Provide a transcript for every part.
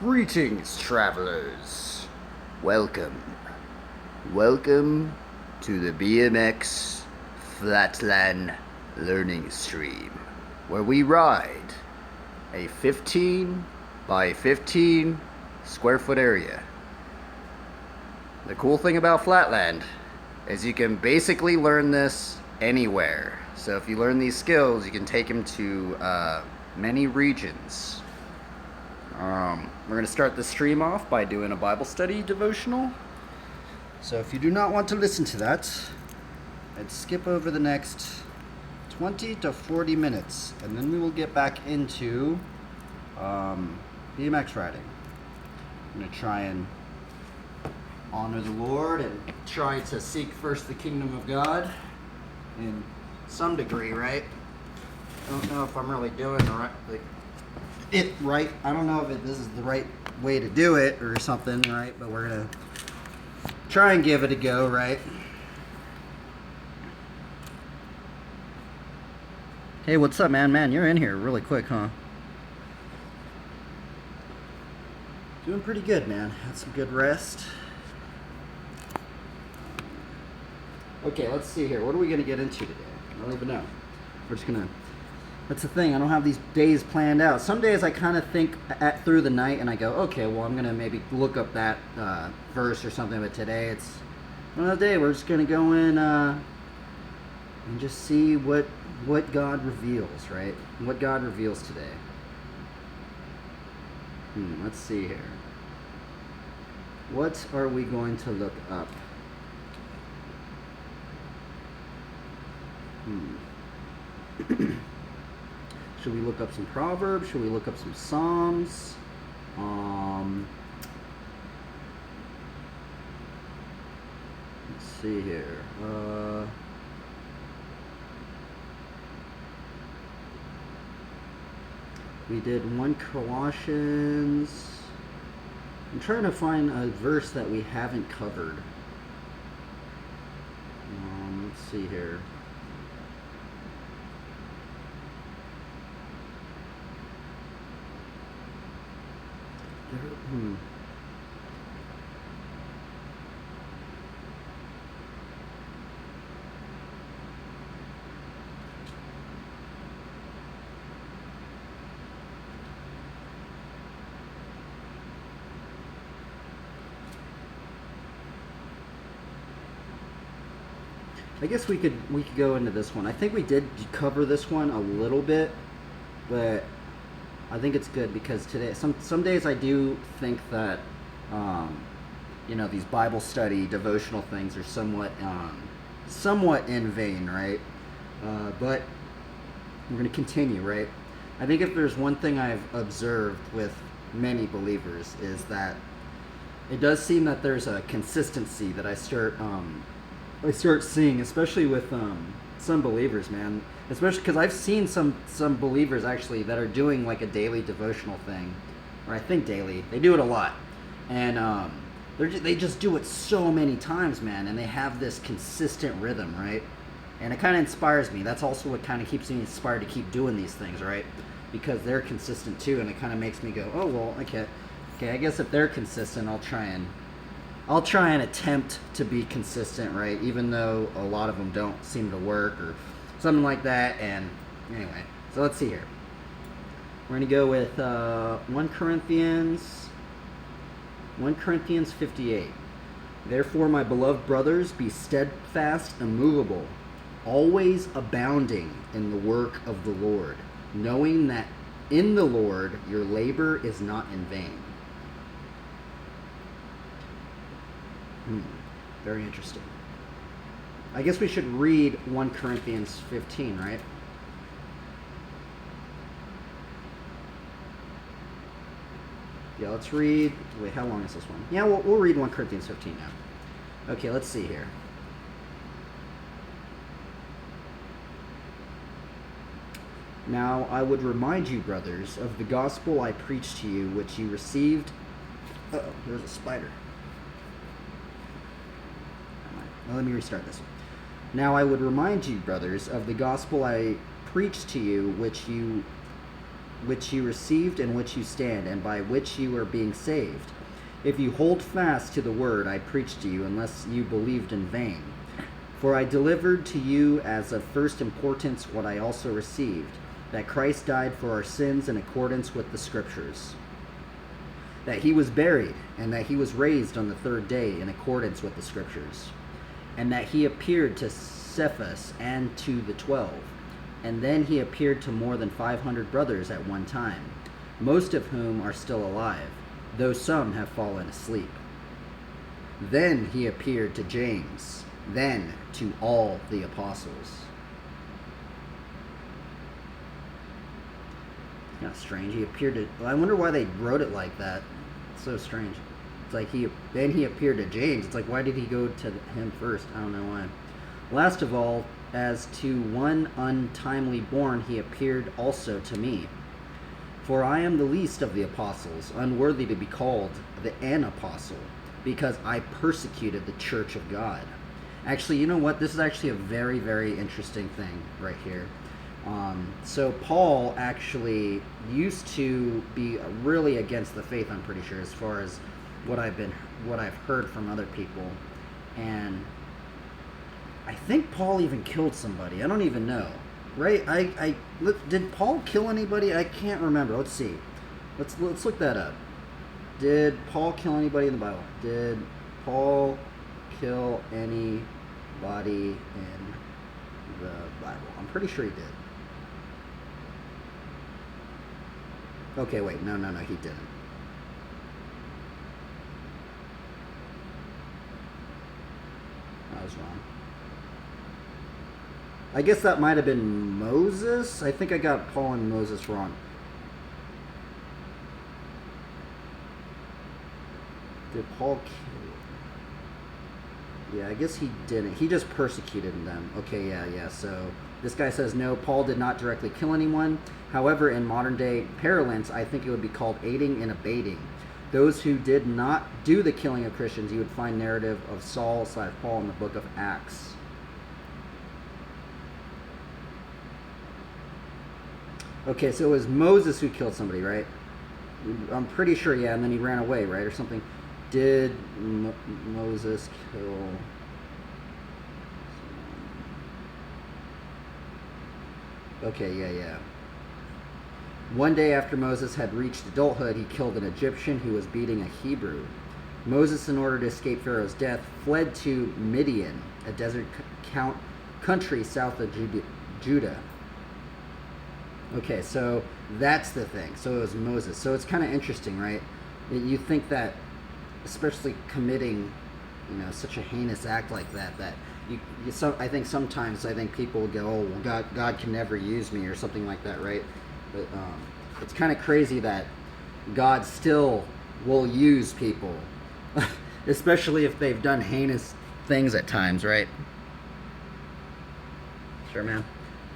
Greetings, travelers. Welcome. Welcome to the BMX Flatland Learning Stream, where we ride a 15 by 15 square foot area. The cool thing about Flatland is you can basically learn this anywhere. So if you learn these skills, you can take them to many regions. We're going to start the stream off by doing a Bible study devotional. So if you do not want to listen to that, I'd skip over the next 20 to 40 minutes, and then we will get back into BMX riding. I'm going to try and honor the Lord and try to seek first the kingdom of God in some degree, right? I don't know if I'm really doing it right. I don't know if this is the right way to do it or something, right? But we're gonna try and give it a go, right? Hey, what's up, man? Man, you're in here really quick, huh? Doing pretty good, man. Had some good rest. Okay, let's see here. What are we gonna get into today? I don't even know. We're just gonna... That's the thing, I don't have these days planned out. Some days I kind of think through the night and I go, okay, well, I'm going to maybe look up that verse or something, but today it's another day. We're just going to go in and just see what God reveals, right? What God reveals today. Let's see here. What are we going to look up? Should we look up some Proverbs? Should we look up some Psalms? Let's see here. We did 1 Colossians. I'm trying to find a verse that we haven't covered. Let's see here. I guess we could go into this one. I think we did cover this one a little bit, but I think it's good because today, some days I do think that, these Bible study devotional things are somewhat in vain, right? But we're going to continue, right? I think if there's one thing I've observed with many believers is that it does seem that there's a consistency that I start seeing, especially with some believers, man. Especially because I've seen some believers actually that are doing like a daily devotional thing, or I think daily. They do it a lot, and they just do it so many times, man. And they have this consistent rhythm, right? And it kind of inspires me. That's also what kind of keeps me inspired to keep doing these things, right? Because they're consistent too, and it kind of makes me go, oh well, okay. I guess if they're consistent, I'll try and attempt to be consistent, right? Even though a lot of them don't seem to work or something like that. And anyway, so let's see here. We're going to go with 1 Corinthians 58. Therefore, my beloved brothers, be steadfast, immovable, always abounding in the work of the Lord, knowing that in the Lord your labor is not in vain. Very interesting. I guess we should read 1 Corinthians 15, right? Yeah, let's read... Wait, how long is this one? Yeah, we'll read 1 Corinthians 15 now. Okay, let's see here. Now, I would remind you, brothers, of the gospel I preached to you, which you received... Uh-oh, there's a spider. Now, let me restart this. Now I would remind you, brothers, of the gospel I preached to you, which which you received and which you stand, and by which you are being saved, if you hold fast to the word I preached to you, unless you believed in vain. For I delivered to you as of first importance what I also received, that Christ died for our sins in accordance with the Scriptures, that he was buried, and that he was raised on the third day in accordance with the Scriptures, and that he appeared to Cephas and to the 12, and then he appeared to more than 500 brothers at one time, most of whom are still alive, though some have fallen asleep. Then he appeared to James, then to all the apostles. Kind of strange. He appeared to... I wonder why they wrote it like that. It's so strange. It's like then he appeared to James. It's like, why did he go to him first? I don't know why. Last of all, as to one untimely born, he appeared also to me. For I am the least of the apostles, unworthy to be called an apostle, because I persecuted the church of God. Actually, you know what? This is actually a very, very interesting thing right here. So Paul actually used to be really against the faith, I'm pretty sure, as far as what I've heard from other people. And I think Paul even killed somebody. I don't even know. Right? Did Paul kill anybody? I can't remember. Let's see. Let's look that up. Did Paul kill anybody in the Bible? Did Paul kill anybody in the Bible? I'm pretty sure he did. Okay, wait. No, he didn't. I was wrong. I guess that might have been Moses. I think I got Paul and Moses wrong. Did Paul kill? Yeah, I guess he didn't. He just persecuted them. Okay, yeah. So this guy says no, Paul did not directly kill anyone. However, in modern day parlance, I think it would be called aiding and abetting. Those who did not do the killing of Christians, you would find narrative of Saul/Paul in the book of Acts. Okay, so it was Moses who killed somebody, right? I'm pretty sure, yeah, and then he ran away, right, or something. Did Moses kill... Okay, yeah. One day after Moses had reached adulthood, he killed an Egyptian who was beating a Hebrew. Moses, in order to escape Pharaoh's death, fled to Midian, a desert country south of Judah. Okay, so that's the thing. So it was Moses. So it's kind of interesting, right? You think that, especially committing, such a heinous act like that, I think sometimes people will go, oh, well, God can never use me or something like that, right? But it's kind of crazy that God still will use people, especially if they've done heinous things at times, right? Sure, man.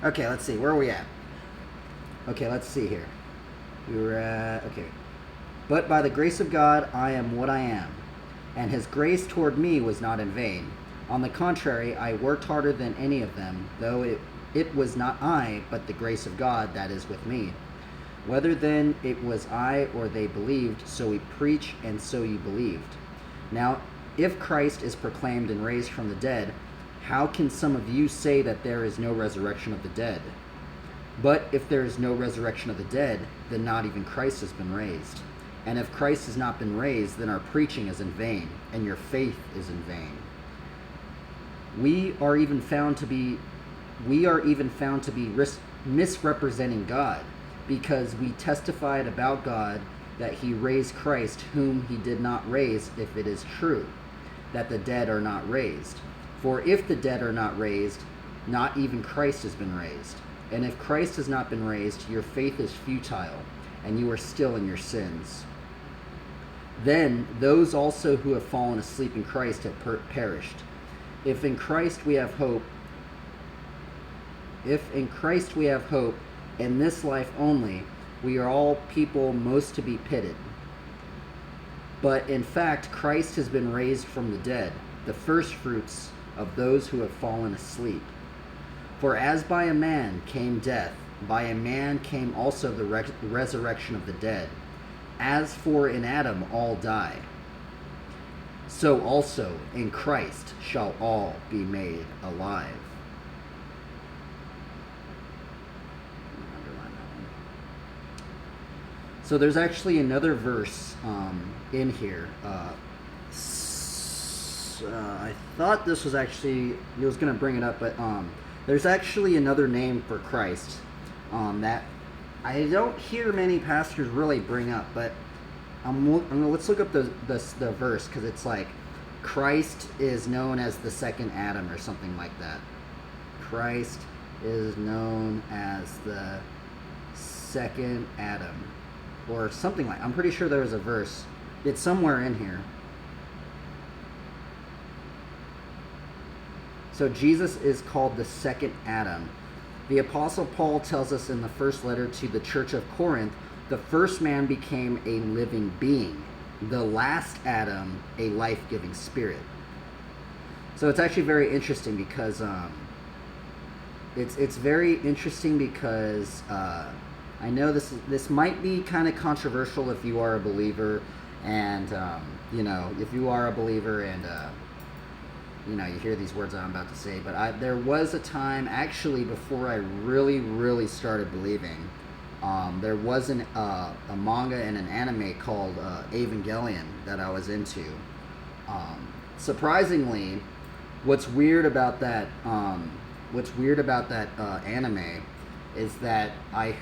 Okay, let's see. Where are we at? Okay, let's see here. We were at... Okay. But by the grace of God, I am what I am, and his grace toward me was not in vain. On the contrary, I worked harder than any of them, though it was not I, but the grace of God that is with me. Whether then it was I or they believed, so we preach, and so you believed. Now, if Christ is proclaimed and raised from the dead, how can some of you say that there is no resurrection of the dead? But if there is no resurrection of the dead, then not even Christ has been raised. And if Christ has not been raised, then our preaching is in vain, and your faith is in vain. We are even found to be misrepresenting God, because we testified about God that he raised Christ, whom he did not raise, if it is true that the dead are not raised. For if the dead are not raised, not even Christ has been raised. And if Christ has not been raised, your faith is futile, and you are still in your sins. Then those also who have fallen asleep in Christ have perished. If in Christ we have hope, in this life only, we are all people most to be pitied. But in fact, Christ has been raised from the dead, the firstfruits of those who have fallen asleep. For as by a man came death, by a man came also the resurrection of the dead. As for in Adam all die, so also in Christ shall all be made alive. So there's actually another verse in here. I thought this was actually, I was going to bring it up, but there's actually another name for Christ that I don't hear many pastors really bring up, but let's look up the verse, because it's like Christ is known as the second Adam or something like that. Christ is known as the second Adam or something like. I'm pretty sure there was a verse. It's somewhere in here. So Jesus is called the second Adam. The Apostle Paul tells us in the first letter to the church of Corinth, the first man became a living being. The last Adam, a life-giving spirit. So it's actually very interesting because it's very interesting because I know this might be kind of controversial if you are a believer, and if you are a believer and you hear these words I'm about to say, but there was a time actually before I really started believing. There was a manga and an anime called Evangelion that I was into. Surprisingly, what's weird about that anime is that I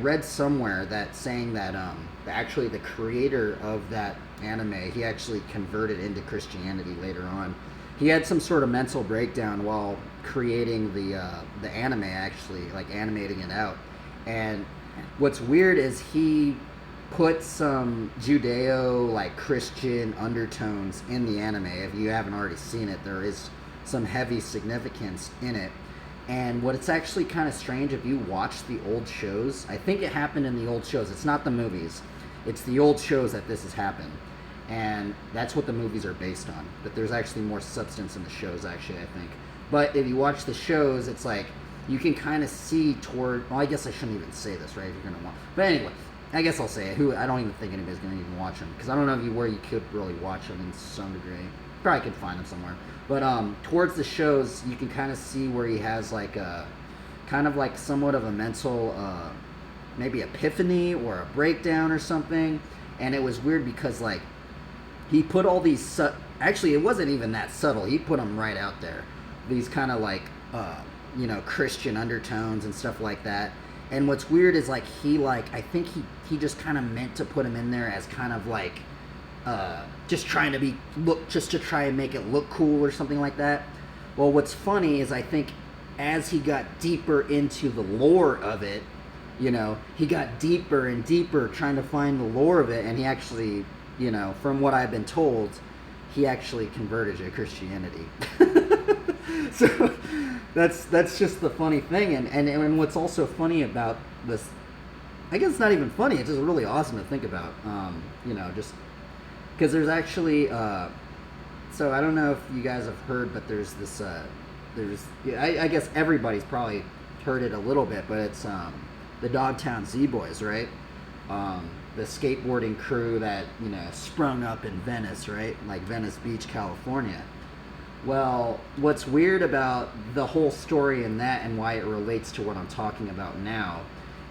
read somewhere that saying that actually the creator of that anime, he actually converted into Christianity later on. He had some sort of mental breakdown while creating the anime, actually, like animating it out. And what's weird is he put some Judeo, like Christian undertones in the anime. If you haven't already seen it, there is some heavy significance in it. And what it's actually kind of strange, if you watch the old shows, I think it happened in the old shows. It's not the movies. It's the old shows that this has happened. And that's what the movies are based on. But there's actually more substance in the shows, actually, I think. But if you watch the shows, it's like, you can kind of see toward, well, I guess I shouldn't even say this, right, if you're going to watch. But anyway, I guess I'll say it. I don't even think anybody's going to even watch them. Because I don't know where you could really watch them in some degree. Probably could find them somewhere. But towards the shows, you can kind of see where he has like a, kind of like somewhat of a mental, maybe epiphany or a breakdown or something. And it was weird because like, he put all these, actually it wasn't even that subtle. He put them right out there. These kind of like, Christian undertones and stuff like that. And what's weird is like, I think he just kind of meant to put them in there as kind of like, just trying to just to try and make it look cool or something like that. Well, what's funny is I think as he got deeper into the lore of it, he got deeper and deeper trying to find the lore of it, and he actually, from what I've been told, he actually converted to Christianity. So that's just the funny thing, and what's also funny about this, I guess it's not even funny, it's just really awesome to think about, just because there's actually, so I don't know if you guys have heard, but there's this, I guess everybody's probably heard it a little bit, but it's the Dogtown Z-Boys, right? The skateboarding crew that, sprung up in Venice, right? Like Venice Beach, California. Well, what's weird about the whole story in that and why it relates to what I'm talking about now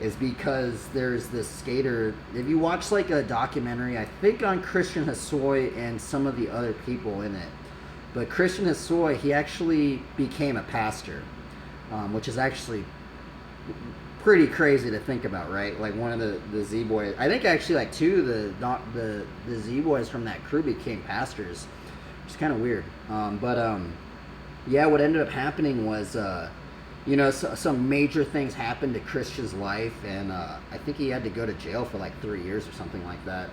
is because there's this skater, if you watch like a documentary, I think on Christian Hosoi and some of the other people in it, but Christian Hosoi, he actually became a pastor, which is actually pretty crazy to think about, right? Like one of the Z-Boys, I think actually like two of the Z-Boys from that crew became pastors, which is kind of weird. Yeah, what ended up happening was, some major things happened to Christian's life, and I think he had to go to jail for like 3 years or something like that.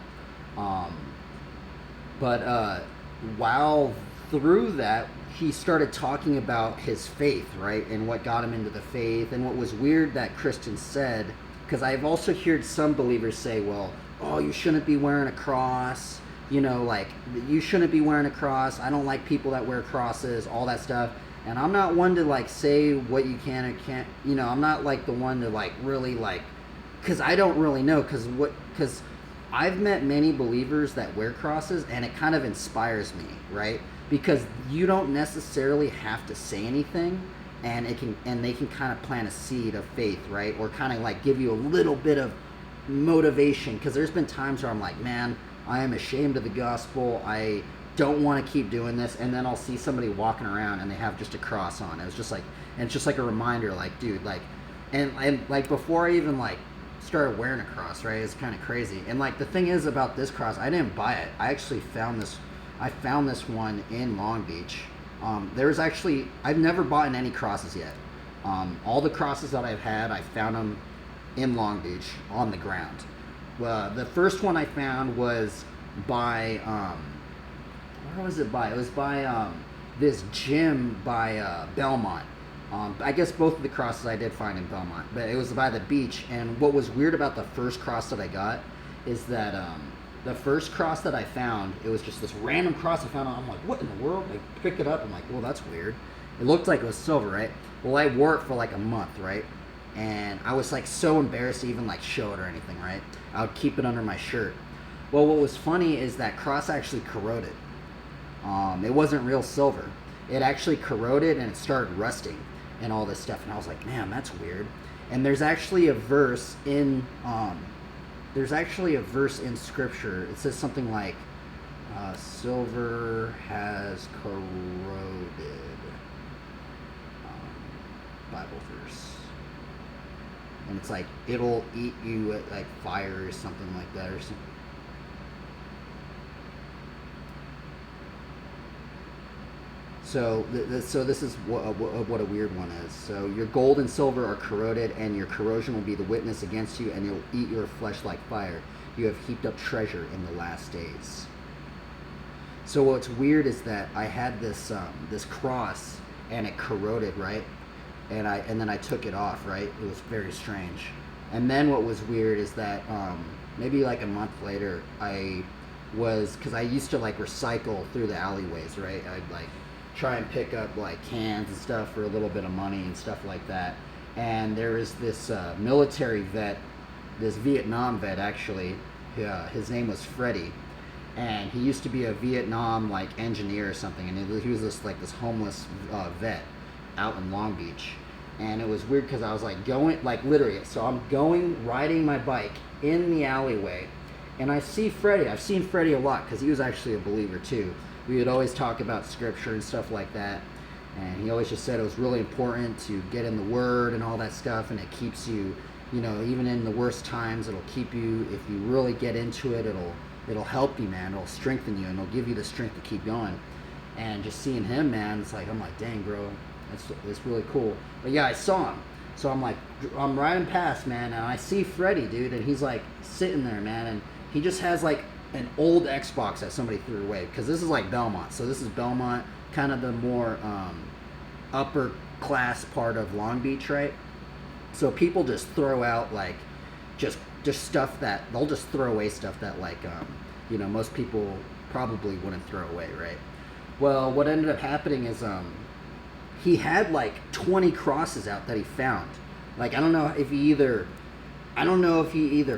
While through that, he started talking about his faith, right, and what got him into the faith. And what was weird that Christian said, because I've also heard some believers say, well, oh, you shouldn't be wearing a cross, you shouldn't be wearing a cross. I don't like people that wear crosses, all that stuff. And I'm not one to like say what you can or can't. You know, I'm not like the one to like really like, because I don't really know. Because I've met many believers that wear crosses, and it kind of inspires me, right? Because you don't necessarily have to say anything, and they can kind of plant a seed of faith, right? Or kind of like give you a little bit of motivation. Because there's been times where I'm like, man, I am ashamed of the gospel. I don't want to keep doing this, and then I'll see somebody walking around and they have just a cross on. It was just like, and it's just like a reminder, like, dude, like, and like before I even like started wearing a cross, right? It's kind of crazy. And like the thing is about this cross, I didn't buy it. I actually found this. I found this one in Long Beach. There's actually, I've never bought any crosses yet. All the crosses that I've had, I found them in Long Beach on the ground. The first one I found was by where was it by? It was by this gym by Belmont. I guess both of the crosses I did find in Belmont, but it was by the beach. And what was weird about the first cross that I got is that the first cross that I found, it was just this random cross I found. I'm like, what in the world? I picked it up. I'm like, well, that's weird. It looked like it was silver, right? Well, I wore it for like a month, right? And I was like so embarrassed to even like show it or anything, right? I would keep it under my shirt. Well, what was funny is that cross actually corroded. It wasn't real silver. It actually corroded and it started rusting and all this stuff. And I was like, man, that's weird. And there's actually a verse in scripture. It says something like, silver has corroded. Bible verse. And it's like, it'll eat you at like fire or something like that or something. So this is what a weird one is. So your gold and silver are corroded, and your corrosion will be the witness against you, and it will eat your flesh like fire. You have heaped up treasure in the last days. So what's weird is that I had this this cross, and it corroded, right? And then I took it off, right? It was very strange. And then what was weird is that maybe like a month later, because I used to like recycle through the alleyways, right? I'd like try and pick up like cans and stuff for a little bit of money and stuff like that. And there is this military vet, this Vietnam vet actually. His name was Freddie, and he used to be a Vietnam like engineer or something. And he was this homeless vet out in Long Beach. And it was weird because I was like going, like literally, so I'm riding my bike in the alleyway, and I see Freddie. I've seen Freddie a lot because he was actually a believer too. We would always talk about scripture and stuff like that, and he always just said it was really important to get in the Word and all that stuff, and it keeps you, you know, even in the worst times, it'll keep you, if you really get into it, it'll help you, man. It'll strengthen you, and it'll give you the strength to keep going. And just seeing him, man, it's like, I'm like, dang, bro, it's really cool. But yeah, I saw him. So I'm riding past, man, and I see Freddie, dude, and he's like sitting there, man, and he just has like an old Xbox that somebody threw away, because this is like Belmont. So this is Belmont, kind of the more upper class part of Long Beach, right? So people just throw out like just stuff that they'll just throw away stuff that like you know, most people probably wouldn't throw away, right? Well, what ended up happening is he had like 20 crosses out that he found. Like I don't know if he either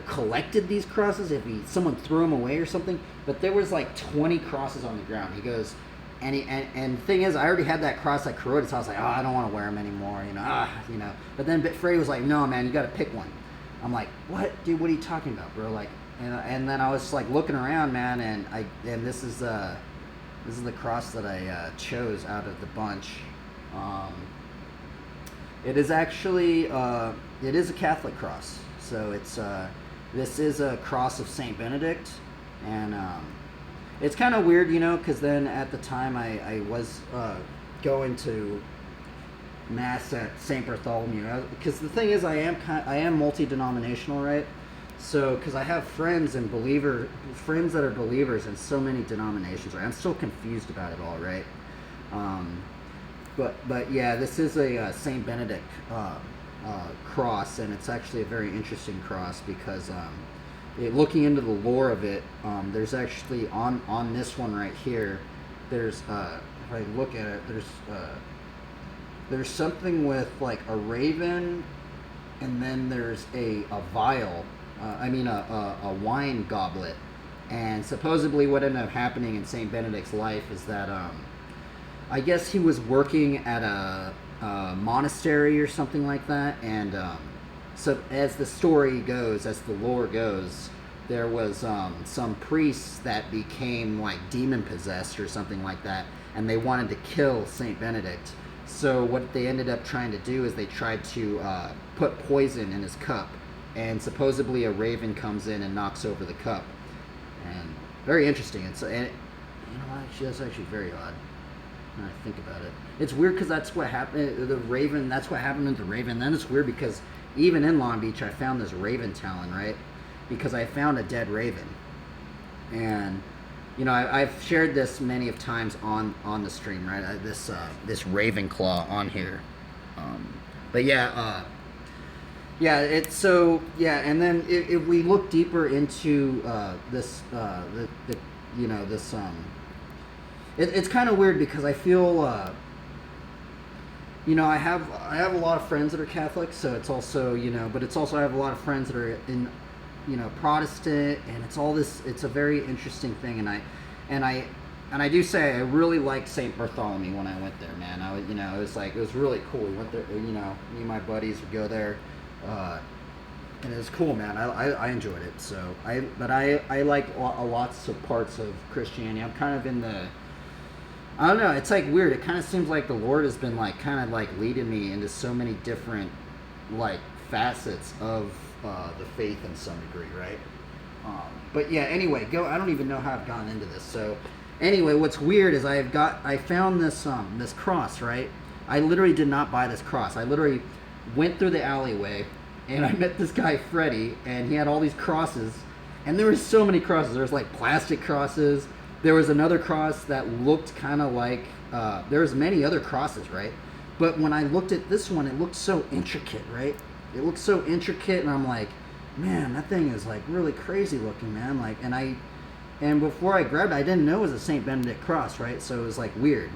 collected these crosses, if someone threw them away or something, but there was like 20 crosses on the ground. He goes, and the thing is, I already had that cross that corroded, so I was like, oh, I don't want to wear them anymore, you know. But then Freddie was like, no, man, you got to pick one. I'm like, what, dude? What are you talking about, bro? Like, and then I was like looking around, man, and this is the cross that I chose out of the bunch. It is actually it is a Catholic cross. So this is a cross of Saint Benedict, and it's kind of weird, you know, because then at the time I was going to mass at Saint Bartholomew. Because the thing is, I am multi-denominational, right? So because I have friends that are believers in so many denominations, right? I'm still confused about it all, right? But yeah, this is a Saint Benedict cross, and it's actually a very interesting cross because looking into the lore of it, there's actually on this one right here, there's if I look at it, there's there's something with like a raven, and then there's a vial. A wine goblet. And supposedly, what ended up happening in Saint Benedict's life is that I guess he was working at a monastery or something like that, and so as the story goes, as the lore goes, there was some priests that became like demon possessed or something like that, and they wanted to kill Saint Benedict. So what they ended up trying to do is they tried to put poison in his cup, and supposedly a raven comes in and knocks over the cup. And very interesting. And you know, actually, that's actually very odd. When I think about it, it's weird because that's what happened. The raven. That's what happened with the raven. Then it's weird because even in Long Beach, I found this raven talon, right? Because I found a dead raven, and you know, I've shared this many of times on the stream, right? This raven claw on here, but yeah, it's so yeah. And then if we look deeper into this, you know, this it's kind of weird because I feel. You know, I have a lot of friends that are Catholic, so it's also, you know, but it's also I have a lot of friends that are in, you know, Protestant, and it's all this. It's a very interesting thing, and I do say I really liked Saint Bartholomew when I went there, man. You know, it was really cool. We went there, you know, me and my buddies would go there, and it was cool, man. I enjoyed it. So I like lots of parts of Christianity. I'm kind of in the. I don't know. It's like weird. It kind of seems like the Lord has been like kind of like leading me into so many different like facets of the faith in some degree, right? But yeah. Anyway, I don't even know how I've gotten into this. So anyway, what's weird is I found this this cross, right? I literally did not buy this cross. I literally went through the alleyway and I met this guy Freddie, and he had all these crosses, and there were so many crosses. There was like plastic crosses. There was another cross that looked kind of like, there was many other crosses, right? But when I looked at this one, it looked so intricate, right? It looked so intricate, and I'm like, man, that thing is like really crazy looking, man. Like, and before I grabbed it, I didn't know it was a Saint Benedict cross, right? So it was like weird.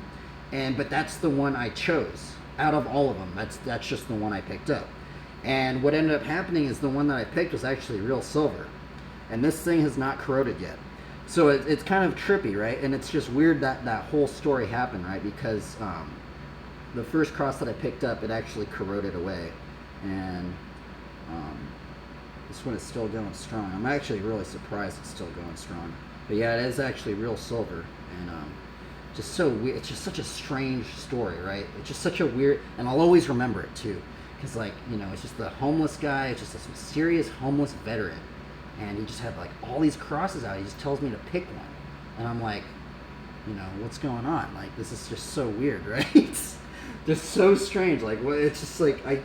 But that's the one I chose out of all of them. That's just the one I picked up. And what ended up happening is the one that I picked was actually real silver, and this thing has not corroded yet. So it's kind of trippy, right? And it's just weird that whole story happened, right? Because the first cross that I picked up, it actually corroded away. And this one is still going strong. I'm actually really surprised it's still going strong. But yeah, it is actually real silver. And just so weird. It's just such a strange story, right? It's just such a weird... And I'll always remember it, too. Because, like, you know, it's just the homeless guy. It's just this mysterious homeless veteran. And he just had like all these crosses out. He just tells me to pick one, and I'm like, you know, what's going on? Like, this is just so weird, right? It's just so strange. Like, what? It's just like I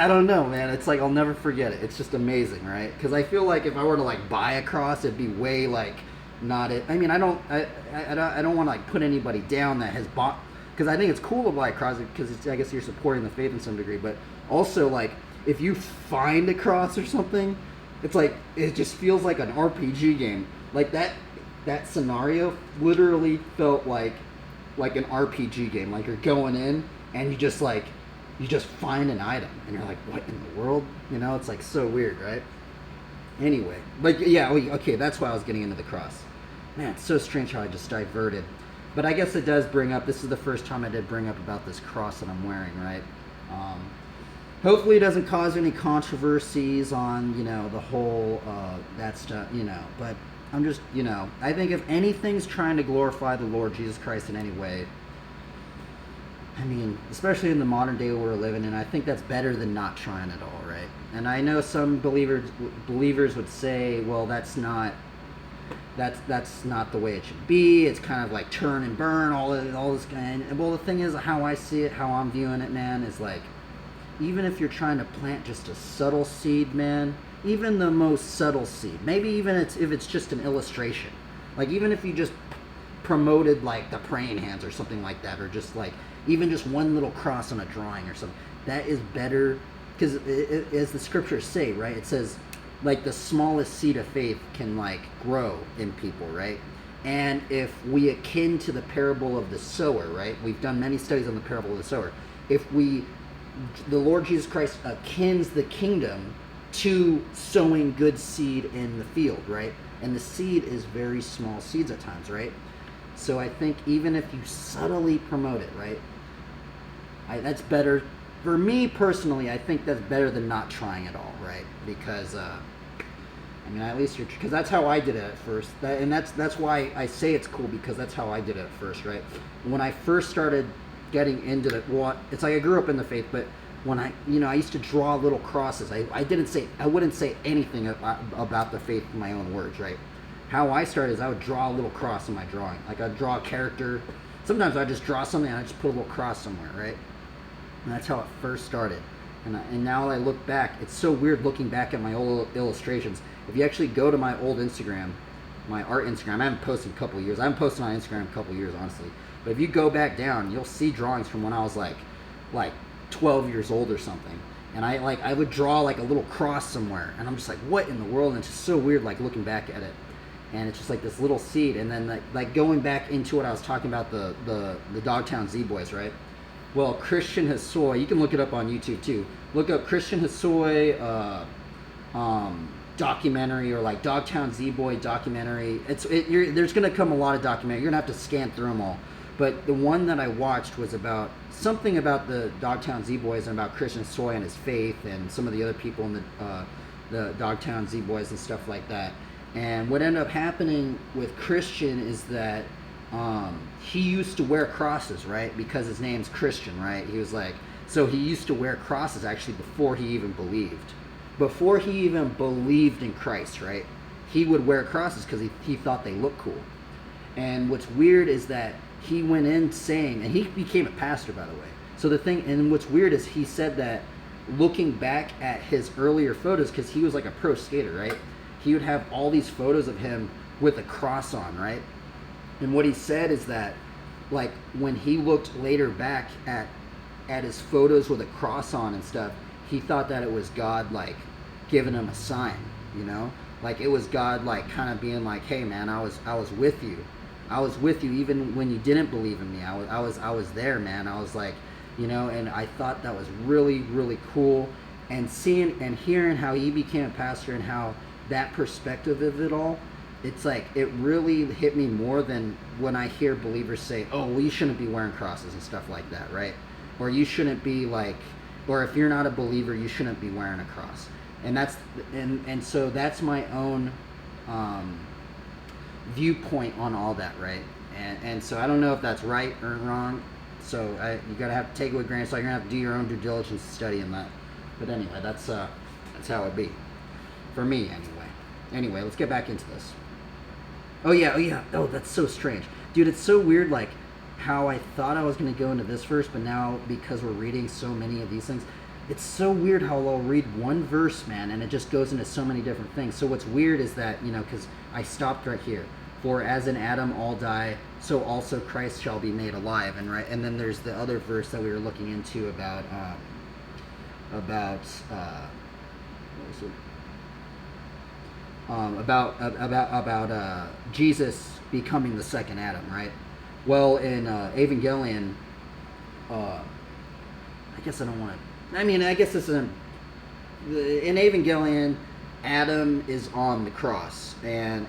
don't know, man. It's like I'll never forget it. It's just amazing, right? Because I feel like if I were to like buy a cross, it'd be way like not it. I mean, I don't want to like put anybody down that has bought, because I think it's cool to buy a cross because I guess you're supporting the faith in some degree, but also like if you find a cross or something. It's like, it just feels like an RPG game. Like that scenario literally felt like an RPG game. Like you're going in and you just find an item and you're like, what in the world? You know, it's like so weird, right? Anyway, but yeah, okay, that's why I was getting into the cross. Man, it's so strange how I just diverted. But I guess it does bring up, this is the first time I did bring up about this cross that I'm wearing, right? Hopefully it doesn't cause any controversies on, you know, the whole, that stuff, you know. But I'm just, you know, I think if anything's trying to glorify the Lord Jesus Christ in any way, I mean, especially in the modern day we're living in, I think that's better than not trying at all, right? And I know some believers would say, well, that's not the way it should be. It's kind of like turn and burn, all this kind. And well, the thing is, how I see it, how I'm viewing it, man, is like, even if you're trying to plant just a subtle seed, man, even the most subtle seed, maybe even if it's just an illustration, like even if you just promoted like the praying hands or something like that, or just like even just one little cross on a drawing or something, that is better, because as the scriptures say, right, it says like the smallest seed of faith can like grow in people, right? And if we akin to the parable of the sower, right? We've done many studies on the parable of the sower. If the Lord Jesus Christ akins the kingdom to sowing good seed in the field, right? And the seed is very small seeds at times, right? So I think even if you subtly promote it, right? That's better. For me personally, I think that's better than not trying at all, right? Because I mean, at least because that's how I did it at first, and that's why I say it's cool, because that's how I did it at first, right? When I first started getting into the, well, it's like I grew up in the faith, but when I used to draw little crosses. I wouldn't say anything about the faith in my own words, right? How I started is I would draw a little cross in my drawing. Like I'd draw a character. Sometimes I'd just draw something and I'd just put a little cross somewhere, right? And that's how it first started. And now I look back, it's so weird looking back at my old illustrations. If you actually go to my old Instagram, my art Instagram, I haven't posted in a couple of years. I haven't posted on Instagram in a couple of years, honestly. But if you go back down, you'll see drawings from when I was like 12 years old or something. And I would draw like a little cross somewhere. And I'm just like, what in the world? And it's just so weird like looking back at it. And it's just like this little seed. And then like going back into what I was talking about, the Dogtown Z-Boys, right? Well, Christian Hosoi, you can look it up on YouTube too. Look up Christian Hosoi documentary, or like Dogtown Z-Boy documentary. There's going to come a lot of documentary. You're going to have to scan through them all. But the one that I watched was about something about the Dogtown Z-Boys and about Christian Hosoi and his faith and some of the other people in the Dogtown Z-Boys and stuff like that. And what ended up happening with Christian is that he used to wear crosses, right? Because his name's Christian, right? He was like, so he used to wear crosses actually before he even believed. Before he even believed in Christ, right? He would wear crosses because he thought they looked cool. And what's weird is that he went in saying, and he became a pastor, by the way. So and what's weird is he said that looking back at his earlier photos, because he was like a pro skater, right? He would have all these photos of him with a cross on, right? And what he said is that, like, when he looked later back at his photos with a cross on and stuff, he thought that it was God, like, giving him a sign, you know? Like, it was God, like, kind of being like, hey, man, I was with you. I was with you even when you didn't believe in me. I was there, man. I was like, you know, and I thought that was really, really cool. And seeing and hearing how he became a pastor and how that perspective of it all, it's like, it really hit me more than when I hear believers say, oh, well, you shouldn't be wearing crosses and stuff like that, right? Or you shouldn't be like, or if you're not a believer, you shouldn't be wearing a cross. And so that's my own viewpoint on all that, right? And so I don't know if that's right or wrong. So you gotta have to take it with a grain of salt. You're gonna have to do your own due diligence studying that. But anyway, that's how it be for me, anyway. Anyway, let's get back into this. Oh yeah. Oh, that's so strange, dude. It's so weird, like how I thought I was gonna go into this verse, but now because we're reading so many of these things, it's so weird how I'll read one verse, man, and it just goes into so many different things. So what's weird is that, you know, because I stopped right here. For as in Adam all die, so also Christ shall be made alive, and then there's the other verse that we were looking into about what was it? About Jesus becoming the second Adam, right? Well, in Evangelion, I guess I don't want to. I mean, I guess this isn't. In Evangelion, Adam is on the cross, and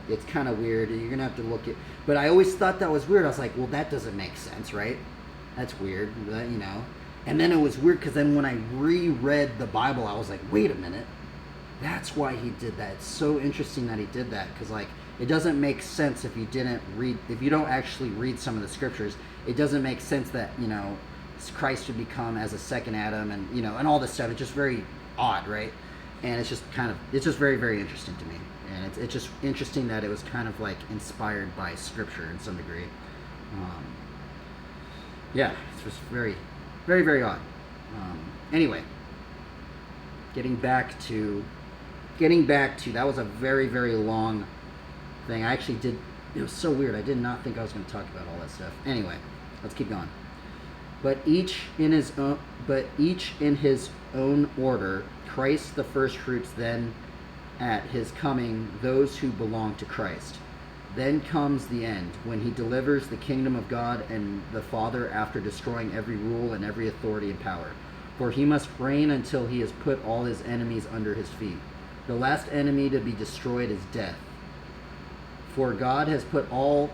it's kind of weird. You're gonna have to look at. But I always thought that was weird. I was like, well, that doesn't make sense, right? That's weird, you know. And then it was weird because then when I reread the Bible, I was like, wait a minute. That's why he did that. It's so interesting that he did that, because like it doesn't make sense if you don't actually read some of the scriptures. It doesn't make sense that, you know, Christ would become as a second Adam, and you know, and all this stuff. It's just very odd, right? And it's just very, very interesting to me. And it's just interesting that it was kind of like inspired by scripture in some degree. Yeah, it's just very, very, very odd. Anyway, getting back to that was a very, very long thing. I actually did. It was so weird. I did not think I was going to talk about all that stuff. Anyway, let's keep going. But each in his own order. Christ the first fruits, then at his coming those who belong to Christ. Then comes the end, when he delivers the kingdom of God and the Father after destroying every rule and every authority and power. For he must reign until he has put all his enemies under his feet. The last enemy to be destroyed is death. For God has put all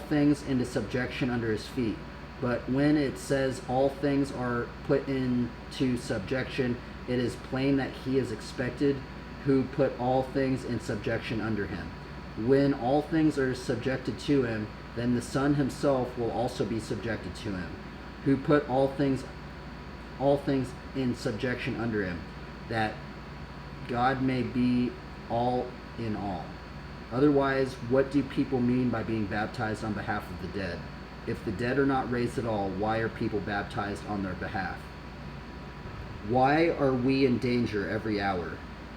things into subjection under his feet. But when it says all things are put into subjection, it is plain that he is expected who put all things in subjection under him. When all things are subjected to him, then the Son himself will also be subjected to him, who put all things in subjection under him, that God may be all in all. Otherwise, what do people mean by being baptized on behalf of the dead? If the dead are not raised at all, why are people baptized on their behalf? Why are we in danger every hour?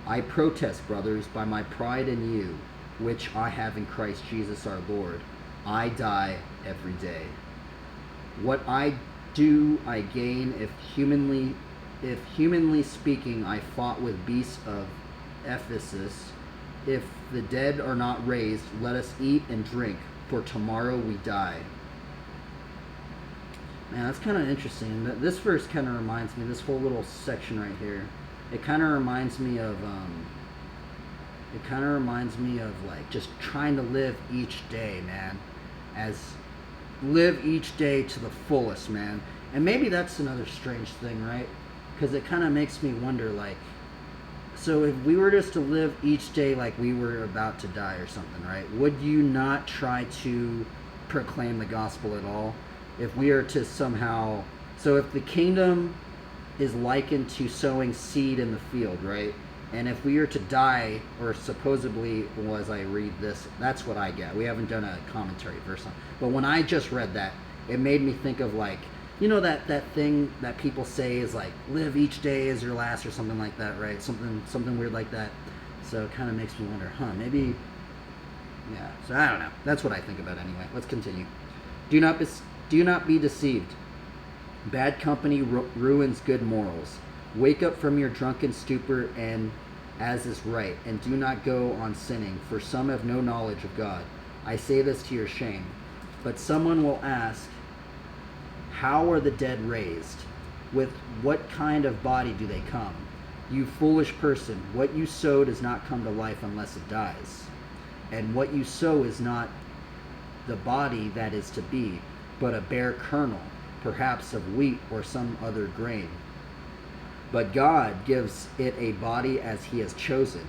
I protest, brothers, by my pride in you, which I have in Christ Jesus our Lord. I die every day. What I do I gain, if humanly speaking I fought with beasts of Ephesus. If the dead are not raised, let us eat and drink, for tomorrow we die. Man, that's kind of interesting. This verse kind of reminds me, this whole little section right here, it kind of reminds me of like just trying to live each day, man. Live each day to the fullest, man. And maybe that's another strange thing, right? Because it kind of makes me wonder, like, so if we were just to live each day like we were about to die or something, right? Would you not try to proclaim the gospel at all? If we are to somehow, so if the kingdom is likened to sowing seed in the field, right? And if we are to die, or supposedly, well, as I read this, that's what I get. We haven't done a commentary verse on, but when I just read that, it made me think of, like, you know, that thing that people say is like, live each day as your last, or something like that, right? Something weird like that. So it kind of makes me wonder, maybe, yeah. So I don't know. That's what I think about anyway. Let's continue. Do not be deceived. Bad company ruins good morals. Wake up from your drunken stupor, and as is right, and do not go on sinning, for some have no knowledge of God. I say this to your shame. But someone will ask, how are the dead raised? With what kind of body do they come? You foolish person, what you sow does not come to life unless it dies. And what you sow is not the body that is to be, but a bare kernel, perhaps of wheat or some other grain. But God gives it a body as he has chosen,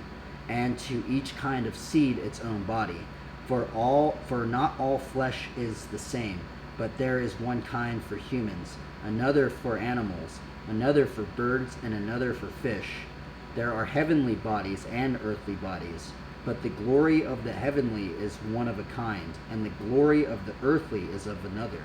and to each kind of seed its own body. For not all flesh is the same, but there is one kind for humans, another for animals, another for birds, and another for fish. There are heavenly bodies and earthly bodies, but the glory of the heavenly is one of a kind, and the glory of the earthly is of another.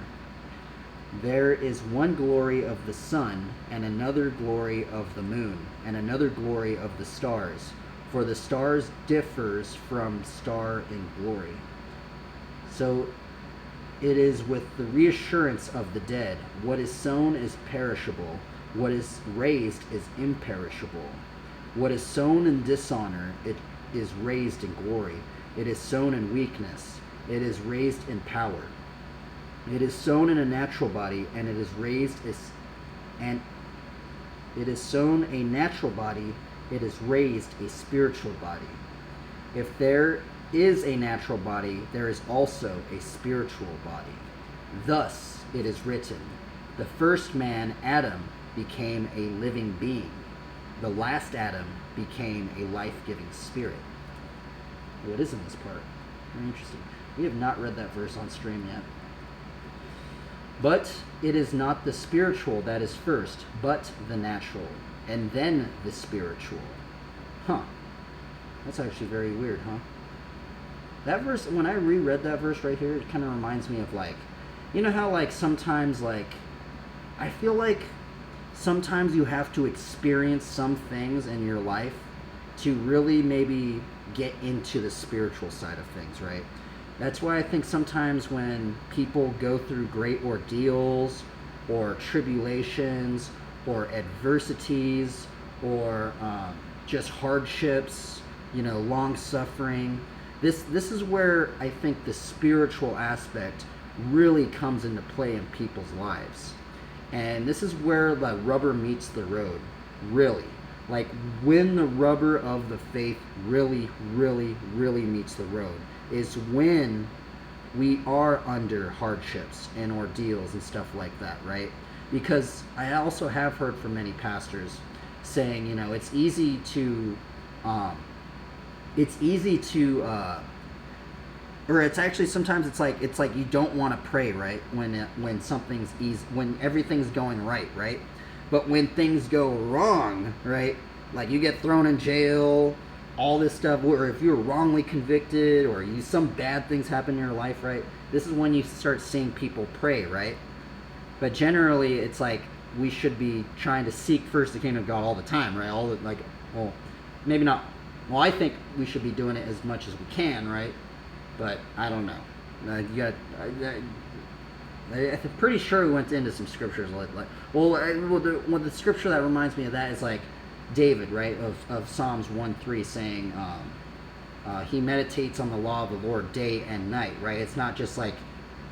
There is one glory of the sun, and another glory of the moon, and another glory of the stars. For the stars differs from star in glory. So it is with the reassurance of the dead. What is sown is perishable. What is raised is imperishable. What is sown in dishonor, it is raised in glory. It is sown in weakness. It is raised in power. It is sown in a natural body, and it is raised and it is sown a natural body, it is raised a spiritual body. If there is a natural body, there is also a spiritual body. Thus it is written, the first man, Adam, became a living being. The last Adam became a life-giving spirit. What is in this part? Very interesting. We have not read that verse on stream yet. But it is not the spiritual that is first, but the natural, and then the spiritual. That's actually very weird, That verse, when I reread that verse right here, it kind of reminds me of, like, you know how, like, sometimes, like, I feel like sometimes you have to experience some things in your life to really maybe get into the spiritual side of things, right? That's why I think sometimes when people go through great ordeals or tribulations or adversities or just hardships, long suffering. This is where I think the spiritual aspect really comes into play in people's lives. And this is where the rubber meets the road, really. Like when the rubber of the faith really, really, really meets the road is when we are under hardships and ordeals and stuff like that, right? Because I also have heard from many pastors saying, it's easy to, or it's actually sometimes it's like you don't want to pray, right? When something's easy, when everything's going right? But when things go wrong, right? Like you get thrown in jail, all this stuff, or if you're wrongly convicted, or some bad things happen in your life, right? This is when you start seeing people pray, right? But generally, it's like we should be trying to seek first the kingdom of God all the time, right? Maybe not. Well, I think we should be doing it as much as we can, right? But I don't know. I'm pretty sure we went into some scriptures the scripture that reminds me of that is like David, right, of Psalms 1:3 saying he meditates on the law of the Lord day and night, right? It's not just like,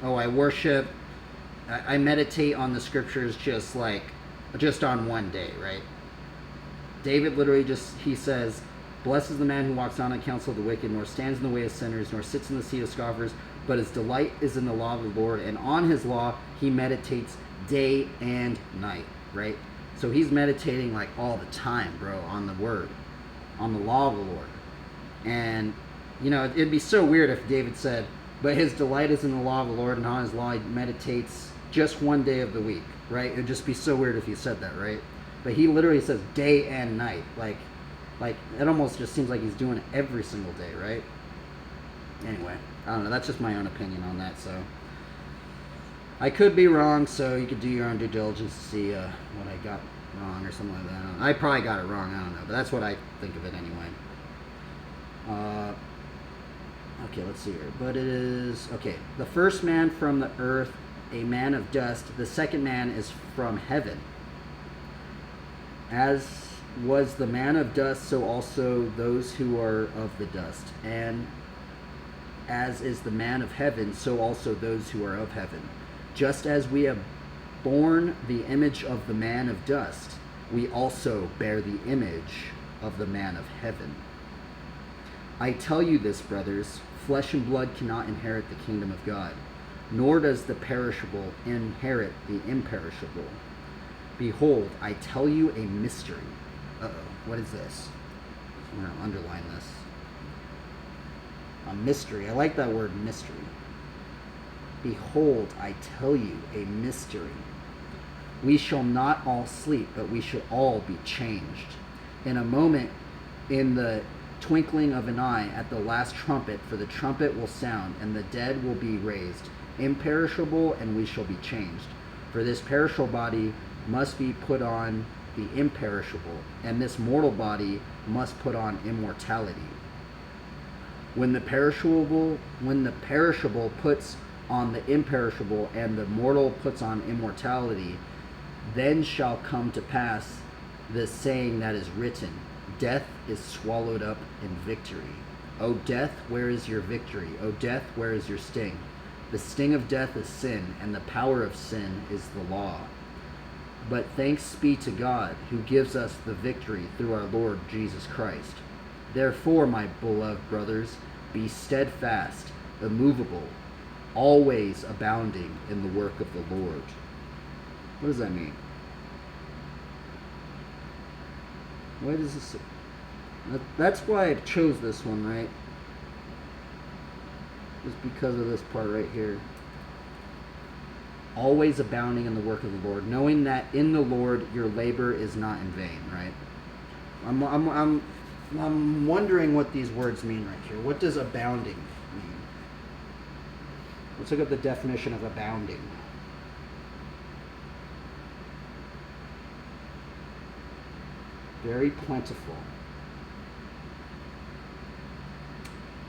I worship, I meditate on the scriptures just on one day, right? David literally he says, "Blessed is the man who walks not in the counsel of the wicked, nor stands in the way of sinners, nor sits in the seat of scoffers, but his delight is in the law of the Lord, and on his law he meditates day and night," right? So he's meditating like all the time, bro, on the word, on the law of the Lord. And, it'd be so weird if David said, "But his delight is in the law of the Lord, and on his law he meditates just one day of the week," right? It'd just be so weird if he said that, right? But he literally says day and night. Like it almost just seems like he's doing it every single day, right? Anyway, I don't know. That's just my own opinion on that, so I could be wrong, so you could do your own due diligence to see what I got wrong or something like that. I probably got it wrong, I don't know, but that's what I think of it anyway. Okay, let's see here. But it is, okay, the first man from the earth, a man of dust. The second man is from heaven. As was the man of dust, so also those who are of the dust. And as is the man of heaven, so also those who are of heaven. Just as we have borne the image of the man of dust, we also bear the image of the man of heaven. I tell you this, brothers, flesh and blood cannot inherit the kingdom of God, nor does the perishable inherit the imperishable. Behold, I tell you a mystery. What is this? I'm going to underline this. A mystery. I like that word, mystery. Behold, I tell you a mystery. We shall not all sleep, but we shall all be changed. In a moment, in the twinkling of an eye, at the last trumpet, for the trumpet will sound, and the dead will be raised, imperishable, and we shall be changed. For this perishable body must be put on the imperishable, and this mortal body must put on immortality. When the perishable puts on the imperishable, and the mortal puts on immortality, then shall come to pass the saying that is written, death is swallowed up in victory. O death, where is your victory? O death, where is your sting? The sting of death is sin, and the power of sin is the law. But thanks be to God, who gives us the victory through our Lord Jesus Christ. Therefore, my beloved brothers, be steadfast, immovable, always abounding in the work of the Lord. What does that mean? What is this? That's why I chose this one, right? Just because of this part right here. Always abounding in the work of the Lord, knowing that in the Lord your labor is not in vain, right? I'm wondering what these words mean right here. What does abounding mean? Let's look at the definition of abounding. Very plentiful.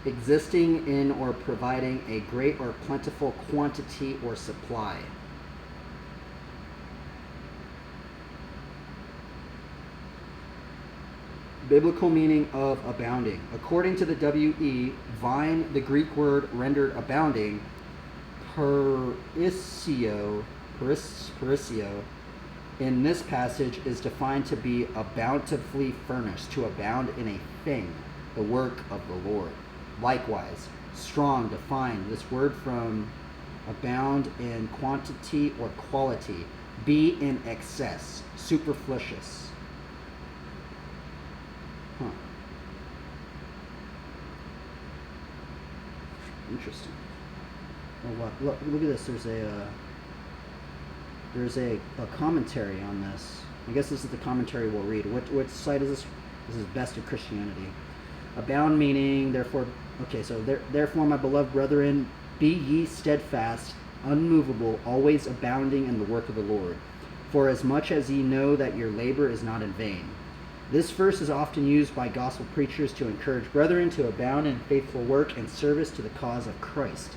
Existing in or providing a great or plentiful quantity or supply. Biblical meaning of abounding. According to the WE, vine, the Greek word rendered abounding, perissio, in this passage is defined to be a bountifully furnished, to abound in a thing, the work of the Lord. Likewise, strong, defined, this word from abound in quantity or quality, be in excess, superfluous. Interesting. Well, look at this. There's a commentary on this. I guess this is the commentary we'll read. What site is this? This is Best of Christianity. Abound meaning, therefore, okay, so therefore, my beloved brethren, be ye steadfast, unmovable, always abounding in the work of the Lord. For as much as ye know that your labor is not in vain. This verse is often used by gospel preachers to encourage brethren to abound in faithful work and service to the cause of Christ.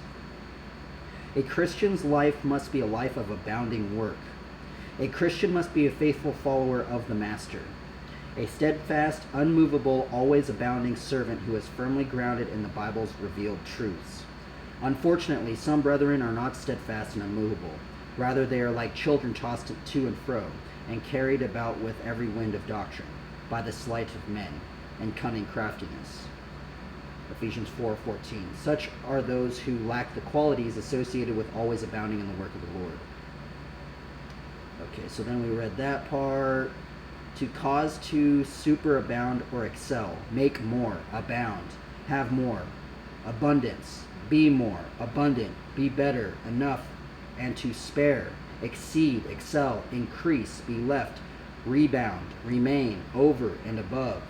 A Christian's life must be a life of abounding work. A Christian must be a faithful follower of the Master. A steadfast, unmovable, always abounding servant who is firmly grounded in the Bible's revealed truths. Unfortunately, some brethren are not steadfast and unmovable. Rather, they are like children tossed to and fro and carried about with every wind of doctrine, by the sleight of men and cunning craftiness. Ephesians 4:14. Such are those who lack the qualities associated with always abounding in the work of the Lord. Okay, so then we read that part. To cause to superabound or excel, make more, abound, have more, abundance, be more, abundant, be better, enough, and to spare, exceed, excel, increase, be left, rebound, remain, over and above.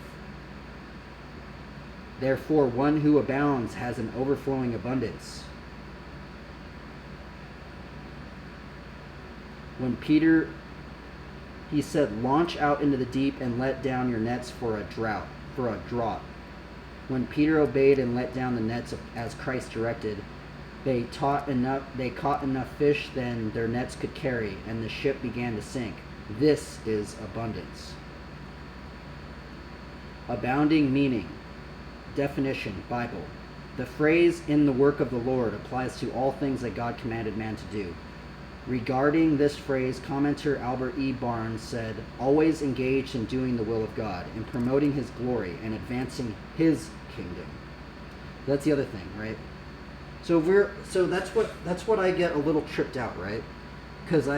Therefore, one who abounds has an overflowing abundance. When Peter, he said, launch out into the deep and let down your nets for a draught. When Peter obeyed and let down the nets as Christ directed, they caught enough fish than their nets could carry, and the ship began to sink. This is abundance. Abounding meaning. Definition, Bible. The phrase "in the work of the Lord" applies to all things that God commanded man to do. Regarding this phrase, commentator Albert E. Barnes said, always engaged in doing the will of God, in promoting his glory and advancing his kingdom. That's the other thing, right? So that's what I get a little tripped out, right? Because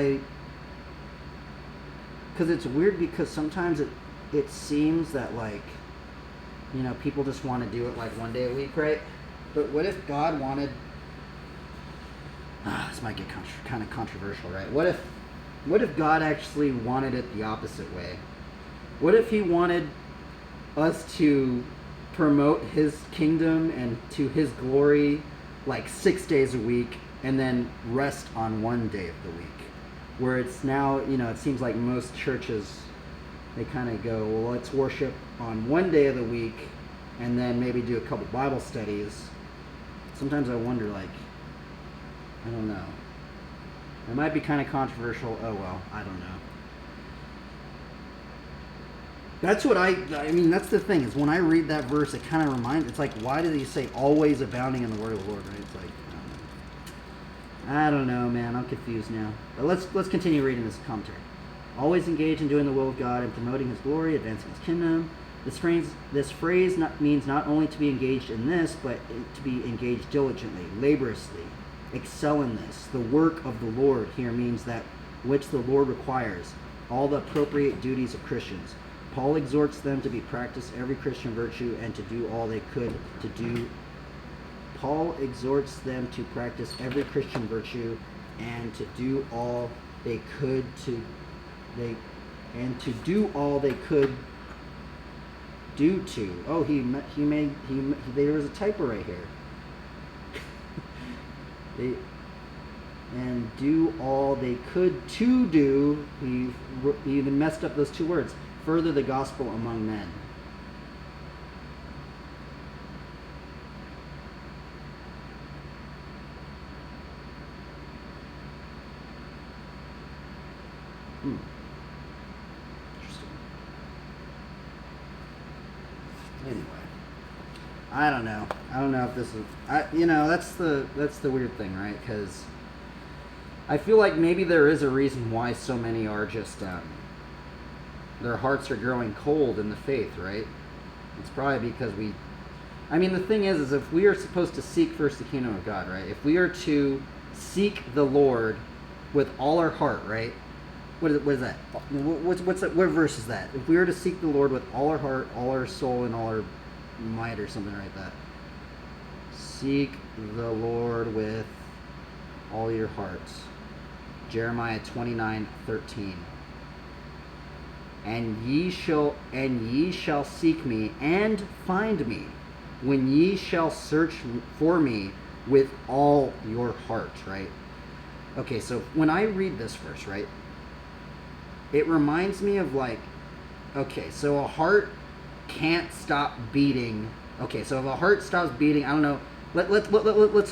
it's weird, because sometimes it seems that, like, you know, people just want to do it like one day a week, right? But what if God wanted... this might get kind of controversial, right? What if God actually wanted it the opposite way? What if he wanted us to promote his kingdom and to his glory like 6 days a week and then rest on one day of the week? Where it's now, you know, it seems like most churches, they kind of go, well, let's worship on one day of the week and then maybe do a couple Bible studies. Sometimes I wonder, like, I don't know. It might be kind of controversial. Oh, well, I don't know. That's what I mean, that's the thing, is when I read that verse, it kind of reminds, it's like, why did he say always abounding in the word of the Lord, right? It's like, I don't know, man. I'm confused now. But let's continue reading this commentary. Always engaged in doing the will of God and promoting his glory, advancing his kingdom. This phrase means not only to be engaged in this, but to be engaged diligently, laboriously. Excel in this. The work of the Lord here means that which the Lord requires, all the appropriate duties of Christians. Paul exhorts them to be practice every Christian virtue and to do all they could to do. Paul exhorts them to practice every Christian virtue and to do all they could there was a typo right here. And do all they could to do, he even messed up those two words, further the gospel among men. Interesting. I don't know. I don't know if this is. That's the weird thing, right? Because I feel like maybe there is a reason why so many are just their hearts are growing cold in the faith, right? It's probably because we. I mean, the thing is if we are supposed to seek first the kingdom of God, right? If we are to seek the Lord with all our heart, right? What is that? What's that? What verse is that? If we are to seek the Lord with all our heart, all our soul, and all our might, or something like that. Seek the Lord with all your hearts. Jeremiah 29:13. And ye shall seek me and find me, when ye shall search for me with all your heart, right? Okay, so when I read this verse, right, it reminds me of okay, so a heart can't stop beating. Okay, so if a heart stops beating, I don't know. Let's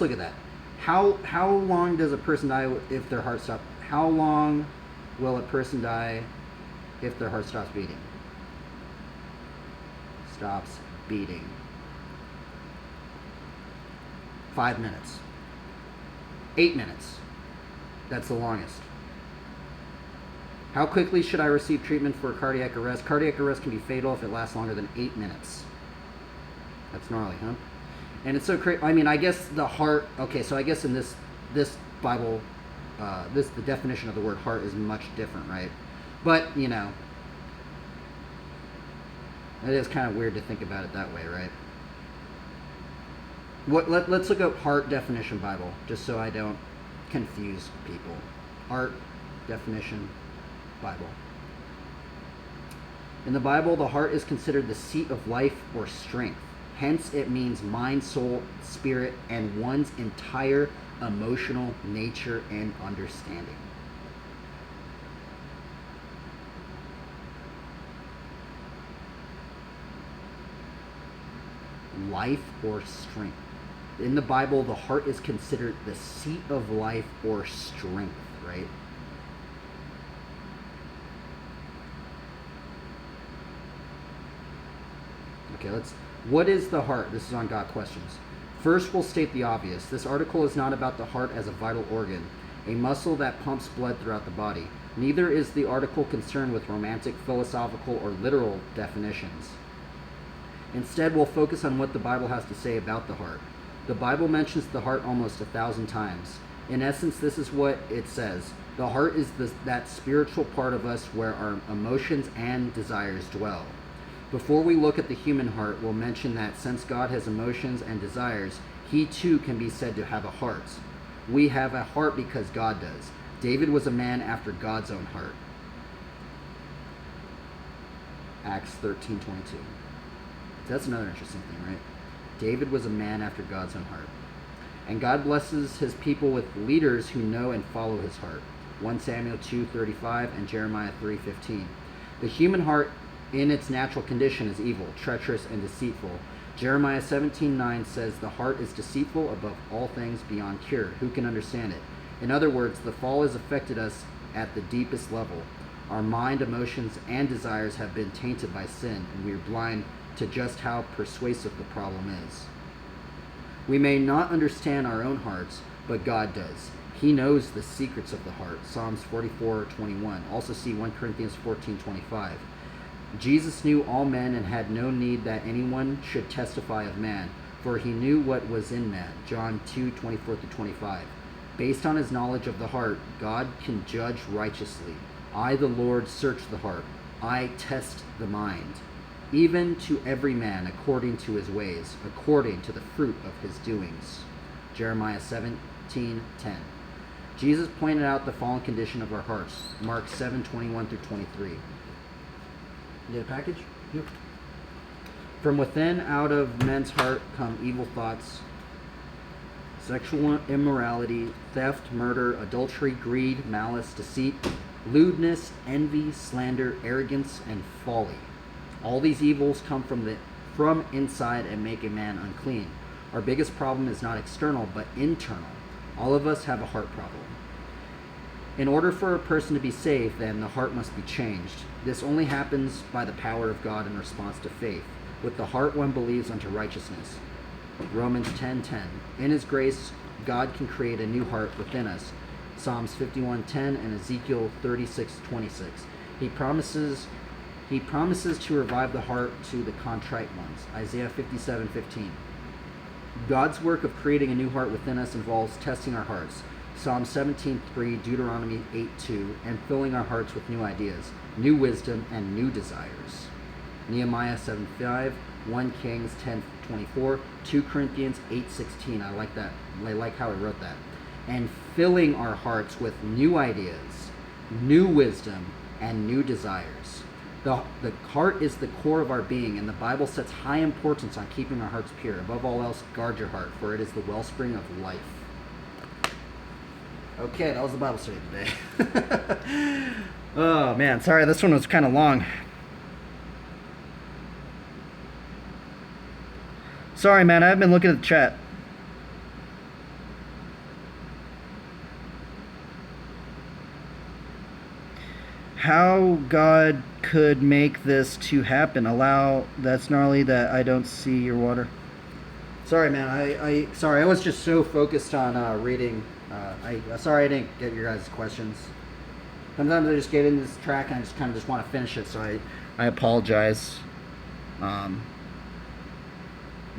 look at that. How long does a person die if their heart stops? How long will a person die if their heart stops beating? Stops beating. 5 minutes. 8 minutes. That's the longest. How quickly should I receive treatment for cardiac arrest? Cardiac arrest can be fatal if it lasts longer than 8 minutes. That's gnarly, huh? And it's so crazy. I mean, I guess the heart. Okay, so I guess in this Bible, the definition of the word heart is much different, right? But it is kind of weird to think about it that way, right? Let's look up heart definition Bible, just so I don't confuse people. Heart definition Bible. In the Bible, the heart is considered the seat of life or strength. Hence, it means mind, soul, spirit, and one's entire emotional nature and understanding. Life or strength. In the Bible, the heart is considered the seat of life or strength, right? Okay, what is the heart? This is on Got Questions. First, we'll state the obvious. This article is not about the heart as a vital organ, a muscle that pumps blood throughout the body. Neither is the article concerned with romantic, philosophical, or literal definitions. Instead, we'll focus on what the Bible has to say about the heart. The Bible mentions the heart almost 1,000 times. In essence, this is what it says. The heart is that spiritual part of us where our emotions and desires dwell. Before we look at the human heart, we'll mention that since God has emotions and desires, he too can be said to have a heart. We have a heart because God does. David was a man after God's own heart. Acts 13:22. That's another interesting thing, right? David was a man after God's own heart. And God blesses his people with leaders who know and follow his heart. 1 Samuel 2:35 and Jeremiah 3:15. The human heart in its natural condition is evil, treacherous, and deceitful. Jeremiah 17:9 says the heart is deceitful above all things beyond cure. Who can understand it? In other words, the fall has affected us at the deepest level. Our mind, emotions, and desires have been tainted by sin, and we are blind to just how persuasive the problem is. We may not understand our own hearts, but God does. He knows the secrets of the heart. Psalms 44:21. Also see 1 Corinthians 14:25. Jesus knew all men and had no need that anyone should testify of man, for he knew what was in man. John 2:24-25. Based on his knowledge of the heart, God can judge righteously. I, the Lord, search the heart. I test the mind. Even to every man according to his ways, according to the fruit of his doings. Jeremiah 17:10. Jesus pointed out the fallen condition of our hearts. Mark 7:21-23. You get a package? Yep. From within, out of men's heart come evil thoughts, sexual immorality, theft, murder, adultery, greed, malice, deceit, lewdness, envy, slander, arrogance, and folly. All these evils come from inside and make a man unclean. Our biggest problem is not external, but internal. All of us have a heart problem. In order for a person to be saved, then, the heart must be changed. This only happens by the power of God in response to faith. With the heart one believes unto righteousness, Romans 10:10. In His grace, God can create a new heart within us. Psalms 51:10 and Ezekiel 36:26. He promises to revive the heart to the contrite ones. Isaiah 57:15. God's work of creating a new heart within us involves testing our hearts. Psalm 17:3, Deuteronomy 8:2, and filling our hearts with new ideas, new wisdom, and new desires. Nehemiah 7:5, 1 Kings 10:24, 2 Corinthians 8:16. I like that. I like how he wrote that. And filling our hearts with new ideas, new wisdom, and new desires. The heart is the core of our being, and the Bible sets high importance on keeping our hearts pure. Above all else, guard your heart, for it is the wellspring of life. Okay, that was the Bible study today. Oh, man. Sorry, this one was kind of long. Sorry, man. I haven't been looking at the chat. How God could make this to happen? That's gnarly that I don't see your water. Sorry, man. Sorry. I was just so focused on reading. Sorry I didn't get your guys' questions. Sometimes I just get into this track and I just kind of want to finish it. So I apologize.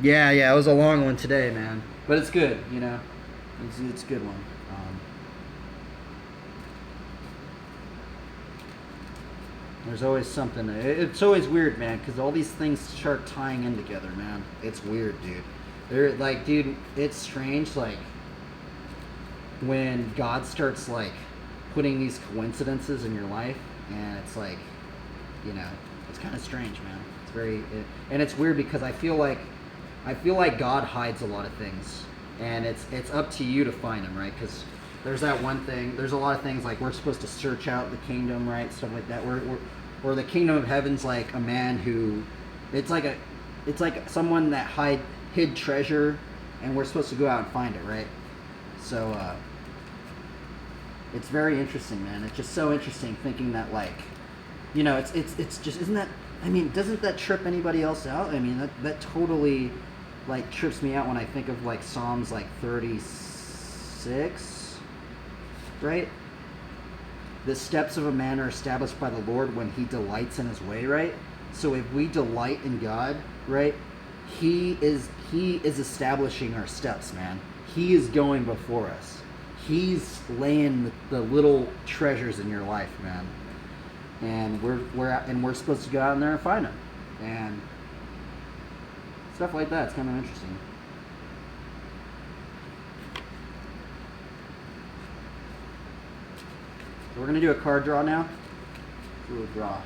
Yeah. It was a long one today, man. But it's good, you know. It's a good one. There's always something. It's always weird, man, because all these things start tying in together, man. It's weird, dude. They're like, dude, it's strange, like, when God starts, like, putting these coincidences in your life, and it's like, you know, it's kind of strange, man. It's and it's weird because I feel like God hides a lot of things, and it's up to you to find them, right? Because there's that one thing. There's a lot of things like we're supposed to search out the kingdom, right? Stuff like that. Or the kingdom of heaven's like a man who, it's like someone that hid treasure, and we're supposed to go out and find it, right? So it's very interesting, man. It's just so interesting thinking that, like, you know, it's just, isn't that? I mean, doesn't that trip anybody else out? I mean, that totally, like, trips me out when I think of, like, Psalms like 36. Right? The steps of a man are established by the Lord when he delights in his way, right? So if we delight in God, right, he is establishing our steps, man. He is going before us. He's laying the little treasures in your life, man. And we're supposed to go out in there and find them. And stuff like that. It's kind of interesting. So we're going to do a card draw now. Do a draw.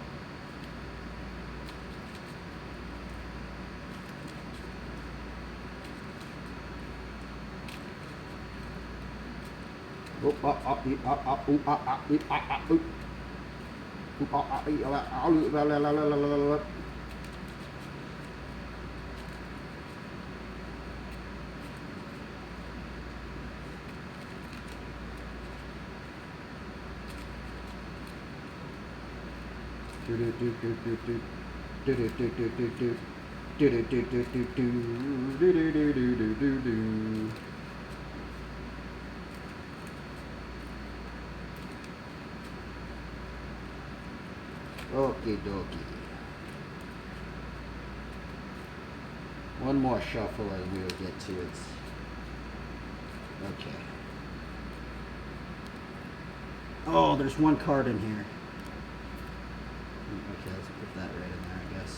Okie dokie. One more shuffle and we'll get to it. Okay. Oh, there's one card in here. Okay, let's put that right in there, I guess.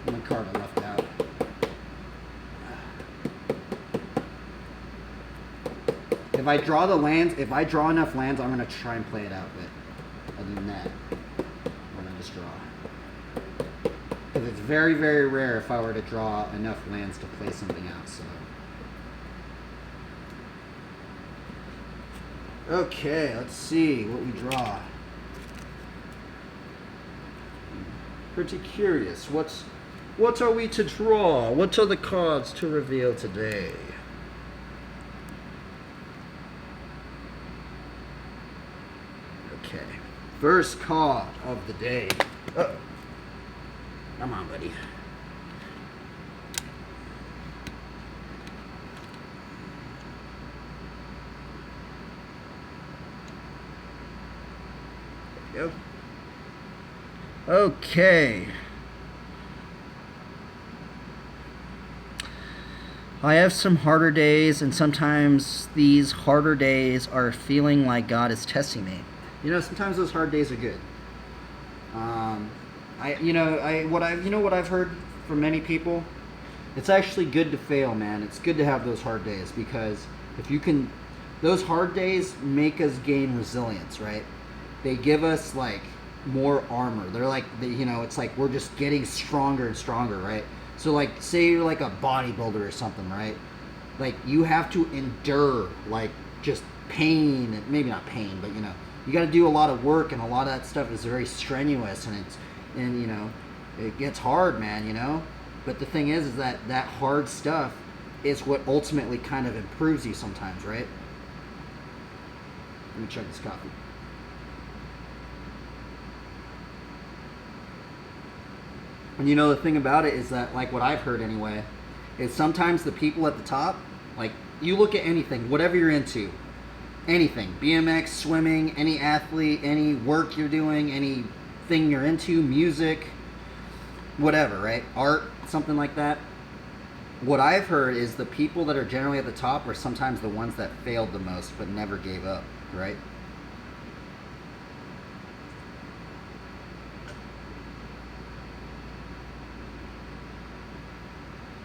One card I left out. If I draw enough lands, I'm going to try and play it out, but other than that, I'm going to just draw. Because it's very, very rare if I were to draw enough lands to play something out, so. Okay, let's see what we draw. Pretty curious. What are we to draw? What are the cards to reveal today? Okay. First card of the day. Uh-oh. Come on, buddy. Go. Okay. I have some harder days, and sometimes these harder days are feeling like God is testing me. You know, sometimes those hard days are good. What I've heard from many people, it's actually good to fail, man. It's good to have those hard days, because if you can, those hard days make us gain resilience, right? They give us like more armor. They're like, it's like we're just getting stronger and stronger, right? So like, say you're like a bodybuilder or something, right? Like you have to endure like just pain, and maybe not pain, but you got to do a lot of work, and a lot of that stuff is very strenuous, and it gets hard, man. But the thing is that hard stuff is what ultimately kind of improves you sometimes, right? Let me check this coffee. And the thing about it is that, like, what I've heard anyway, is sometimes the people at the top, like, you look at anything, whatever you're into, anything, BMX, swimming, any athlete, any work you're doing, anything you're into, music, whatever, right? Art, something like that. What I've heard is the people that are generally at the top are sometimes the ones that failed the most but never gave up, right?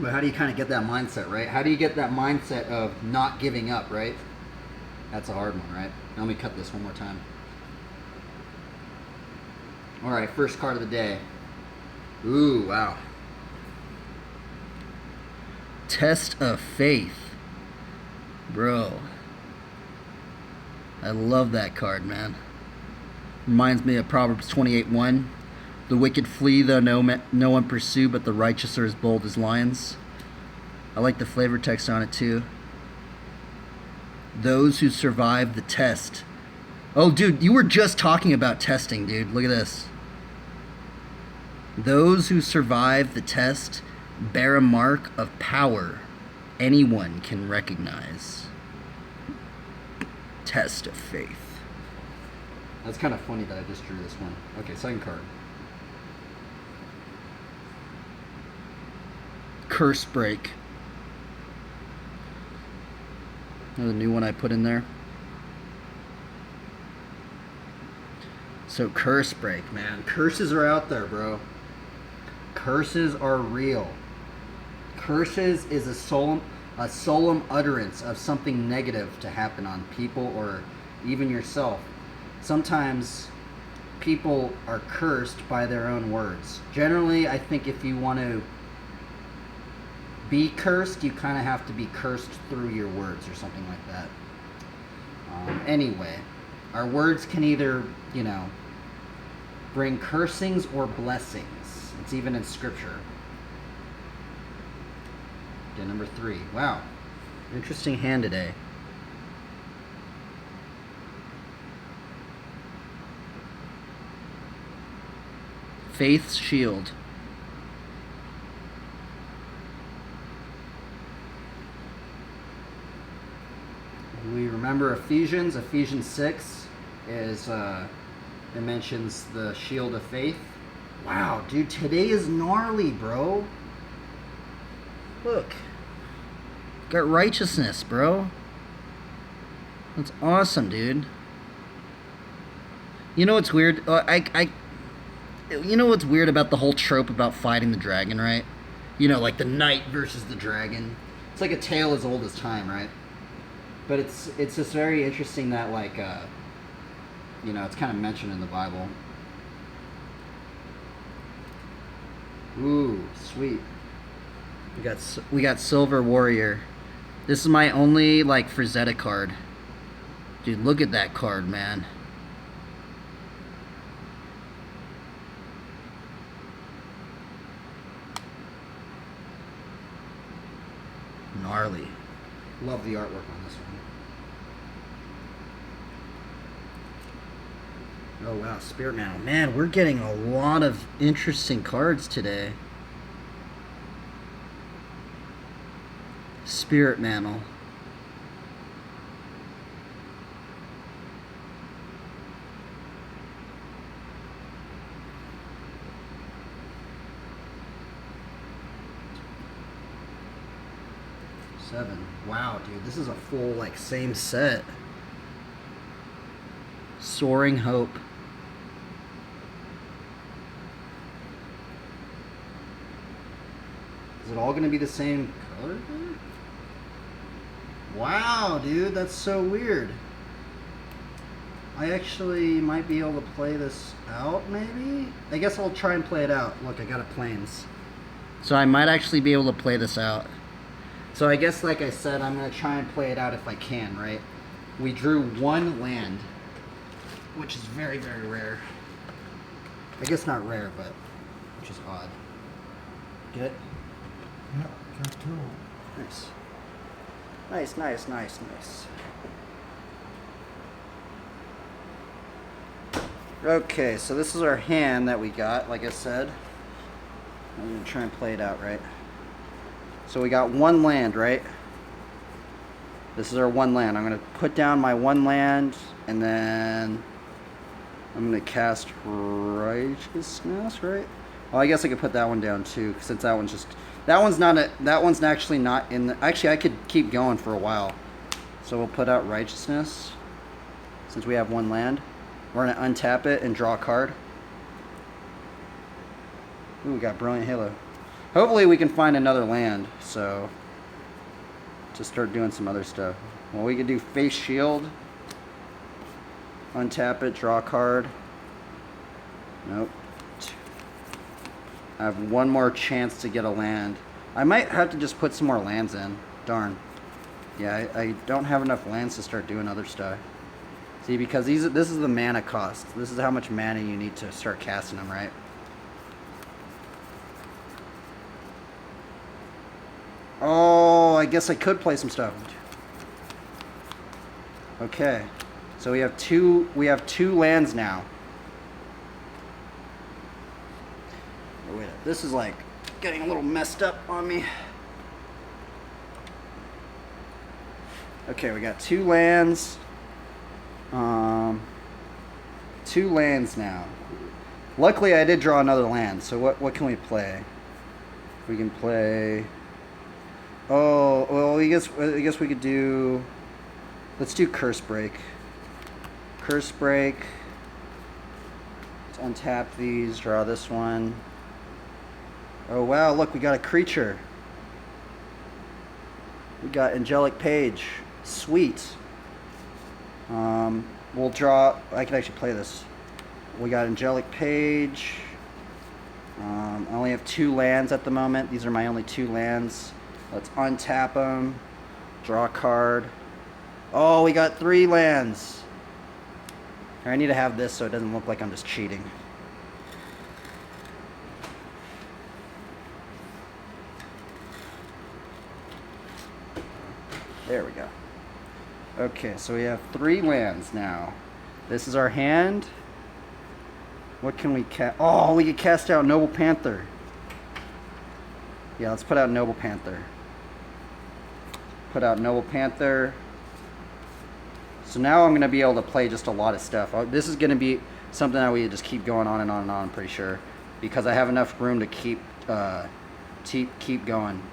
But how do you kind of get that mindset, right? How do you get that mindset of not giving up, right? That's a hard one, right? Now let me cut this one more time. All right, first card of the day. Ooh, wow. Test of faith. Bro. I love that card, man. Reminds me of Proverbs 28:1. The wicked flee, though no one pursue, but the righteous are as bold as lions. I like the flavor text on it too. Those who survive the test. Oh, dude, you were just talking about testing, dude. Look at this. Those who survive the test bear a mark of power anyone can recognize. Test of faith. That's kind of funny that I just drew this one. Okay, second card. Curse break. Another new one I put in there. So curse break, man. Curses are out there, bro. Curses are real. Curses is a solemn utterance of something negative to happen on people or even yourself. Sometimes people are cursed by their own words. Generally, I think if you want to be cursed, you kind of have to be cursed through your words or something like that. Anyway, our words can either, bring cursings or blessings. It's even in scripture. Okay, number 3. Wow. Interesting hand today. Faith's shield. We remember Ephesians 6 is it mentions the shield of faith. Wow, dude, today is gnarly, bro. Look, got righteousness, bro. That's awesome, dude. You know what's weird? You know what's weird about the whole trope about fighting the dragon, right? Like the knight versus the dragon. It's like a tale as old as time, right? But it's just very interesting that it's kind of mentioned in the Bible. Ooh, sweet. We got Silver Warrior. This is my only Frazetta card. Dude, look at that card, man. Gnarly. Love the artwork on this one. Oh wow, Spirit Mantle. Man, we're getting a lot of interesting cards today. Spirit Mantle. 7. Wow, dude, this is a full, like, same set. Soaring Hope. Is it all going to be the same color? Wow, dude, that's so weird. I actually might be able to play this out, maybe? I guess I'll try and play it out. Look, I got a planes. So I might actually be able to play this out. So I guess, like I said, I'm going to try and play it out if I can, right? We drew 1 land, which is very, very rare. I guess not rare, but which is odd. Get it? Yeah, got 2. Nice. Nice, nice, nice, nice. Okay, so this is our hand that we got, like I said. I'm going to try and play it out, right? So we got 1 land, right? This is our 1 land. I'm going to put down my 1 land, and then I'm going to cast Righteousness, right? Well, I guess I could put that one down too, since that one's just... That one's actually not in the... Actually, I could keep going for a while. So we'll put out Righteousness, since we have 1 land. We're going to untap it and draw a card. Ooh, we got Brilliant Halo. Hopefully we can find another land, so... to start doing some other stuff. Well, we could do Face Shield. Untap it, draw a card. Nope. I have 1 more chance to get a land. I might have to just put some more lands in. Darn. Yeah, I don't have enough lands to start doing other stuff. See, because this is the mana cost. This is how much mana you need to start casting them, right? Oh, I guess I could play some stuff. Okay. So we have two lands now. Oh, wait, this is like getting a little messed up on me. Okay, we got 2 lands. 2 lands now. Luckily, I did draw another land. So what can we play? We can play. Oh well, I guess we could do. Let's do Curse Break. Curse Break. Let's untap these. Draw this one. Oh wow! Look, we got a creature. We got Angelic Page. Sweet. We'll draw. I can actually play this. We got Angelic Page. I only have 2 lands at the moment. These are my only 2 lands. Let's untap them. Draw a card. Oh, we got 3 lands. I need to have this so it doesn't look like I'm just cheating. There we go. Okay, so we have 3 lands now. This is our hand. What can we cast? Oh, we can cast out Noble Panther. Yeah, let's put out Noble Panther. Put out Noble Panther. So now I'm going to be able to play just a lot of stuff. This is going to be something that we just keep going on and on and on, I'm pretty sure. Because I have enough room to keep going.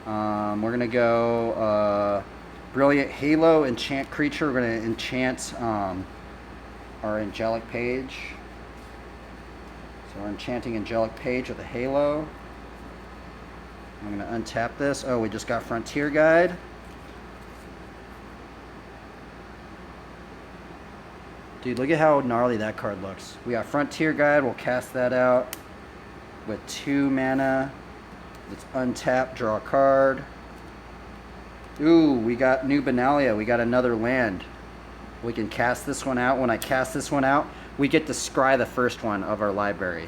We're going to go Brilliant Halo, enchant creature. We're going to enchant our Angelic Page. So we're enchanting Angelic Page with a Halo. I'm going to untap this. Oh, we just got Frontier Guide. Dude, look at how gnarly that card looks. We got Frontier Guide. We'll cast that out with 2 mana. Let's untap, draw a card. Ooh, we got New Benalia. We got another land. We can cast this one out. When I cast this one out, we get to scry the first one of our library.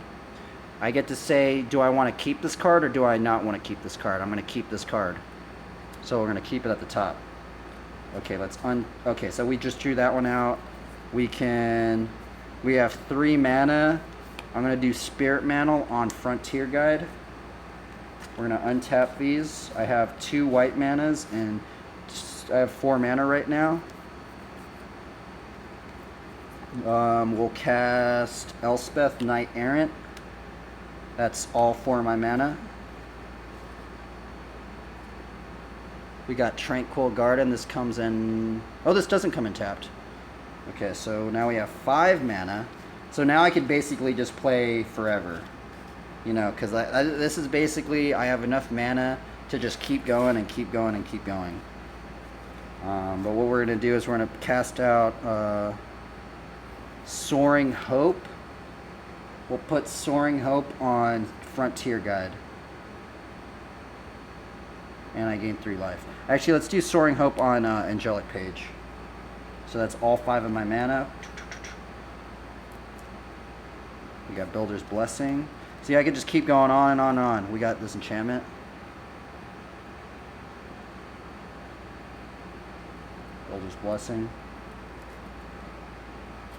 I get to say, do I want to keep this card or do I not want to keep this card? I'm going to keep this card. So we're going to keep it at the top. Okay, okay, so we just drew that one out. We have 3 mana. I'm going to do Spirit Mantle on Frontier Guide. We're going to untap these. I have 2 white manas and I have 4 mana right now. We'll cast Elspeth Knight Errant. That's all 4 of my mana. We got Tranquil Garden. This comes in... Oh, this doesn't come in tapped. Okay, so now we have 5 mana. So now I could basically just play forever. You know, because this is basically... I have enough mana to just keep going and keep going and keep going. But what we're going to do is we're going to cast out Soaring Hope. We'll put Soaring Hope on Frontier Guide. And I gain 3 life. Actually, let's do Soaring Hope on Angelic Page. So that's all 5 of my mana. We got Builder's Blessing. See, I could just keep going on and on and on. We got this enchantment. Builder's Blessing.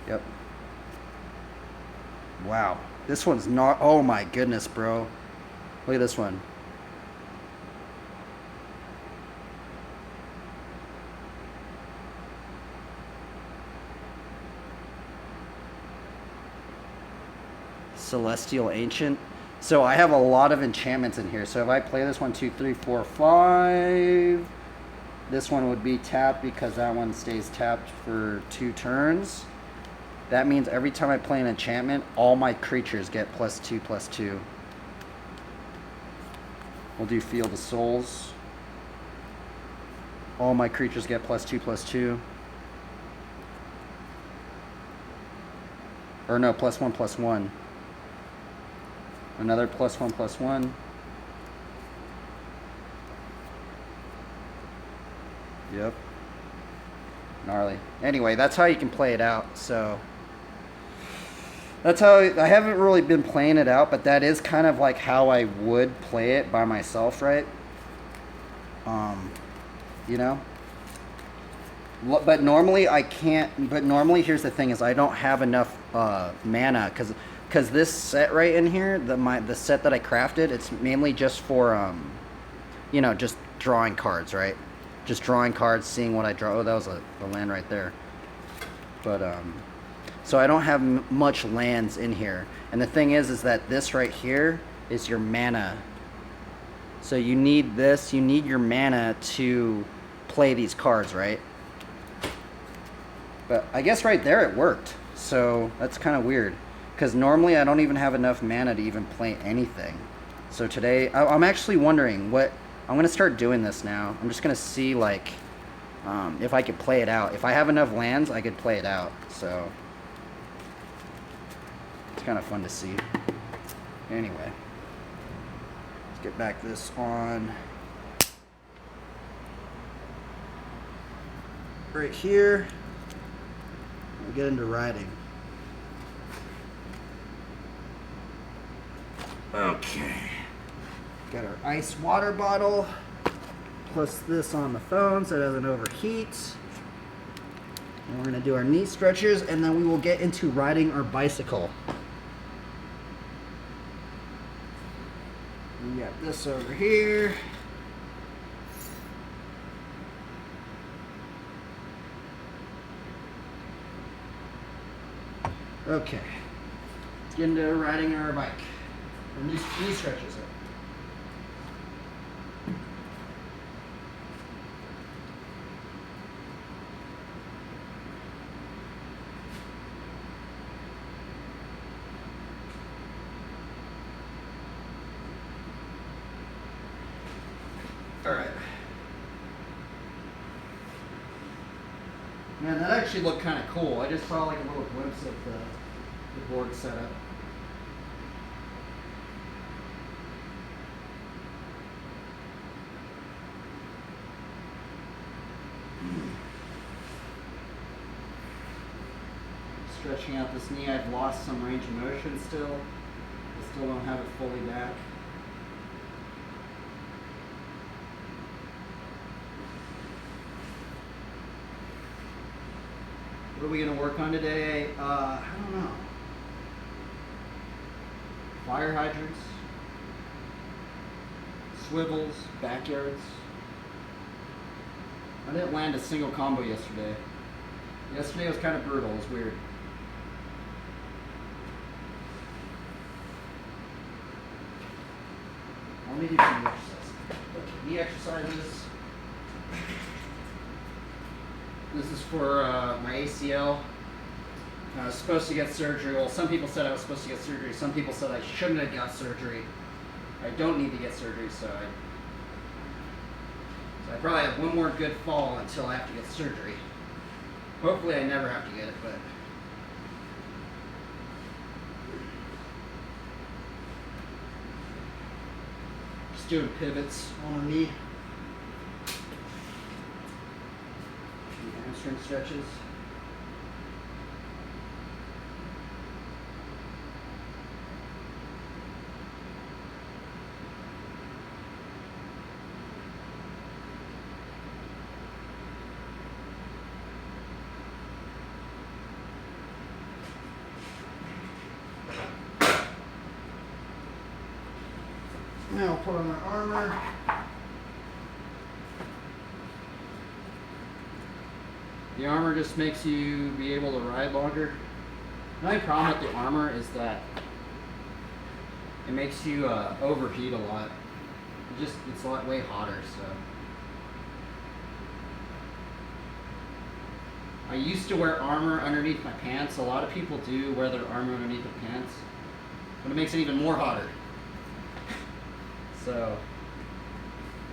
Yep. Wow. This one's not... Oh my goodness, bro. Look at this one. Celestial Ancient. So I have a lot of enchantments in here. So if I play this 1, 2, 3, 4, 5, this one would be tapped because that one stays tapped for 2 turns. That means every time I play an enchantment, all my creatures get +2/+2. We'll do Field of Souls. All my creatures get +2/+2. Or no, +1/+1. Another +1/+1. Yep. Gnarly. Anyway, that's how you can play it out. So that's how I haven't really been playing it out, but that is kind of like how I would play it by myself, right? You know. But normally I can't. But normally, here's the thing: is I don't have enough mana because this set right in here, the set that I crafted, it's mainly just for you know, just drawing cards, right? Just drawing cards, seeing what I draw. Oh, that was a land right there. But so I don't have much lands in here. And the thing is that this right here is your mana. So you need this. You need your mana to play these cards, right? But I guess right there it worked. So that's kind of weird. Because normally I don't even have enough mana to even play anything. So today, I'm actually wondering what... I'm going to start doing this now. I'm just going to see, like, if I could play it out. If I have enough lands, I could play it out. So, it's kind of fun to see. Anyway, let's get back this on. Right here. We'll get into riding. Okay. Got our ice water bottle, plus this on the phone so it doesn't overheat. And we're going to do our knee stretchers, and then we will get into riding our bicycle. We got this over here. Okay. Let's get into riding our bike. Or knee stretches. Alright. Man, that actually looked kind of cool. I just saw like a little glimpse of the board setup. Stretching out this knee. I've lost some range of motion still. I still don't have it fully back. What are we going to work on today? I don't know. Fire hydrants, swivels, backyards. I didn't land a single combo yesterday. Yesterday was kind of brutal. It was weird. Let me do some exercises. Okay, knee exercises. This is for my ACL. I was supposed to get surgery. Well, some people said I was supposed to get surgery. Some people said I shouldn't have got surgery. I don't need to get surgery, so I probably have one more good fall until I have to get surgery. Hopefully I never have to get it, but just doing pivots on a knee. Hamstring stretches. Now I'll put on my armor. The armor just makes you be able to ride longer. The only problem with the armor is that it makes you overheat a lot. It's a lot way hotter, so. I used to wear armor underneath my pants. A lot of people do wear their armor underneath their pants, but it makes it even more hotter. So,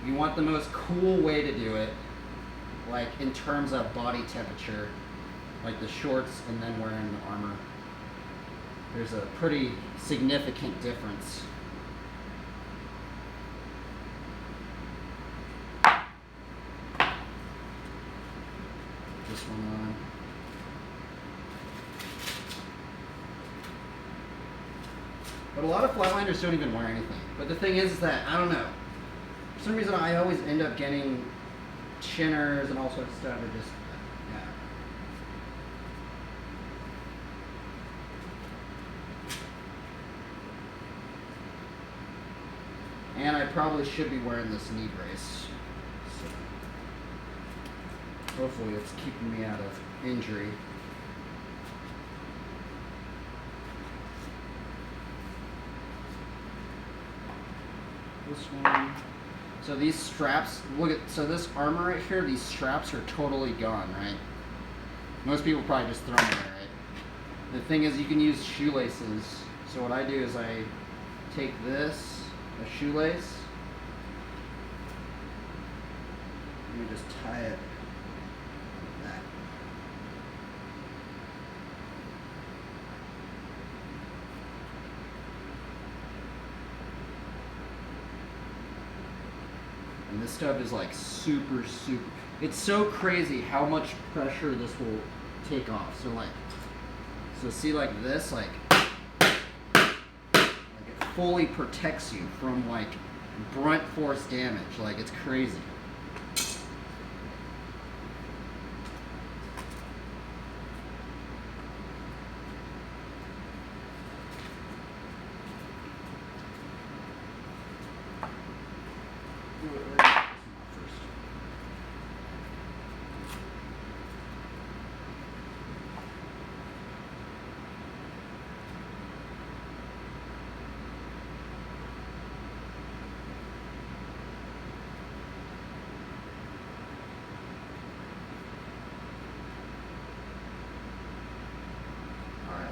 you want the most cool way to do it, like in terms of body temperature, like the shorts and then wearing the armor. There's a pretty significant difference. This one on. But a lot of flatliners don't even wear anything. But the thing is that, I don't know, for some reason I always end up getting chinners and all sorts of stuff, or just, yeah. And I probably should be wearing this knee brace. So hopefully it's keeping me out of injury. This one. So these straps, look at, so this armor right here, these straps are totally gone, right? Most people probably just throw them away, right? The thing is, you can use shoelaces. So what I do is I take this, a shoelace, let me just tie it like that. And this stuff is like super, it's so crazy how much pressure this will take off. So see like this, like it fully protects you from like brunt force damage. Like it's crazy.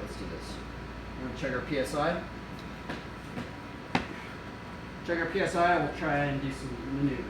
Let's do this. We're going to check our PSI. Check our PSI, we'll try and do some maneuvers.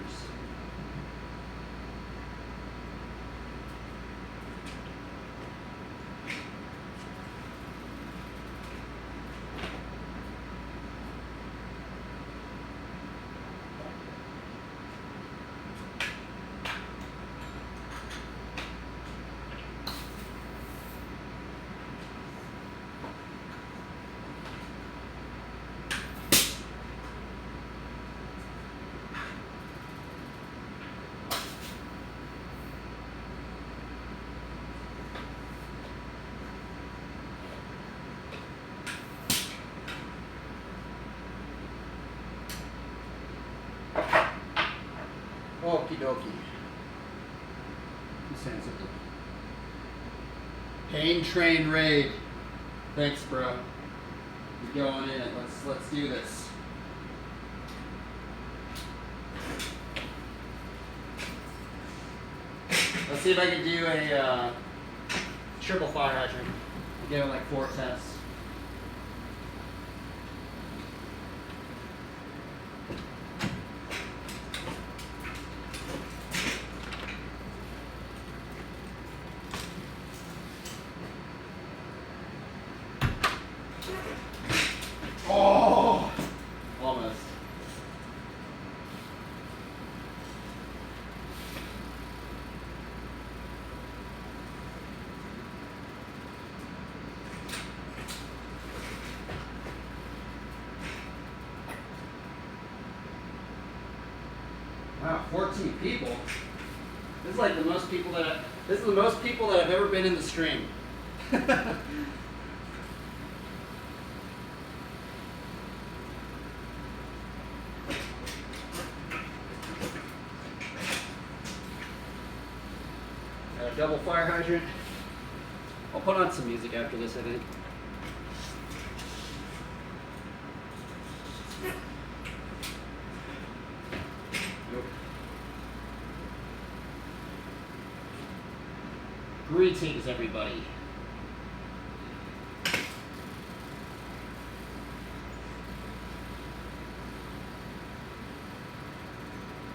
Okie dokie. He's saying something. Pain train raid. Thanks, bro. You're going in. Let's do this. Let's see if I can do a triple fire hydrant. Give it like 4 tests. Oh, almost. Wow, 14 people. This is like the most people that this is the most people that have ever been in the stream. Got a double fire hydrant. I'll put on some music after this, I think. Nope. Greetings, everybody.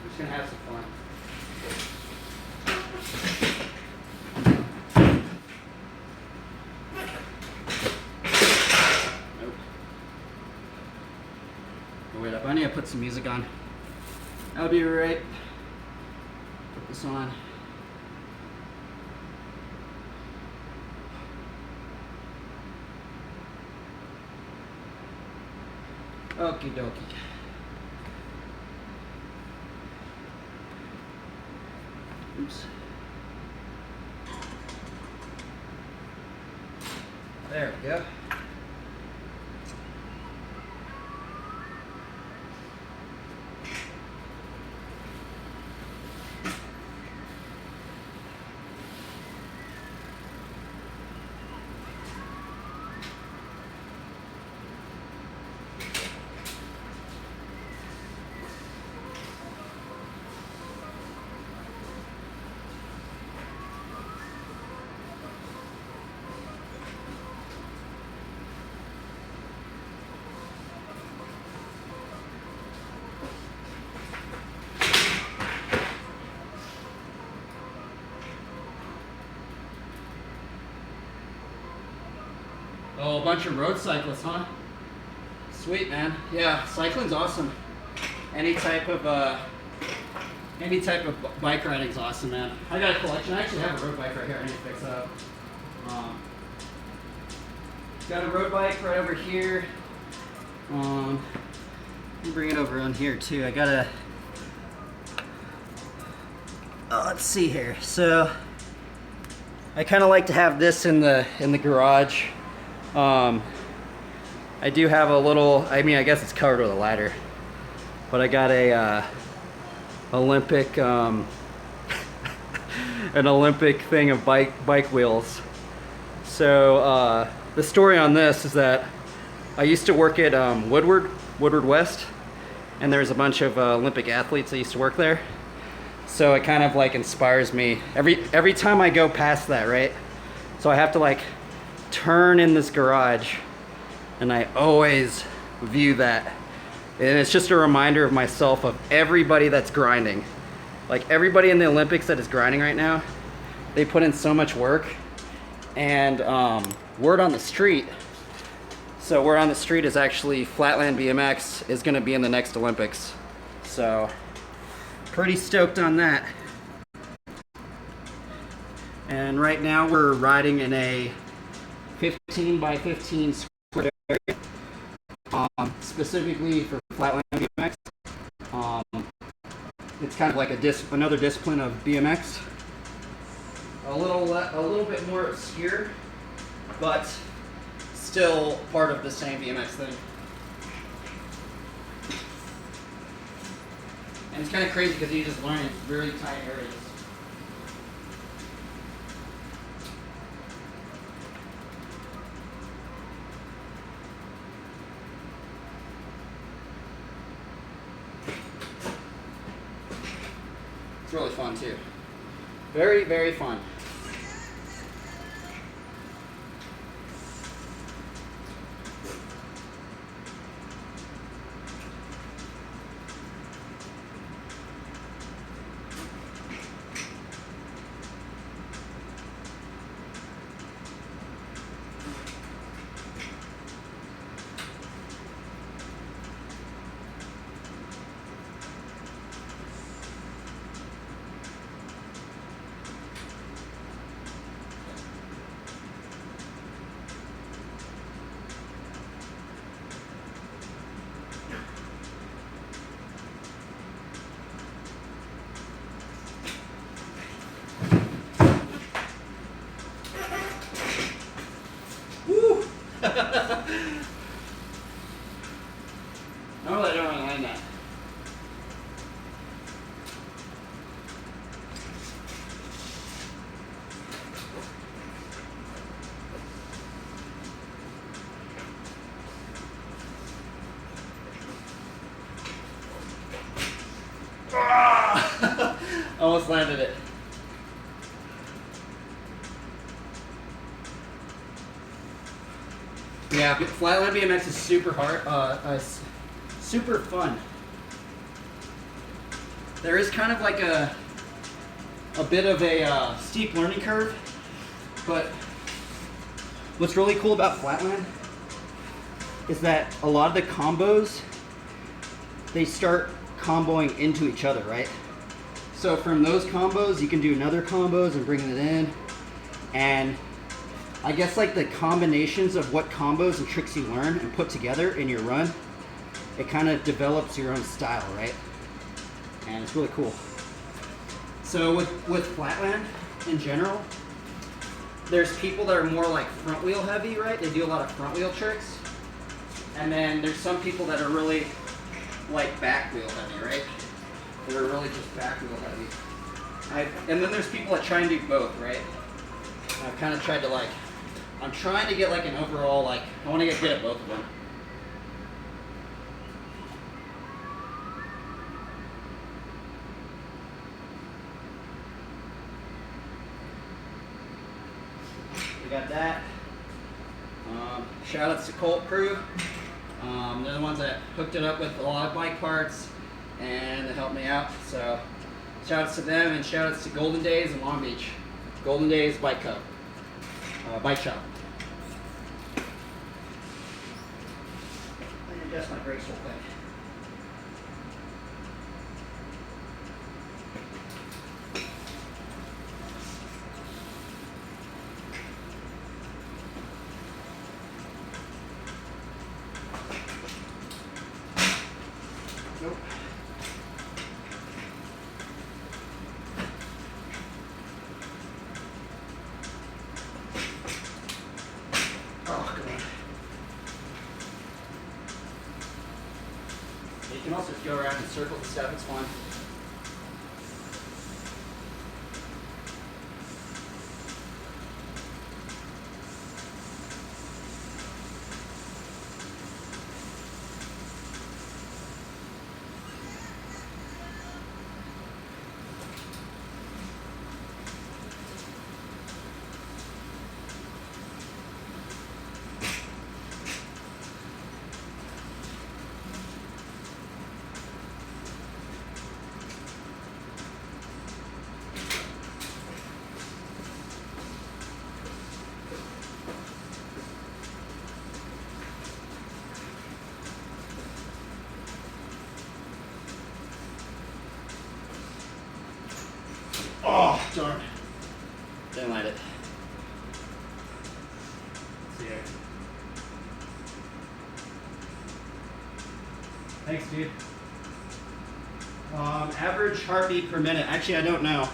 We're just gonna have some fun. Wait up, I need to put some music on. That'll be right. Put this on. Okie dokie. Oops. There we go. Oh, a bunch of road cyclists, huh? Sweet, man. Yeah, cycling's awesome. Any type of bike riding's awesome, man. I got a collection. I actually have a road bike right here. I need to fix up. Got a road bike right over here. Let me bring it over on here too. I got a. Oh, let's see here. So I kind of like to have this in the garage. I do have a little, I mean, I guess it's covered with a ladder, but I got a Olympic, an Olympic thing of bike wheels. So the story on this is that I used to work at Woodward West, and there's a bunch of Olympic athletes that used to work there. So it kind of like inspires me every time I go past that, right? So I have to like turn in this garage, and I always view that, and it's just a reminder of myself, of everybody that's grinding. Like everybody in the Olympics that is grinding right now, they put in so much work. And word on the street, so word on the street is actually Flatland BMX is going to be in the next Olympics, so pretty stoked on that. And right now we're riding in a 15 by 15 square area, specifically for Flatland BMX. It's kind of like another discipline of BMX. A little bit more obscure, but still part of the same BMX thing. And it's kind of crazy because you just learn in really tight areas. It's really fun too. Very, very fun. Woo! Normally I don't really land that. Ah! Almost landed it. Yeah, flatland BMX is super hard, super fun. There is kind of like a bit of a steep learning curve, but what's really cool about flatland is that a lot of the combos, they start comboing into each other, right? So from those combos, you can do another combos and bring it in, and I guess like the combinations of what combos and tricks you learn and put together in your run, it kind of develops your own style, right? And it's really cool. So with flatland in general, there's people that are more like front wheel heavy, right? They do a lot of front wheel tricks. And then there's some people that are really like back wheel heavy, right? They're really just back wheel heavy. And then there's people that try and do both, right? I've kind of tried to like, I'm trying to get like an overall, like, I want to get good at both of them. We got that. Shout outs to Colt Crew. They're the ones that hooked it up with a lot of bike parts and they helped me out. So shout outs to them and shout outs to Golden Days in Long Beach. Golden Days Bike Cup. Bike shop. Adjust my brakes real quick. Nope. Oh, come on. You can also just go around in circles and stuff, it's fun. Oh, darn. Didn't light it. See here. Thanks, dude. Average heartbeat per minute. Actually, I don't know.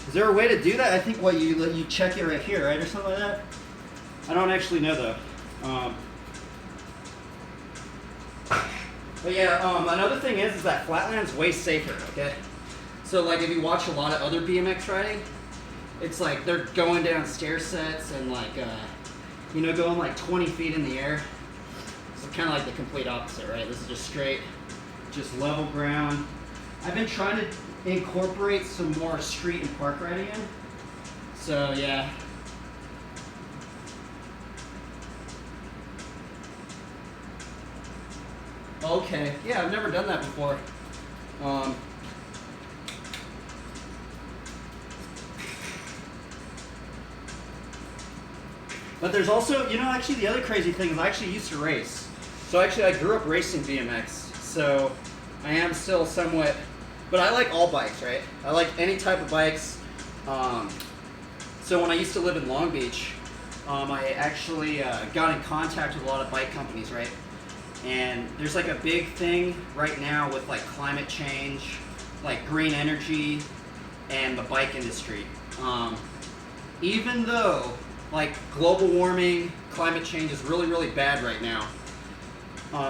Is there a way to do that? I think what you check it right here, right, or something like that. I don't actually know though. But yeah, another thing is that flatland's way safer, okay? So like if you watch a lot of other BMX riding, it's like they're going down stair sets and like, you know, going like 20 feet in the air. So kind of like the complete opposite, right? This is just straight, just level ground. I've been trying to incorporate some more street and park riding in. So yeah. Okay, yeah, I've never done that before. But there's also, you know, actually the other crazy thing is I actually used to race. So actually I grew up racing BMX. So I am still somewhat, but I like all bikes, right? I like any type of bikes. So when I used to live in Long Beach, I actually got in contact with a lot of bike companies, right? And there's like a big thing right now with like climate change, like green energy, and the bike industry. Even though like global warming, climate change is really, really bad right now,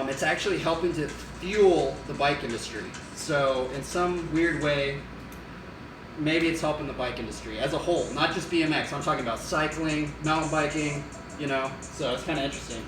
it's actually helping to fuel the bike industry. So in some weird way, maybe it's helping the bike industry as a whole, not just BMX. I'm talking about cycling, mountain biking, you know, so it's kind of interesting.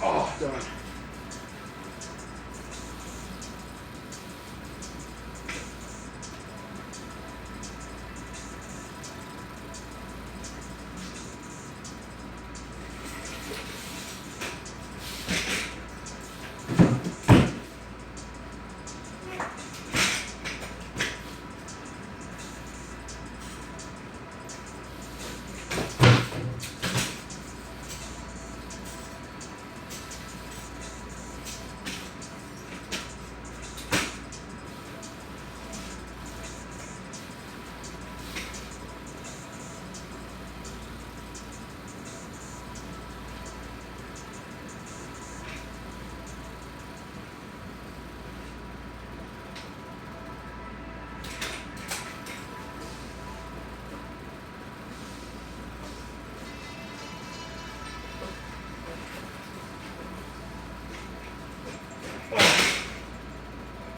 Oh, done.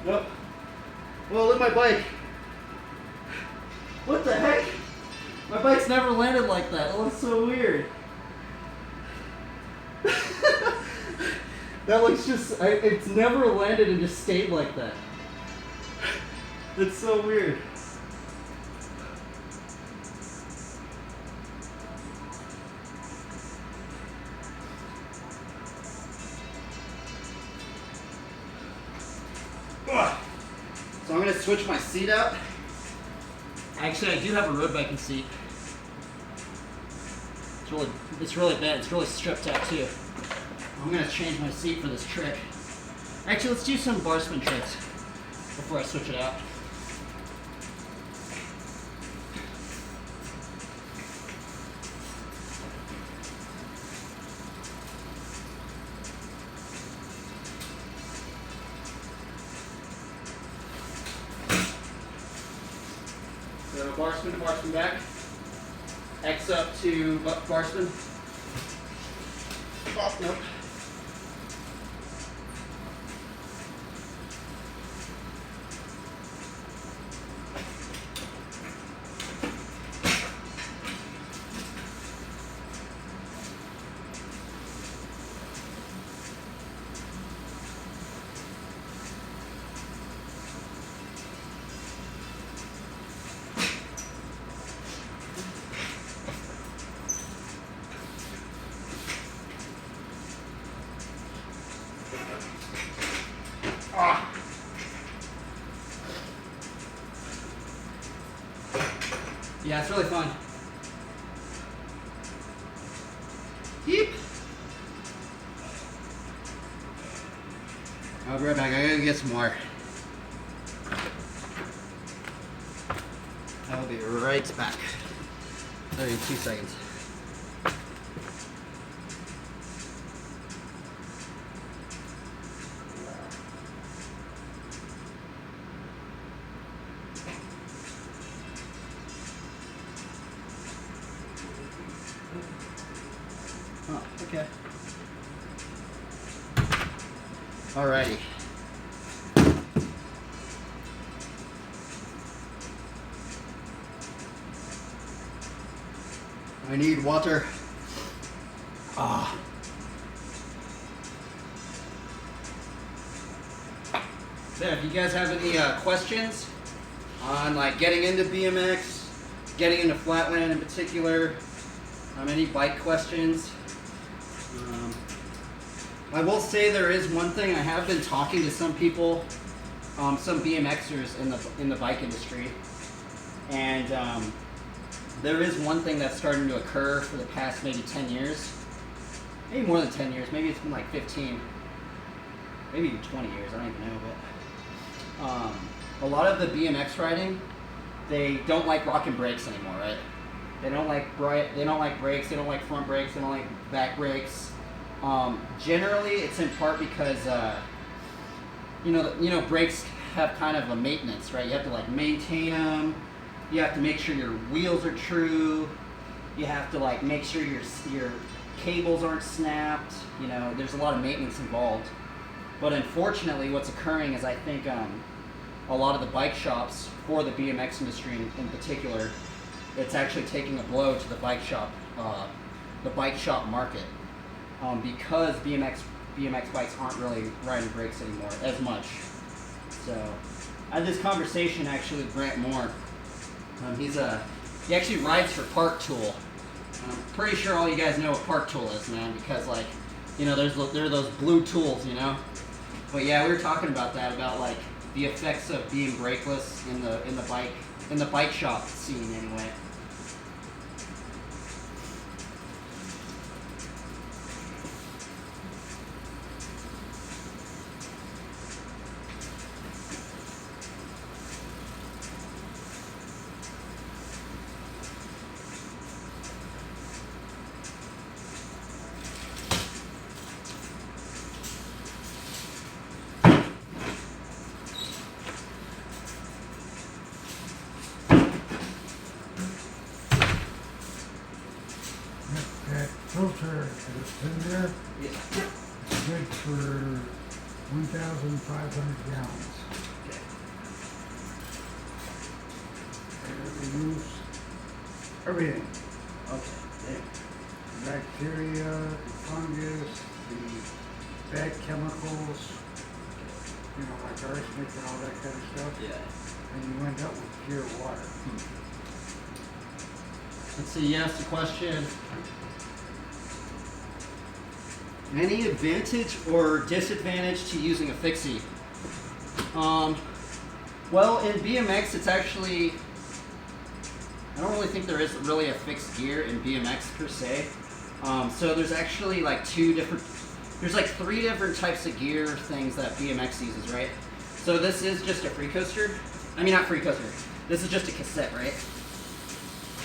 Yep. Well, look at my bike. What the heck? My bike's never landed like that. It looks so weird. That looks just, it's never landed and just stayed like that. It's so weird. So I'm going to switch my seat out. Actually, I do have a road biking seat. It's really bad. It's really stripped out too. I'm going to change my seat for this trick. Actually, let's do some bar spin tricks before I switch it out. So bar spin to bar spin back. X up to bar spin. Oh, nope. Ah. Yeah, it's really fun. Yeep. Oh, great. right back. I gotta get some more. I'll be right back. 32 seconds. Oh, okay. Alrighty. I need water. Ah. So if you guys have any questions on like getting into BMX, getting into flatland in particular, any bike questions, I will say there is one thing. I have been talking to some people, some BMXers in the bike industry, and there is one thing that's starting to occur for the past maybe 10 years, maybe more than 10 years. Maybe it's been like 15, maybe even 20 years. I don't even know, but a lot of the BMX riding, they don't like rocking brakes anymore, right? They don't like brakes. They don't like front brakes. They don't like back brakes. Generally, it's in part because you know brakes have kind of a maintenance, right? You have to like maintain them. You have to make sure your wheels are true. You have to like make sure your cables aren't snapped. You know, there's a lot of maintenance involved. But unfortunately, what's occurring is I think a lot of the bike shops for the BMX industry in particular, it's actually taking a blow to the bike shop market. Because BMX bikes aren't really riding brakes anymore as much. So I had this conversation actually with Grant Moore. He actually rides for Park Tool. I'm pretty sure all you guys know what Park Tool is, man, because like, you know, there are those blue tools, you know. But yeah, we were talking about that, about like the effects of being brakeless in the bike shop scene anyway. That filter that's in there Yeah. is good for 1,500 gallons. Okay. It removes everything. Okay. Bacteria, the fungus, the bad chemicals, you know, like arsenic and all that kind of stuff. Yeah. And you end up with pure water. Let's see, you asked the question. Any advantage or disadvantage to using a fixie? Well, in BMX, it's actually, I don't really think there is really a fixed gear in BMX per se. So there's actually like three different types of gear things that BMX uses, right? So this is just a free coaster. I mean, not free coaster. This is just a cassette, right?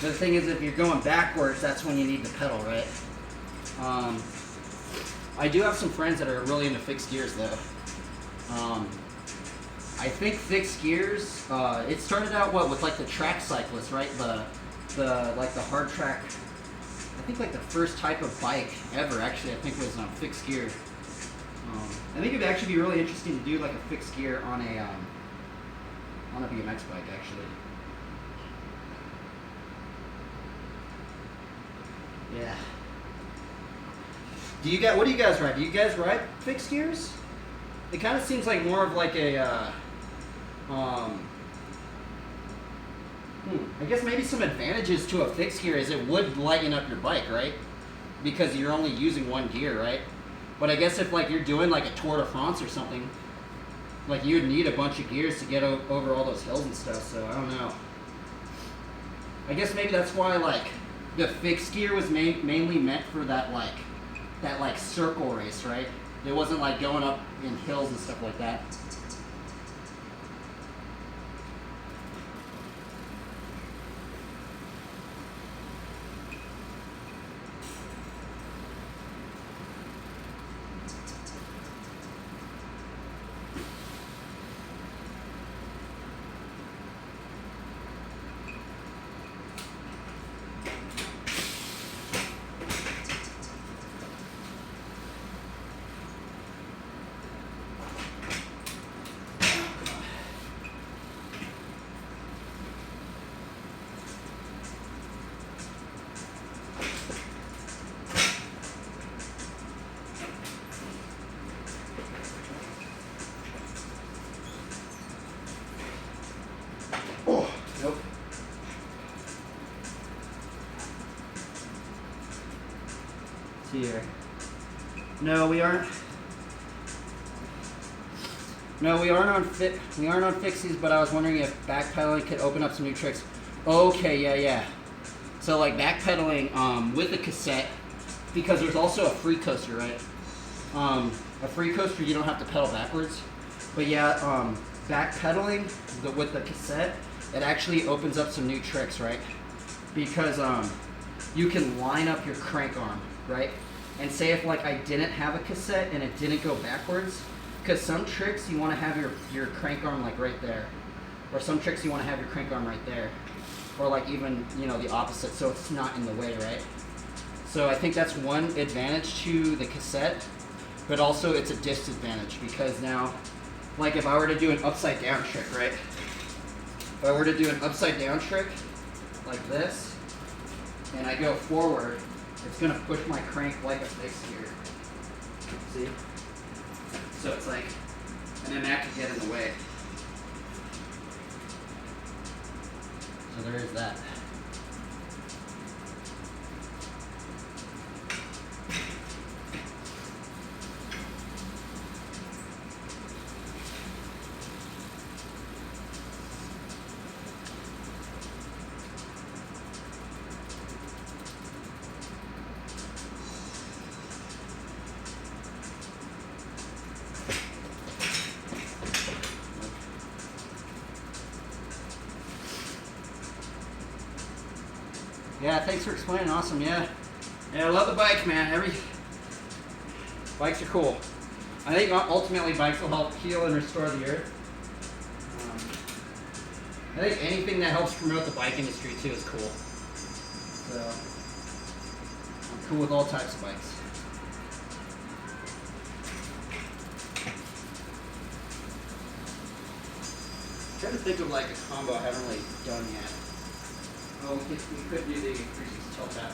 The thing is, if you're going backwards, that's when you need the pedal, right? I do have some friends that are really into fixed gears, though. I think fixed gears. It started out with like the track cyclists, right? The hard track. I think like the first type of bike ever, actually, I think was fixed gear. I think it'd actually be really interesting to do like a fixed gear on a BMX bike, actually. Yeah. What do you guys ride? Do you guys ride fixed gears? It kind of seems like more of like a, I guess maybe some advantages to a fixed gear is it would lighten up your bike, right? Because you're only using one gear, right? But I guess if like you're doing like a Tour de France or something, like you would need a bunch of gears to get over all those hills and stuff. So I don't know. I guess maybe that's why like the fixed gear was mainly meant for that circle race, right? It wasn't like going up in hills and stuff like that. Nope. See here. No, we aren't. No, we aren't on fixies, but I was wondering if backpedaling could open up some new tricks. Okay, yeah. So like backpedaling with a cassette, because there's also a free coaster, right? A free coaster you don't have to pedal backwards, but yeah, backpedaling with the cassette, it actually opens up some new tricks, right? Because you can line up your crank arm, right? And say if like I didn't have a cassette and it didn't go backwards, because some tricks you want to have your crank arm like right there, or some tricks you want to have your crank arm right there, or like even, you know, the opposite, so it's not in the way, right? So I think that's one advantage to the cassette, but also it's a disadvantage because now, like if I were to do an upside down trick, right? If I were to do an upside down trick like this, and I go forward, it's gonna push my crank like a fixed gear. See? So it's like, and then that could get in the way. So there is that. Yeah, thanks for explaining. Awesome. Yeah, I love the bike, man. Bikes are cool. I think ultimately bikes will help heal and restore the earth. I think anything that helps promote the bike industry too is cool. So I'm cool with all types of bikes. I'm trying to think of like a combo I haven't really done yet. Oh, we could do the increases tilt out.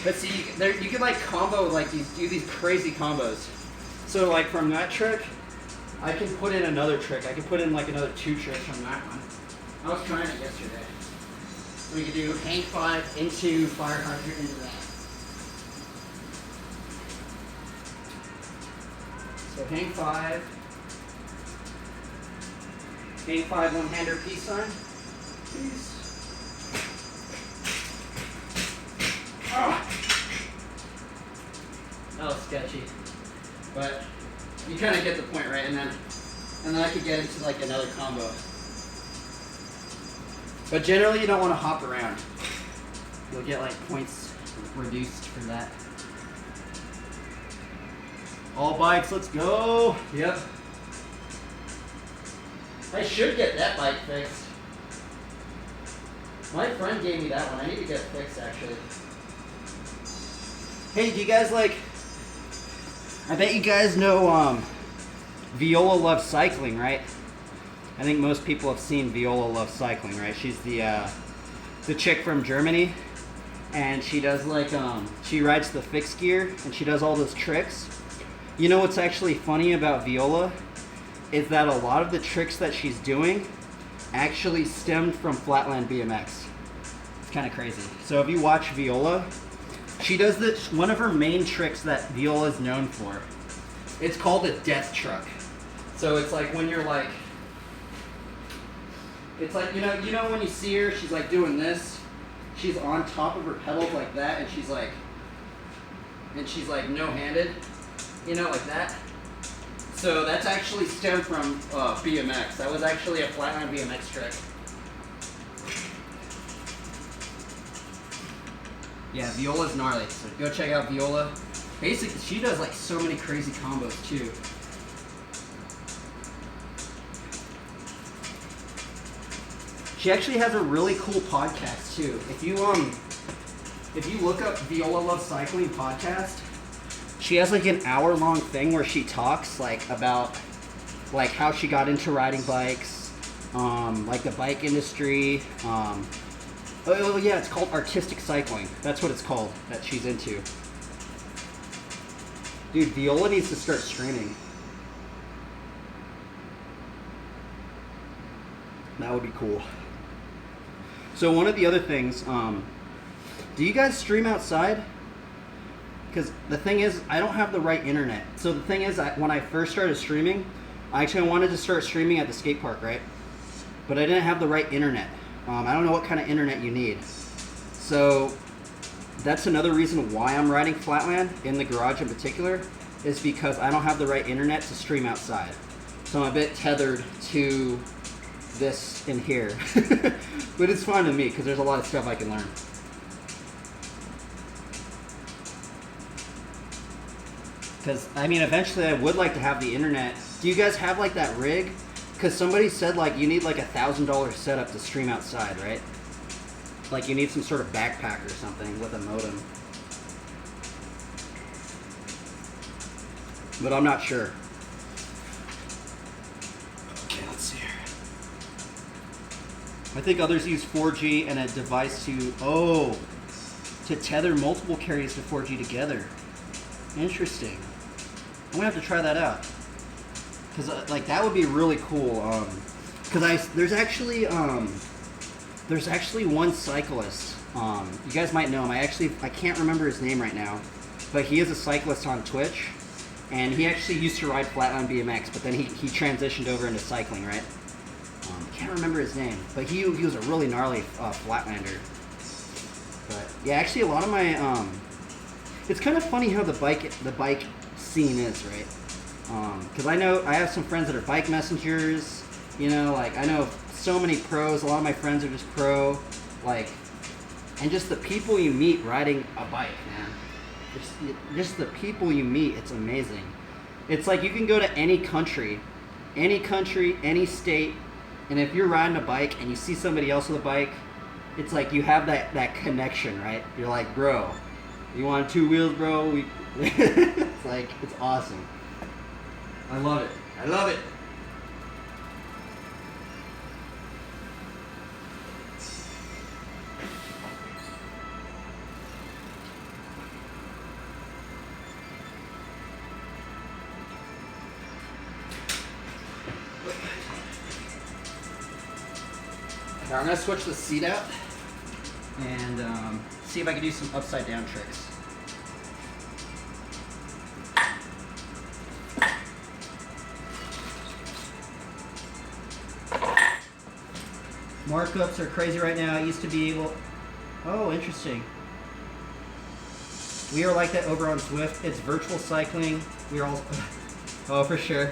But see, there you can like combo, like do these crazy combos. So like from that trick, I can put in another trick. I can put in like another 2 tricks from that one. I was trying it yesterday. So we could do hang 5 into fire hydrant into that. So hang 5 one-hander peace sign. Peace. Oh. You kind of get the point, right? And then I could get into like another combo. But generally, you don't want to hop around. You'll get like points reduced for that. All bikes, let's go. Yep. I should get that bike fixed. My friend gave me that one. I need to get it fixed, actually. Hey, do you guys like... I bet you guys know Viola Loves Cycling, right? I think most people have seen Viola Loves Cycling, right? She's the chick from Germany. And she does like, she rides the fixed gear and she does all those tricks. You know what's actually funny about Viola? Is that a lot of the tricks that she's doing actually stemmed from Flatland BMX. It's kind of crazy. So if you watch Viola, she does this, one of her main tricks that Viola is known for. It's called a death truck. So it's like when you're like, it's like, you know when you see her, she's like doing this. She's on top of her pedals like that, and she's like no-handed, like that. So that's actually stemmed from BMX. That was actually a flatline BMX trick. Yeah, Viola's gnarly. So go check out Viola. Basically, she does like so many crazy combos too. She actually has a really cool podcast too. If you look up Viola Loves Cycling podcast, she has like an hour-long thing where she talks like about like how she got into riding bikes, like the bike industry. Oh yeah, it's called artistic cycling. That's what it's called that she's into. Dude, Viola needs to start streaming. That would be cool. So one of the other things, do you guys stream outside? Because the thing is, I don't have the right internet. So the thing is, when I first started streaming, I actually wanted to start streaming at the skate park, right? But I didn't have the right internet. I don't know what kind of internet you need. So that's another reason why I'm riding Flatland, in the garage in particular, is because I don't have the right internet to stream outside. So I'm a bit tethered to this in here. But it's fun to me because there's a lot of stuff I can learn. Because, I mean, eventually I would like to have the internet. Do you guys have like that rig? Because somebody said like you need like $1,000 setup to stream outside, right? Like you need some sort of backpack or something with a modem. But I'm not sure. Okay, let's see here. I think others use 4G and a device to tether multiple carriers to 4G together. Interesting. I'm gonna have to try that out. Cause like that would be really cool. Cause there's actually one cyclist. You guys might know him. I can't remember his name right now, but he is a cyclist on Twitch, and he actually used to ride flatline BMX, but then he transitioned over into cycling, right? I can't remember his name, but he was a really gnarly flatlander. But yeah, actually a lot of my it's kind of funny how the bike scene is, right? Because I have some friends that are bike messengers, like I know so many pros. A lot of my friends are just pro, like, and just the people you meet riding a bike, man. Just the people you meet, it's amazing. It's like you can go to any country, any state, and if you're riding a bike and you see somebody else with a bike, it's like you have that connection, right? You're like, bro, you want 2 wheels, bro? It's like, it's awesome. I love it. I love it. Now I'm going to switch the seat out and see if I can do some upside down tricks. Markups are crazy right now. I used to be able... Oh, interesting. We are like that over on Zwift. It's virtual cycling. We are all... Oh, for sure.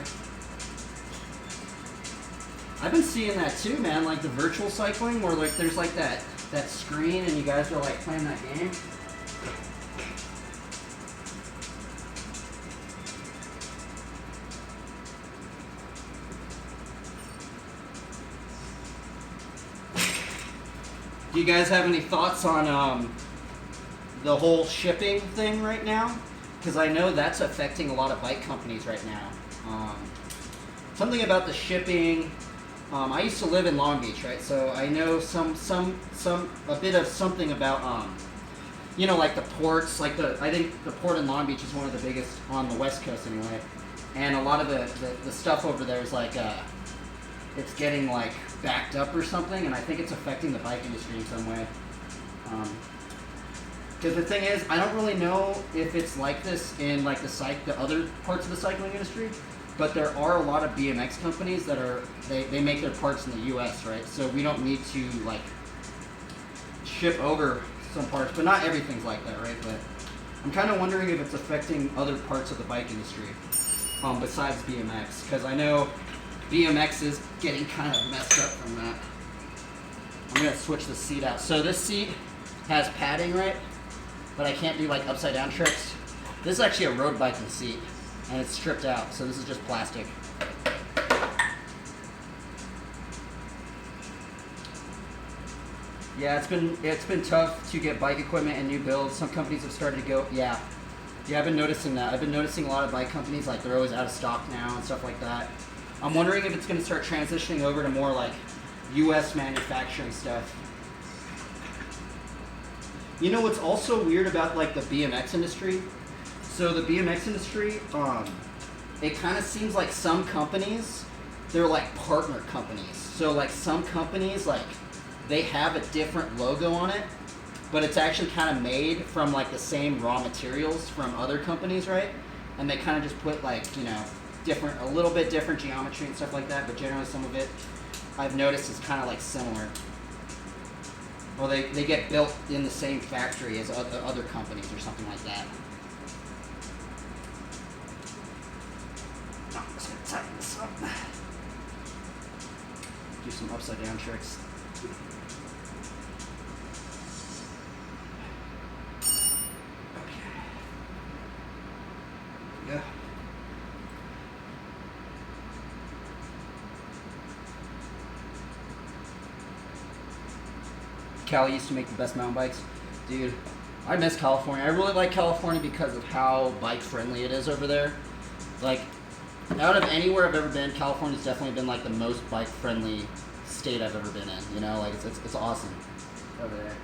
I've been seeing that too, man. Like the virtual cycling, where like there's like that screen, and you guys are like playing that game. Do you guys have any thoughts on the whole shipping thing right now? Because I know that's affecting a lot of bike companies right now. Something about the shipping. I used to live in Long Beach, right? So I know a bit of something about you know, like the ports. Like I think the port in Long Beach is one of the biggest on the West Coast anyway. And a lot of the stuff over there is like it's getting like backed up or something, and I think it's affecting the bike industry in some way. Because the thing is, I don't really know if it's like this in like the other parts of the cycling industry, but there are a lot of BMX companies that they make their parts in the U.S., right? So we don't need to like ship over some parts, but not everything's like that, right? But I'm kind of wondering if it's affecting other parts of the bike industry besides BMX, because I know BMX is getting kind of messed up from that. I'm gonna switch the seat out. So this seat has padding, right? But I can't do like upside down tricks. This is actually a road biking seat, and it's stripped out, so this is just plastic. Yeah, it's been tough to get bike equipment and new builds. Some companies have started to go, yeah, I've been noticing that. I've been noticing a lot of bike companies, like they're always out of stock now and stuff like that. I'm wondering if it's going to start transitioning over to more like U.S. manufacturing stuff. You know what's also weird about like the BMX industry? So the BMX industry, it kind of seems like some companies, they're like partner companies. So like some companies, like they have a different logo on it, but it's actually kind of made from like the same raw materials from other companies, right? And they kind of just put like, you know, a little bit different geometry and stuff like that, but generally some of it I've noticed is kind of like similar. Or they get built in the same factory as other companies or something like that. I'm just gonna tighten this up. Do some upside down tricks. Okay. Yeah. Cali used to make the best mountain bikes. Dude, I miss California. I really like California because of how bike friendly it is over there. Like, out of anywhere I've ever been, California's definitely been like the most bike friendly state I've ever been in. You know, like it's awesome over there.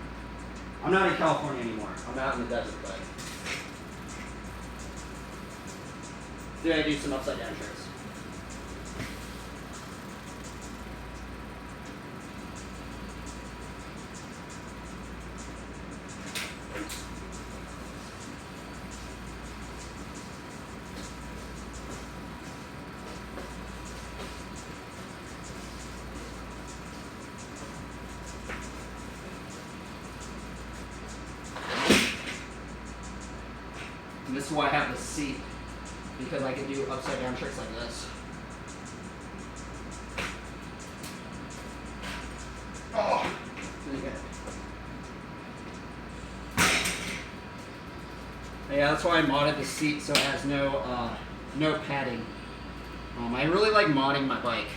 I'm not in California anymore. I'm out in the desert, but dude, I do some upside down tricks. And this is why I have this seat, because I can do upside down tricks like this. Oh, really good. Yeah, that's why I modded the seat so it has no padding. I really like modding my bike.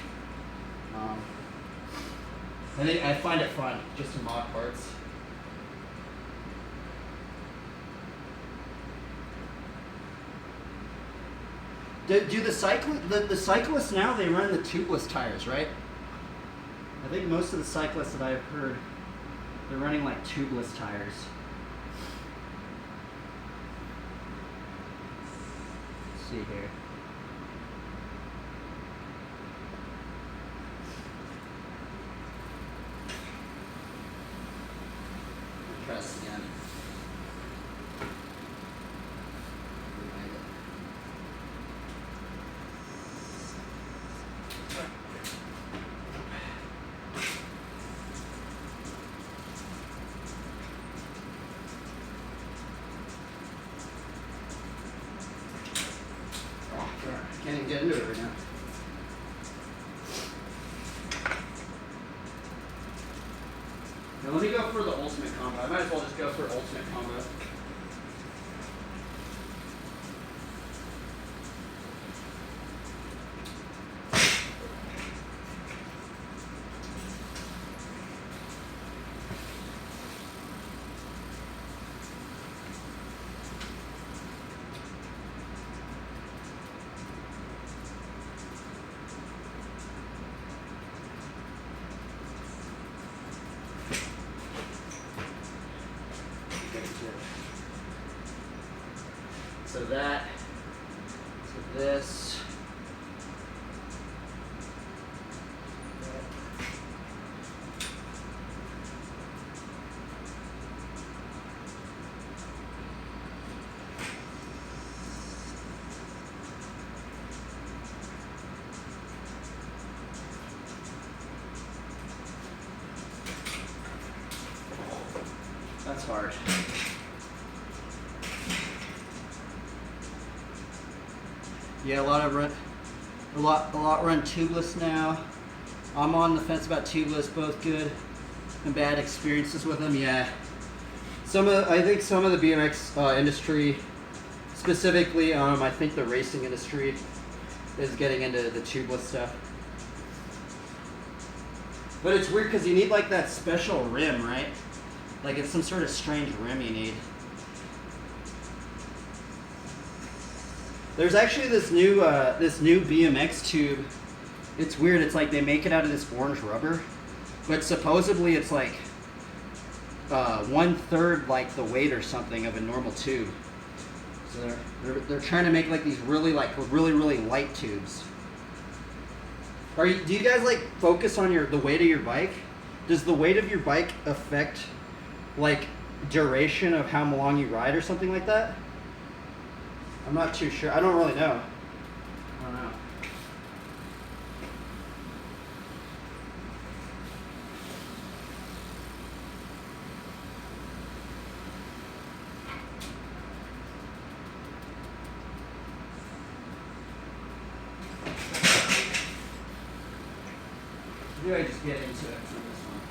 I find it fun just to mod parts. Do the cyclists now, they run the tubeless tires, right? I think most of the cyclists that I've heard, they're running like tubeless tires. Let's see here. Try this again. Can't even Now let me go for the ultimate combo. I might as well just go for ultimate combo. So that, so this. That's hard. Yeah, a lot run tubeless now. I'm on the fence about tubeless, both good and bad experiences with them. Yeah, I think some of the BMX industry, specifically, I think the racing industry, is getting into the tubeless stuff. But it's weird because you need like that special rim, right? Like it's some sort of strange rim you need. There's actually this new BMX tube. It's weird. It's like they make it out of this orange rubber, but supposedly it's like 1/3 like the weight or something of a normal tube. So they're trying to make like these really light tubes. Do you guys like focus on the weight of your bike? Does the weight of your bike affect like duration of how long you ride or something like that? I'm not too sure. I don't really know. I don't know. Maybe I just get into it from this one.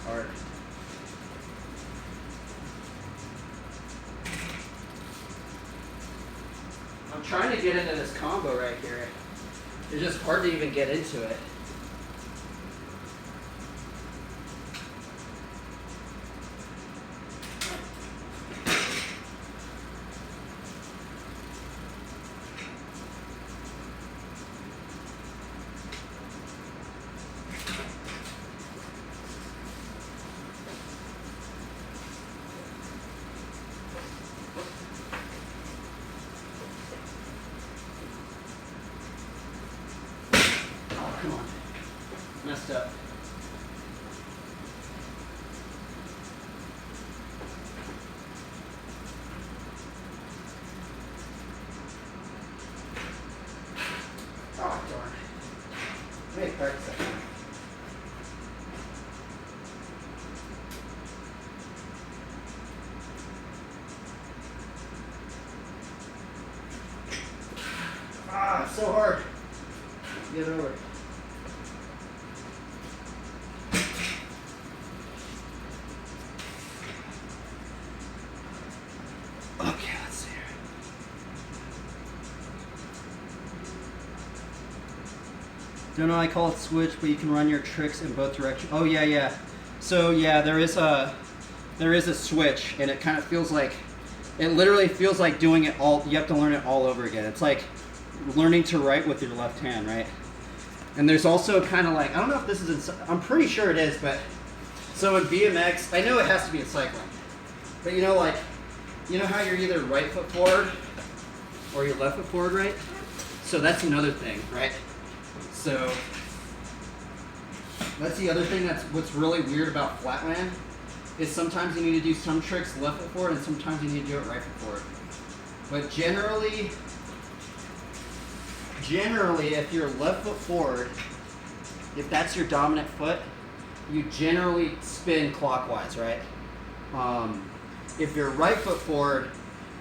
Hard. I'm trying to get into this combo right here. It's just hard to even get into it. Come on. Messed up. Oh, darn. Let me practice that. Ah, it's so hard. Get over it. Okay, let's see here. Don't know, I call it switch, but you can run your tricks in both directions. Oh yeah, yeah. So yeah, there is a switch, and it kind of feels like, it literally feels like doing it all. You have to learn it all over again. It's like learning to write with your left hand, right? And there's also kind of like, I don't know if this is I'm pretty sure it is, but so in BMX, I know it has to be in cycling, but you know, like, you know how you're either right foot forward or your left foot forward, right? So that's another thing, right? So that's the other thing that's what's really weird about flatland is sometimes you need to do some tricks left foot forward and sometimes you need to do it right foot forward. But generally, if you're left foot forward, if that's your dominant foot, you generally spin clockwise, right? If you're right foot forward,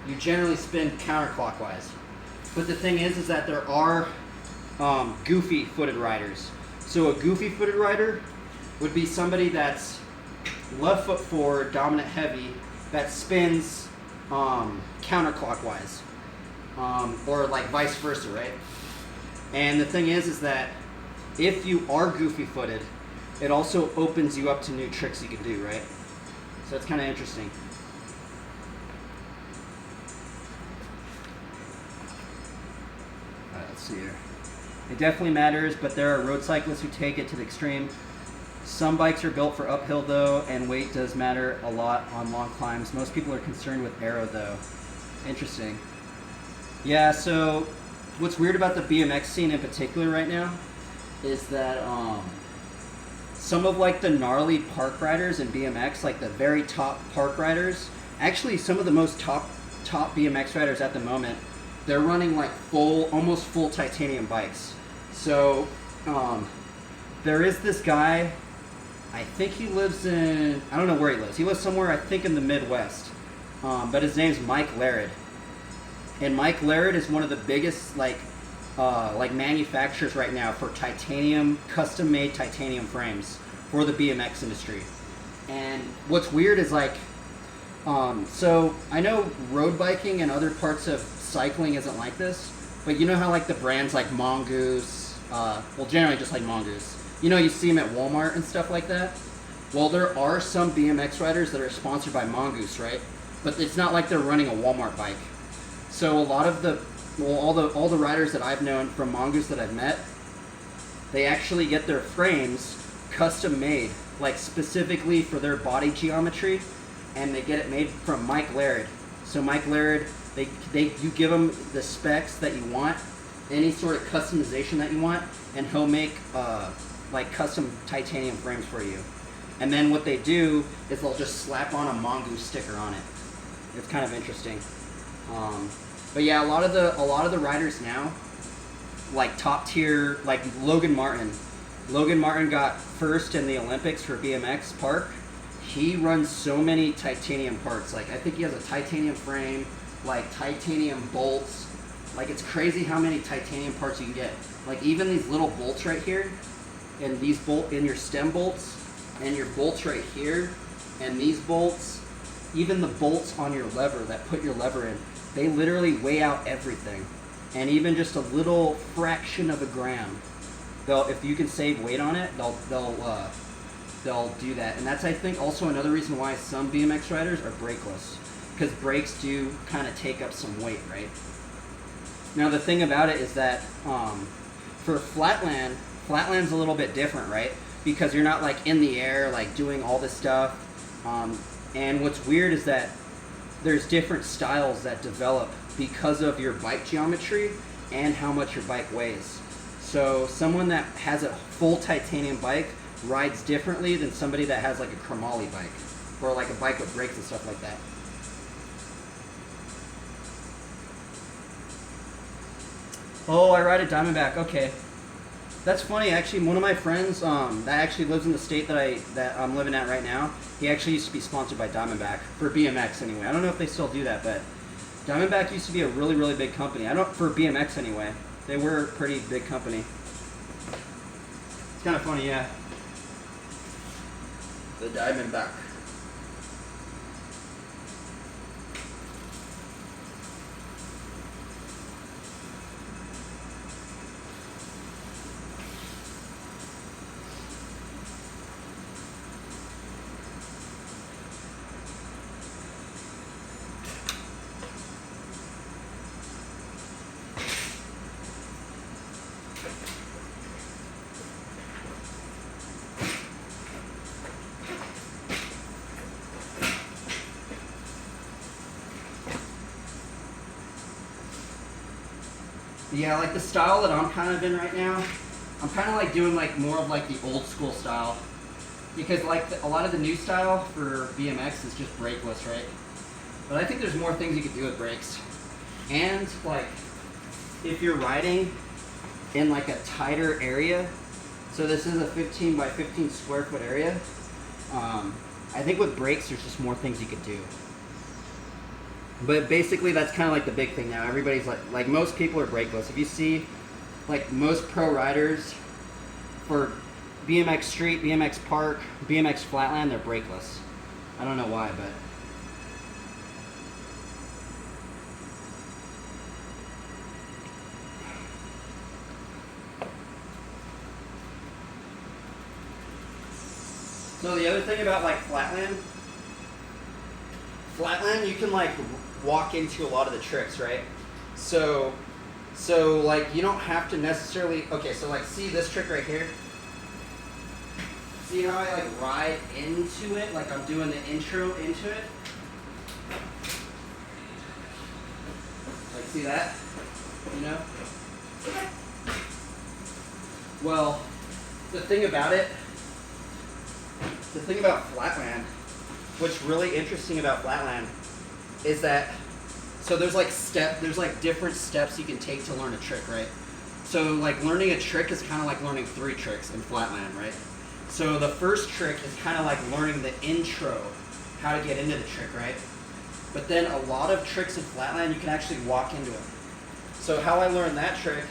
you generally spin counterclockwise. But the thing is that there are goofy footed riders. So a goofy footed rider would be somebody that's left foot forward, dominant heavy, that spins counterclockwise, or like vice versa, right? And the thing is that if you are goofy footed, it also opens you up to new tricks you can do, right? So it's kind of interesting. All right, let's see here. It definitely matters, but there are road cyclists who take it to the extreme. Some bikes are built for uphill though, and weight does matter a lot on long climbs. Most people are concerned with aero though. Interesting. Yeah, so what's weird about the BMX scene in particular right now is that some of like the gnarly park riders in BMX, like the very top park riders, actually some of the most top BMX riders at the moment, they're running like almost full titanium bikes. So there is this guy, I think he lives in, I don't know where he lives. He lives somewhere, I think, in the Midwest. But his name's Mike Laird. And Mike Laird is one of the biggest like manufacturers right now for titanium, custom-made titanium frames for the BMX industry. And what's weird is like, so I know road biking and other parts of cycling isn't like this, but you know how like the brands like Mongoose, well generally just like Mongoose, you know, you see them at Walmart and stuff like that. Well, there are some BMX riders that are sponsored by Mongoose, right? But it's not like they're running a Walmart bike. So a lot of all the riders that I've known from Mongoose that I've met, they actually get their frames custom made, like specifically for their body geometry, and they get it made from Mike Laird. So Mike Laird, you give him the specs that you want, any sort of customization that you want, and he'll make like custom titanium frames for you. And then what they do is they'll just slap on a Mongoose sticker on it. It's kind of interesting. But yeah, a lot of the riders now, like top tier, like Logan Martin. Logan Martin got first in the Olympics for BMX park. He runs so many titanium parts. Like I think he has a titanium frame, like titanium bolts. Like it's crazy how many titanium parts you can get. Like even these little bolts right here, and these in your stem bolts, and your bolts right here, and these bolts, even the bolts on your lever that put your lever in, they literally weigh out everything. And even just a little fraction of a gram, if you can save weight on it, they'll do that. And that's, I think, also another reason why some BMX riders are brakeless, because brakes do kind of take up some weight, right? Now the thing about it is that for flatland's a little bit different, right? Because you're not like in the air, like doing all this stuff. And what's weird is that there's different styles that develop because of your bike geometry and how much your bike weighs. So someone that has a full titanium bike rides differently than somebody that has like a chromoly bike or like a bike with brakes and stuff like that. Oh, I ride a Diamondback. Okay. That's funny, actually. One of my friends that actually lives in the state that I'm living at right now, he actually used to be sponsored by Diamondback for BMX anyway. I don't know if they still do that, but Diamondback used to be a really, really big company. For BMX anyway. They were a pretty big company. It's kind of funny, yeah. The Diamondback. Yeah, like the style that I'm kind of in right now, I'm kind of like doing like more of like the old school style, because like a lot of the new style for BMX is just brakeless, right? But I think there's more things you could do with brakes. And like if you're riding in like a tighter area, so this is a 15 by 15 square foot area, I think with brakes there's just more things you could do. But basically that's kind of like the big thing now. Everybody's like most people are brakeless. If you see like most pro riders for BMX street, BMX park, BMX flatland, they're brakeless. I don't know why, but so the other thing about like flatland, you can like walk into a lot of the tricks, right? So like you don't have to necessarily, okay, so like see this trick right here? See how I like ride into it, like I'm doing the intro into it? Like see that? You know? Well, the thing about flatland, what's really interesting about flatland is that, so there's like different steps you can take to learn a trick, right? So like learning a trick is kind of like learning 3 tricks in flatland, right? So the first trick is kind of like learning the intro, how to get into the trick, right? But then a lot of tricks in flatland, you can actually walk into it. So how I learned that trick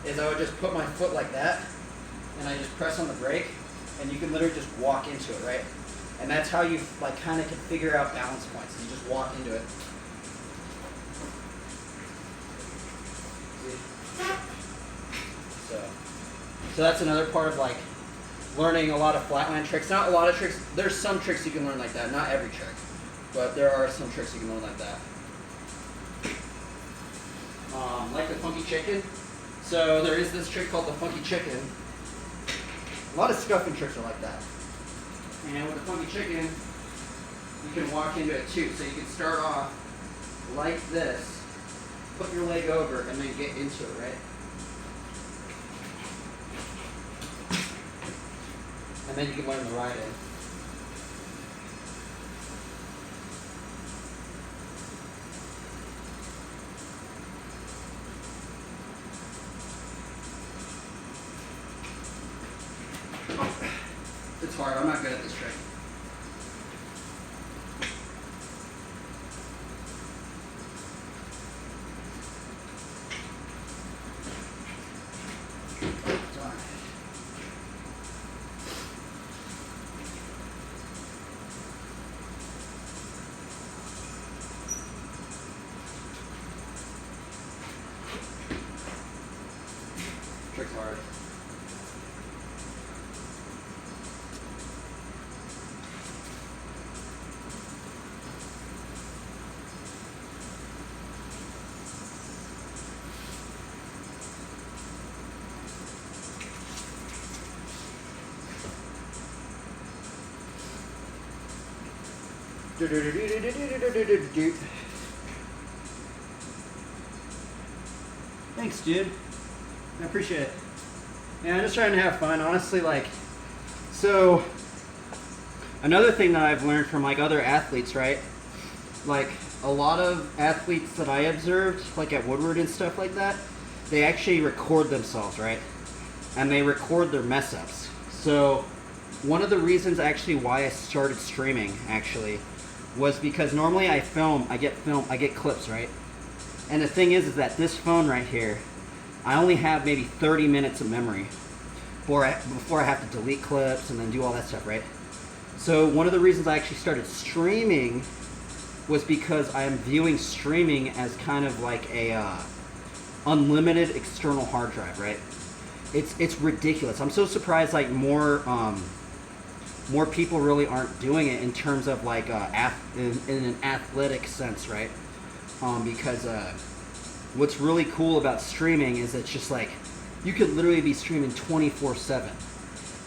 is I would just put my foot like that, and I just press on the brake, and you can literally just walk into it, right? And that's how you like kind of can figure out balance points. You just walk into it. So that's another part of like learning a lot of flatland tricks. Not a lot of tricks. There's some tricks you can learn like that. Not every trick, but there are some tricks you can learn like that. Like the funky chicken. So there is this trick called the funky chicken. A lot of scuffing tricks are like that. And with the funky chicken, you can walk into it too. So you can start off like this, put your leg over, and then get into it, right? And then you can learn the ride in. It's hard. I'm not good at this trick. Trick's hard. Thanks, dude. I appreciate it. Yeah, I'm just trying to have fun, honestly. Like, so another thing that I've learned from like other athletes, right? Like a lot of athletes that I observed, like at Woodward and stuff like that, they actually record themselves, right? And they record their mess ups. So one of the reasons actually why I started streaming actually was because normally I get clips, right? And the thing is that this phone right here, I only have maybe 30 minutes of memory before I have to delete clips and then do all that stuff, right? So one of the reasons I actually started streaming was because I am viewing streaming as kind of like a unlimited external hard drive, right? It's ridiculous. I'm so surprised like more people really aren't doing it in terms of like in an athletic sense, right? Because what's really cool about streaming is it's just like you could literally be streaming 24/7,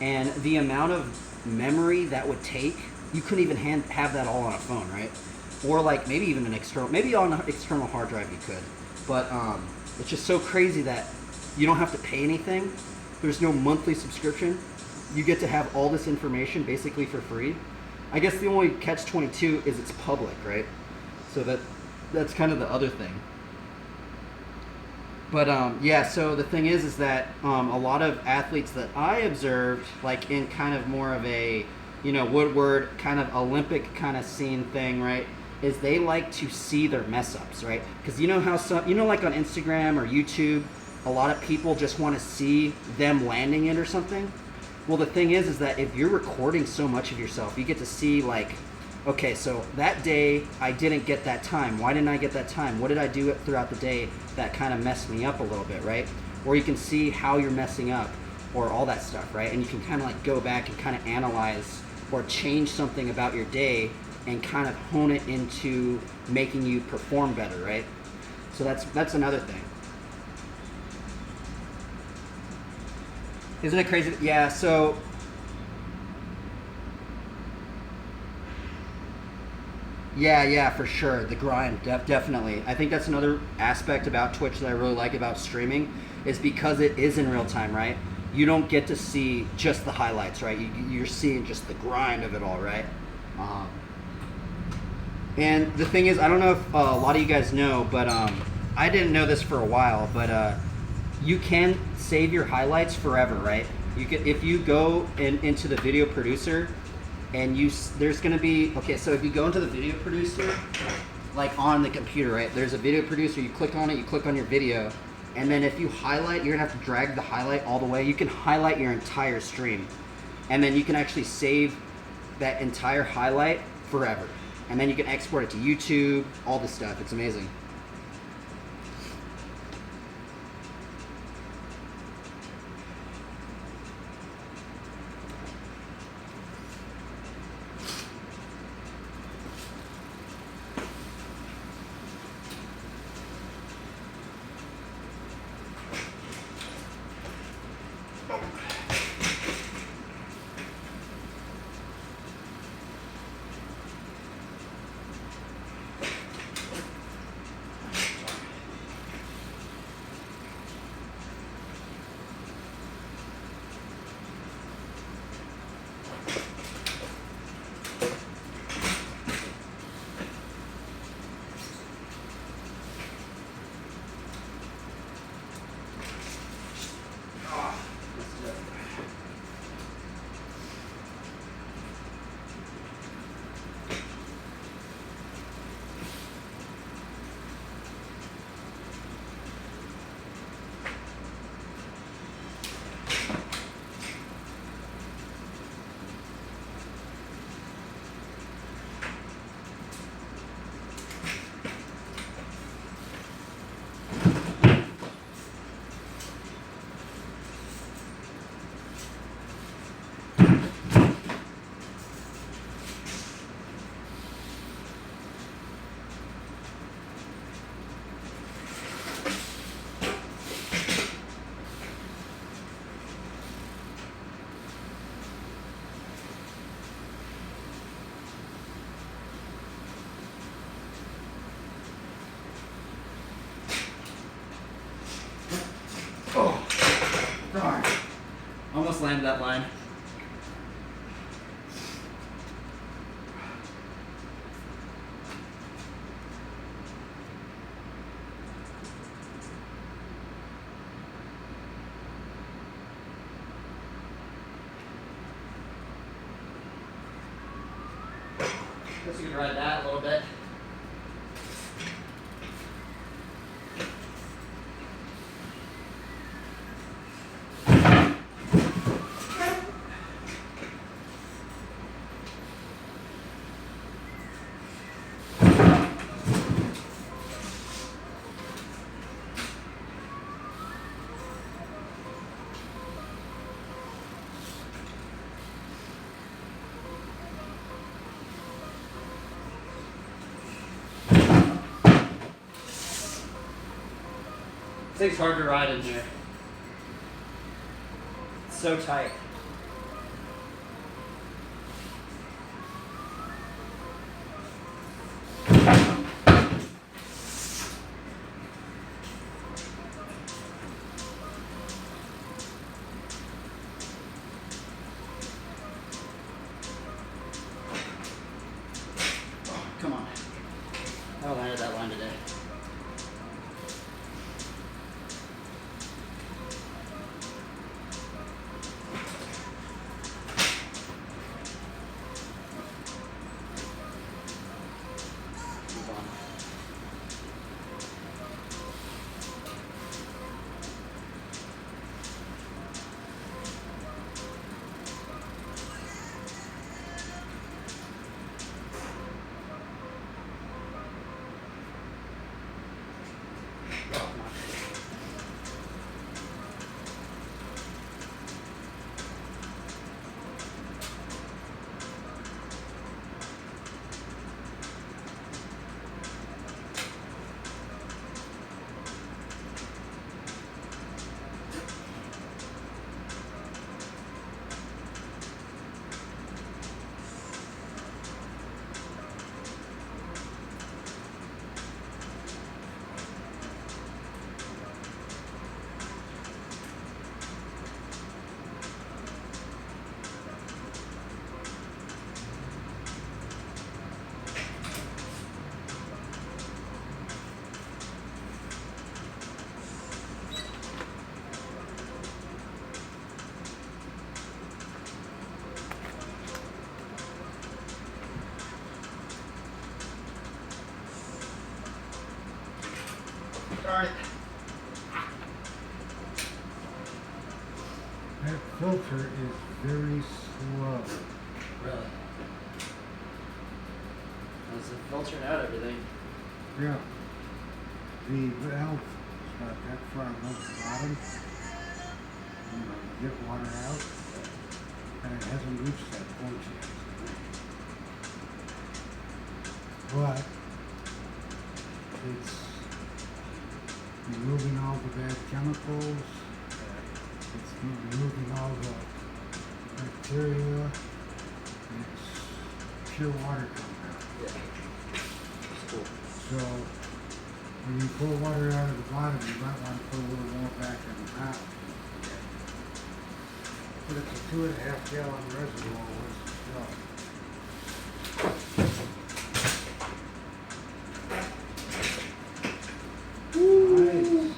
and the amount of memory that would take, you couldn't even have that all on a phone, right? Or like maybe even maybe on an external hard drive you could, but It's just so crazy that you don't have to pay anything. There's no monthly subscription. You get to have all this information basically for free. I guess the only catch-22 is it's public, right? So that's kind of the other thing. But yeah, so the thing is that a lot of athletes that I observed, like in kind of more of a, Woodward kind of Olympic kind of scene thing, right, is they like to see their mess ups, right? Because you know how like on Instagram or YouTube, a lot of people just want to see them landing it or something. Well, the thing is that if you're recording so much of yourself, you get to see like, okay, so that day I didn't get that time. Why didn't I get that time? What did I do throughout the day that kind of messed me up a little bit, right? Or you can see how you're messing up or all that stuff, right? And you can kind of like go back and kind of analyze or change something about your day and kind of hone it into making you perform better, right? So that's another thing. Isn't it crazy? Yeah, so yeah, for sure. The grind, definitely. I think that's another aspect about Twitch that I really like about streaming is because it is in real time, right? You don't get to see just the highlights, right? You're seeing just the grind of it all, right? And the thing is, I don't know if a lot of you guys know, but I didn't know this for a while, but you can save your highlights forever, right? You can, if you go into the video producer, and there's going to be, okay, so if you go into the video producer, like on the computer, right, there's a video producer, you click on it, you click on your video, and then if you highlight, you're going to have to drag the highlight all the way. You can highlight your entire stream, and then you can actually save that entire highlight forever. And then you can export it to YouTube, all this stuff. It's amazing. Darn. Almost landed that line. Guess you can ride that a little bit. This thing's hard to ride in here. It's so tight. Darn it. That filter is very slow. Really? Is it filtering out everything? Yeah. The valve is not that far above the bottom. You know, you get water out, and it hasn't reached that point yet. But it's removing all the bad chemicals. It's removing all the bacteria. It's pure water coming out. Yeah. Cool. So when you pull water out of the bottom, you might want to put a little more back in the top. But it's a 2.5 gallon reservoir worth of stuff. Nice.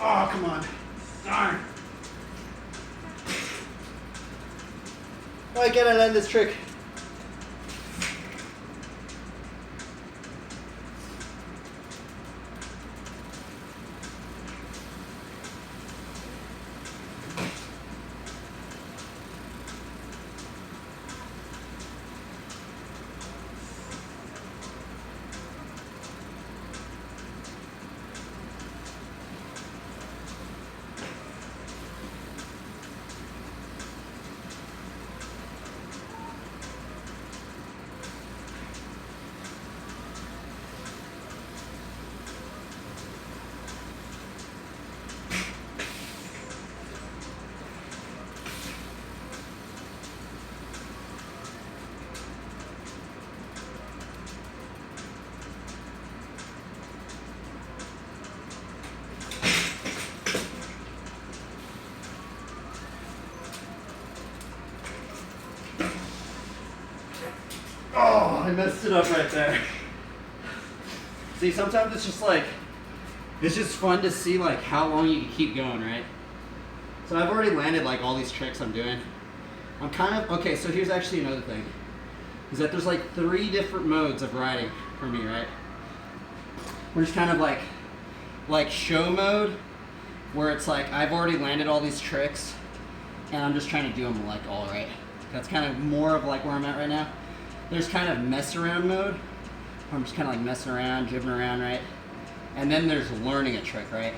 Oh, come on. Darn. Why can't I land this trick? Oh, I messed it up right there. See, sometimes it's just like, it's just fun to see like how long you can keep going, right? So I've already landed like all these tricks I'm doing. I'm kind of, okay, so here's actually another thing. Is that there's like 3 different modes of riding for me, right? There's kind of like show mode, where it's like I've already landed all these tricks and I'm just trying to do them like all right. That's kind of more of like where I'm at right now. There's kind of mess around mode, where I'm just kind of like messing around, jibbing around, right? And then there's learning a trick, right?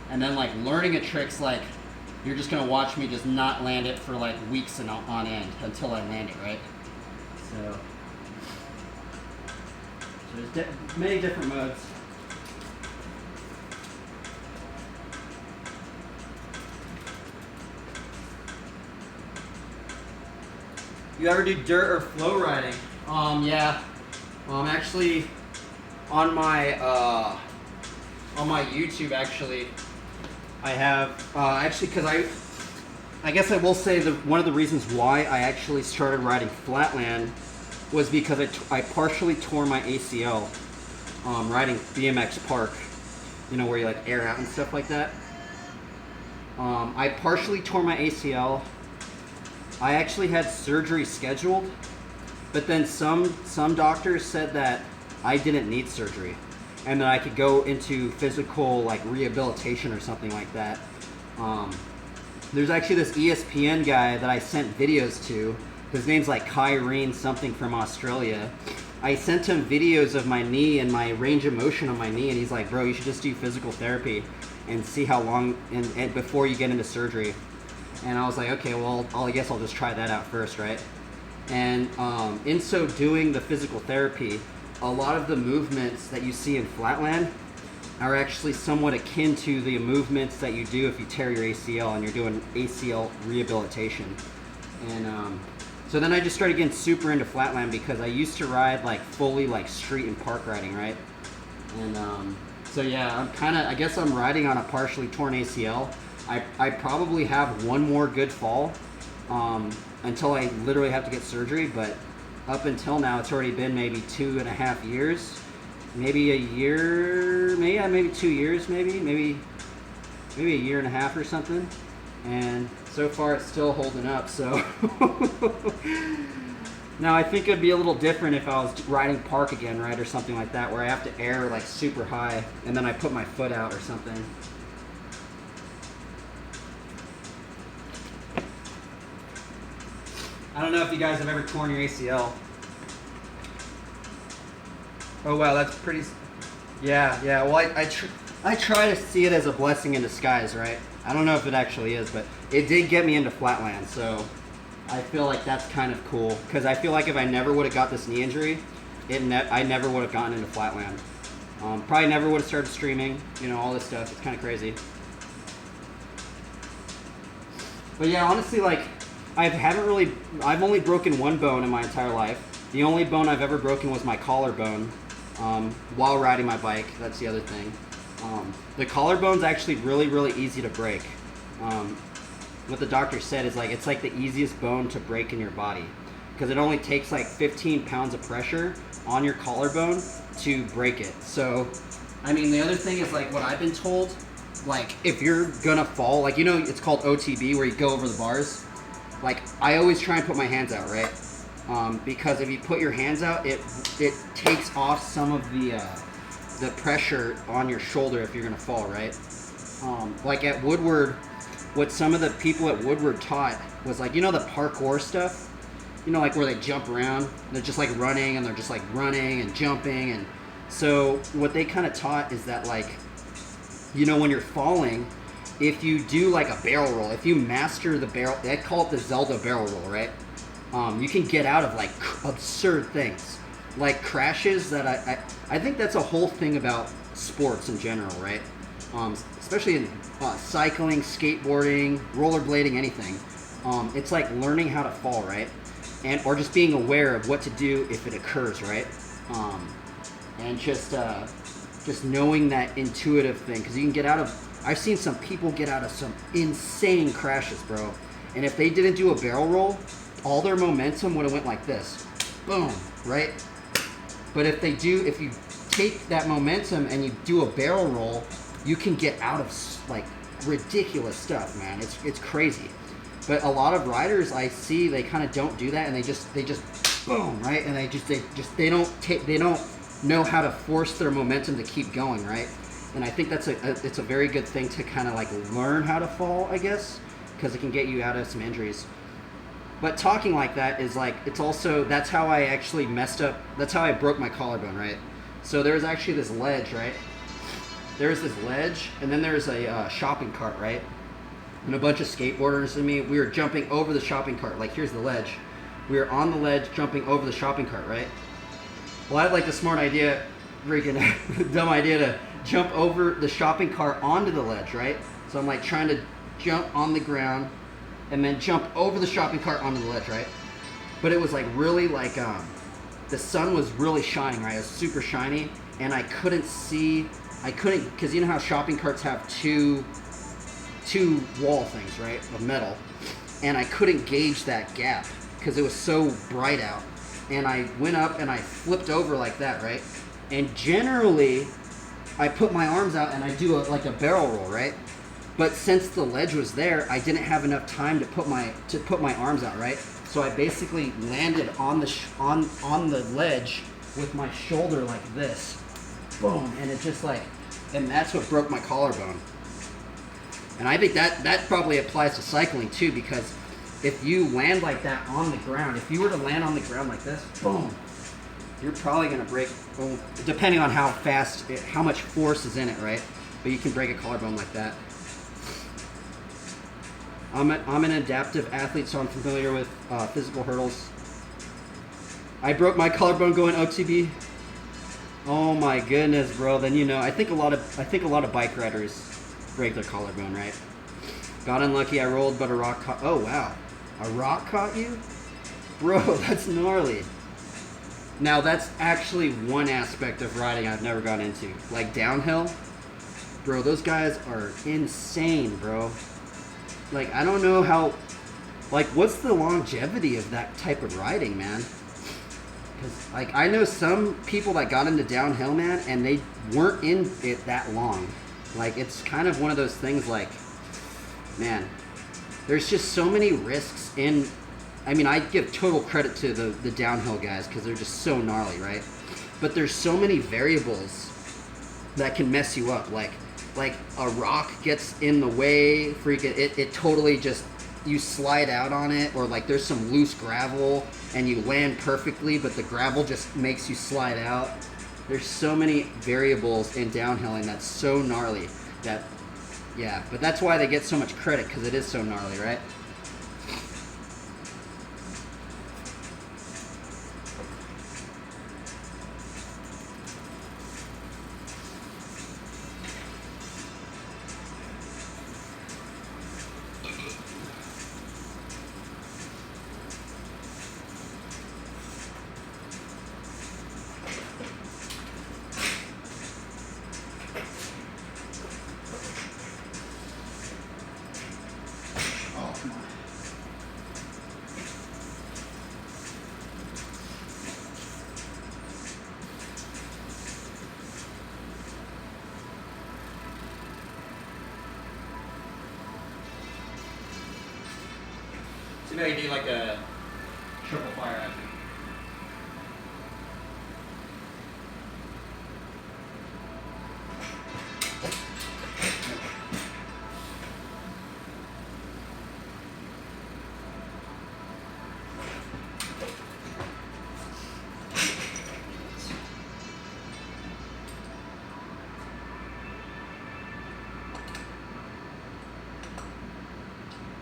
And then like learning a trick's like, you're just gonna watch me just not land it for like weeks and on end until I land it, right? So there's many different modes. You ever do dirt or flow riding? Yeah. Actually, on my YouTube, actually, I have actually, because I guess I will say that one of the reasons why I actually started riding flatland was because I partially tore my ACL riding BMX park, you know, where you like air out and stuff like that. I partially tore my ACL. I actually had surgery scheduled, but then some doctors said that I didn't need surgery and that I could go into physical like rehabilitation or something like that. There's actually this ESPN guy that I sent videos to. His name's like Kyrene something from Australia. I sent him videos of my knee and my range of motion on my knee, and he's like, bro, you should just do physical therapy and see how long and before you get into surgery. And I was like, okay, well, I guess I'll just try that out first, right? And in so doing the physical therapy, a lot of the movements that you see in flatland are actually somewhat akin to the movements that you do if you tear your ACL and you're doing ACL rehabilitation. And so then I just started getting super into flatland because I used to ride like fully like street and park riding, right? And so yeah, I guess I'm riding on a partially torn ACL. I probably have one more good fall until I literally have to get surgery. But up until now, it's already been maybe 2.5 years, maybe a year, maybe 2 years, maybe a year and a half or something. And so far, it's still holding up. So now I think it'd be a little different if I was riding park again, right, or something like that, where I have to air like super high and then I put my foot out or something. I don't know if you guys have ever torn your ACL. Oh wow, that's pretty. Yeah. Well, I try to see it as a blessing in disguise, right? I don't know if it actually is, but it did get me into flatland, so I feel like that's kind of cool. Because I feel like if I never would have got this knee injury, I never would have gotten into flatland. Probably never would have started streaming. You know, all this stuff. It's kind of crazy. But yeah, honestly, like I've only broken one bone in my entire life. The only bone I've ever broken was my collarbone while riding my bike. That's the other thing. The collarbone's actually really, really easy to break. What the doctor said is like it's like the easiest bone to break in your body because it only takes like 15 pounds of pressure on your collarbone to break it. So, I mean, the other thing is like what I've been told, like if you're gonna fall, like, you know, it's called OTB where you go over the bars. Like I always try and put my hands out, right? Because if you put your hands out, it takes off some of the pressure on your shoulder if you're gonna fall, right? Like at Woodward, what some of the people at Woodward taught was like, you know, the parkour stuff, you know, like where they jump around, they're just like running and they're just like running and jumping. And so what they kind of taught is that, like, you know, when you're falling, if you do like a barrel roll, if you master the barrel, they call it the Zelda barrel roll, right? You can get out of like absurd things, like crashes that I think that's a whole thing about sports in general, right? Especially in cycling, skateboarding, rollerblading, anything. It's like learning how to fall, right? Or just being aware of what to do if it occurs, right? And just knowing that intuitive thing, because you can get out of. I've seen some people get out of some insane crashes, bro. And if they didn't do a barrel roll, all their momentum would have went like this, boom, right? But if you take that momentum and you do a barrel roll, you can get out of like ridiculous stuff, man. It's crazy. But a lot of riders I see, they kind of don't do that, and they just boom, right? And they don't know how to force their momentum to keep going, right? And I think it's a very good thing to kind of like learn how to fall, I guess, because it can get you out of some injuries. But talking like that is like, it's also, that's how I actually messed up, that's how I broke my collarbone, right? So there's actually this ledge, right? There's this ledge, and then there's a shopping cart, right? And a bunch of skateboarders and me, we were jumping over the shopping cart. Like, here's the ledge. We were on the ledge jumping over the shopping cart, right? Well, I had like the smart idea, freaking dumb idea to jump over the shopping cart onto the ledge, right? So I'm like trying to jump on the ground and then jump over the shopping cart onto the ledge, right? But it was like really like, the sun was really shining, right? It was super shiny, and I couldn't, because you know how shopping carts have two wall things, right, of metal, and I couldn't gauge that gap because it was so bright out. And I went up and I flipped over like that, right? And generally, I put my arms out and I do like a barrel roll, right? But since the ledge was there, I didn't have enough time to put my arms out, right? So I basically landed on the ledge with my shoulder like this, boom, and it just like, and that's what broke my collarbone. And I think that probably applies to cycling too, because if you land like that on the ground, if you were to land on the ground like this, boom, you're probably gonna break, boom, depending on how much force is in it, right? But you can break a collarbone like that. I'm an adaptive athlete, so I'm familiar with physical hurdles. I broke my collarbone going OTB. Oh my goodness, bro. Then you know, I think a lot of bike riders break their collarbone, right? Got unlucky. I rolled, but a rock caught. Oh wow, a rock caught you, bro. That's gnarly. Now that's actually one aspect of riding I've never got into, like downhill. Bro, those guys are insane, bro. like I don't know how, like what's the longevity of that type of riding, man? Because like I know some people that got into downhill, man, and they weren't in it that long. Like it's kind of one of those things. Like, man, there's just so many risks in. I mean, I give total credit to the downhill guys because they're just so gnarly, right? But there's so many variables that can mess you up. Like a rock gets in the way, freaking it totally just you slide out on it, or like there's some loose gravel and you land perfectly, but the gravel just makes you slide out. There's so many variables in downhilling that's so gnarly that, yeah, but that's why they get so much credit because it is so gnarly, right? So now you do like a triple fire action.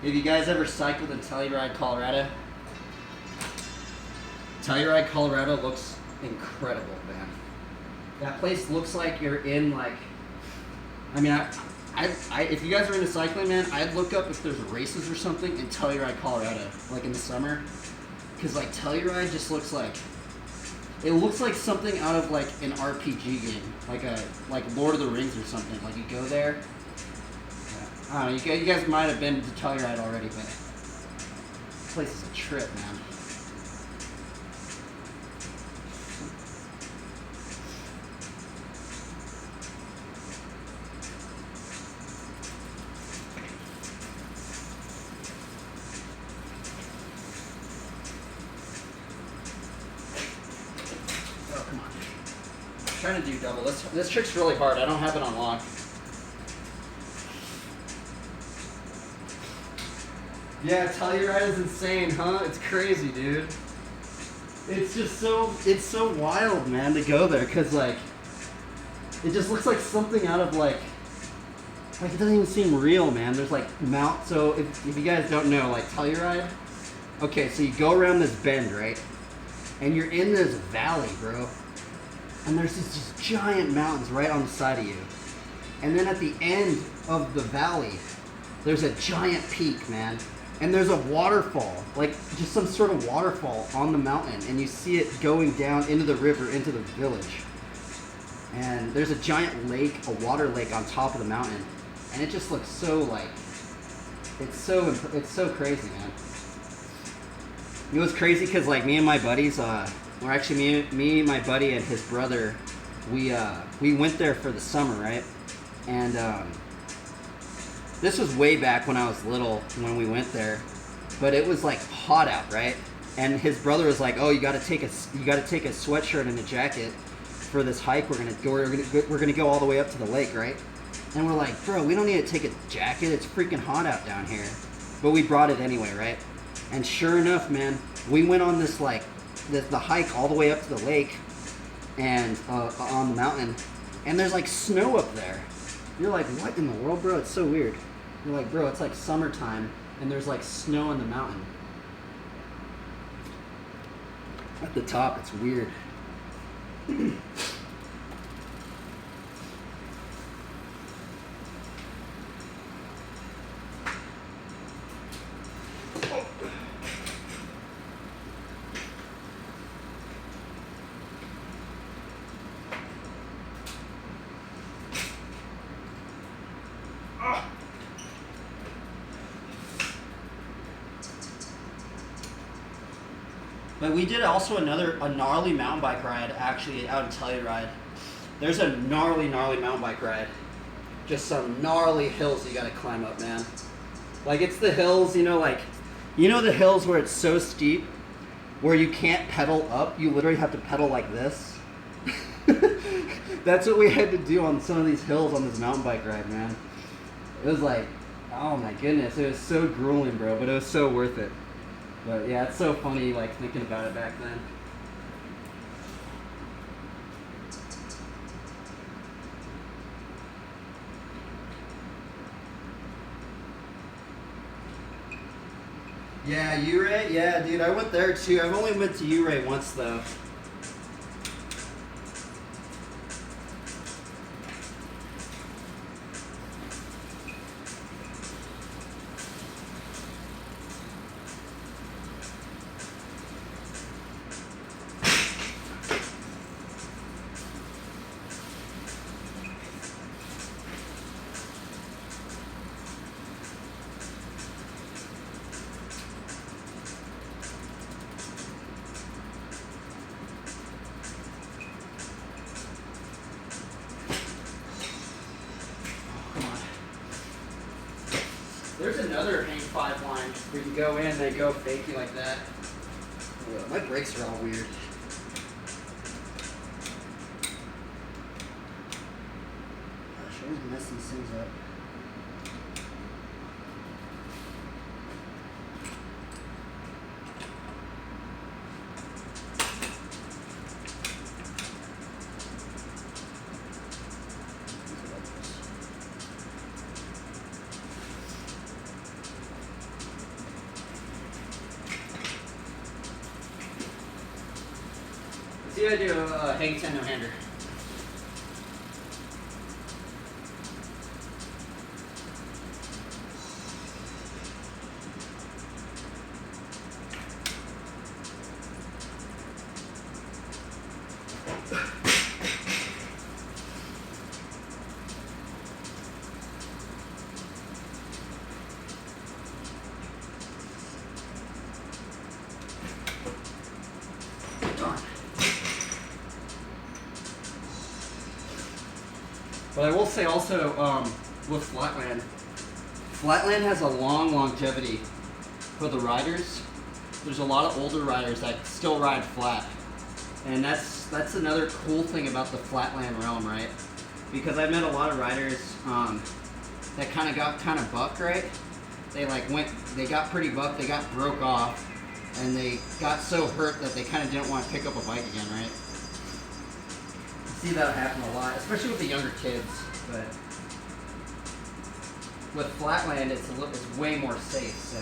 Have you guys ever cycled in Telluride, Colorado? Telluride, Colorado looks incredible, man. That place looks like you're in like, I mean, if you guys are into cycling, man, I'd look up if there's races or something in Telluride, Colorado, like in the summer. Because like Telluride just looks like, it looks like something out of like an RPG game, like Lord of the Rings or something. Like you go there, I don't know, you guys might have been to Telluride already, but this place is a trip, man. Oh, come on. I'm trying to do double. This trick's really hard. I don't have it on lock. Yeah, Telluride is insane, huh? It's crazy, dude. It's just it's so wild, man, to go there, because, like, it just looks like something out of, like, it doesn't even seem real, man. There's, like, so if you guys don't know, like, Telluride, okay, so you go around this bend, right? And you're in this valley, bro. And there's these giant mountains right on the side of you. And then at the end of the valley, there's a giant peak, man. And there's a waterfall, like just some sort of waterfall on the mountain, and you see it going down into the river, into the village. And there's a giant lake, a water lake on top of the mountain, and it just looks so like, it's so crazy, man. It was crazy because like me and my buddies, or actually me, my buddy, and his brother, we went there for the summer, right? And this was way back when I was little when we went there, but it was like hot out, right? And his brother was like, "Oh, you got to take a sweatshirt and a jacket for this hike. We're gonna go all the way up to the lake, right?" And we're like, "Bro, we don't need to take a jacket. It's freaking hot out down here." But we brought it anyway, right? And sure enough, man, we went on this like the hike all the way up to the lake and on the mountain, and there's like snow up there. You're like, what in the world, bro? It's so weird. You're like, bro, it's like summertime, and there's like snow on the mountain. At the top, it's weird. But we did also a gnarly mountain bike ride actually out in Telluride. There's a gnarly mountain bike ride. Just some gnarly hills you gotta climb up, man. Like it's the hills, you know the hills where it's so steep, where you can't pedal up, you literally have to pedal like this. That's what we had to do on some of these hills on this mountain bike ride, man. It was like, oh my goodness, it was so grueling, bro, but it was so worth it. But yeah, it's so funny, like, thinking about it back then. Yeah, Uray? Yeah, dude, I went there too. I've only been to Uray once, though. There's another hang 5 line where you go in, they go fake you like that. Ugh, my brakes are all weird. Gosh, I always mess these things up. See if I do a hang 10 no-hander. But I will say also, with Flatland, Flatland has a long longevity for the riders. There's a lot of older riders that still ride flat. And that's another cool thing about the Flatland realm, right? Because I've met a lot of riders that kind of got buck, right? They got pretty buck, they got broke off, and they got so hurt that they kind of didn't want to pick up a bike again, right? See that happen a lot, especially with the younger kids. But with Flatland, it's way more safe. So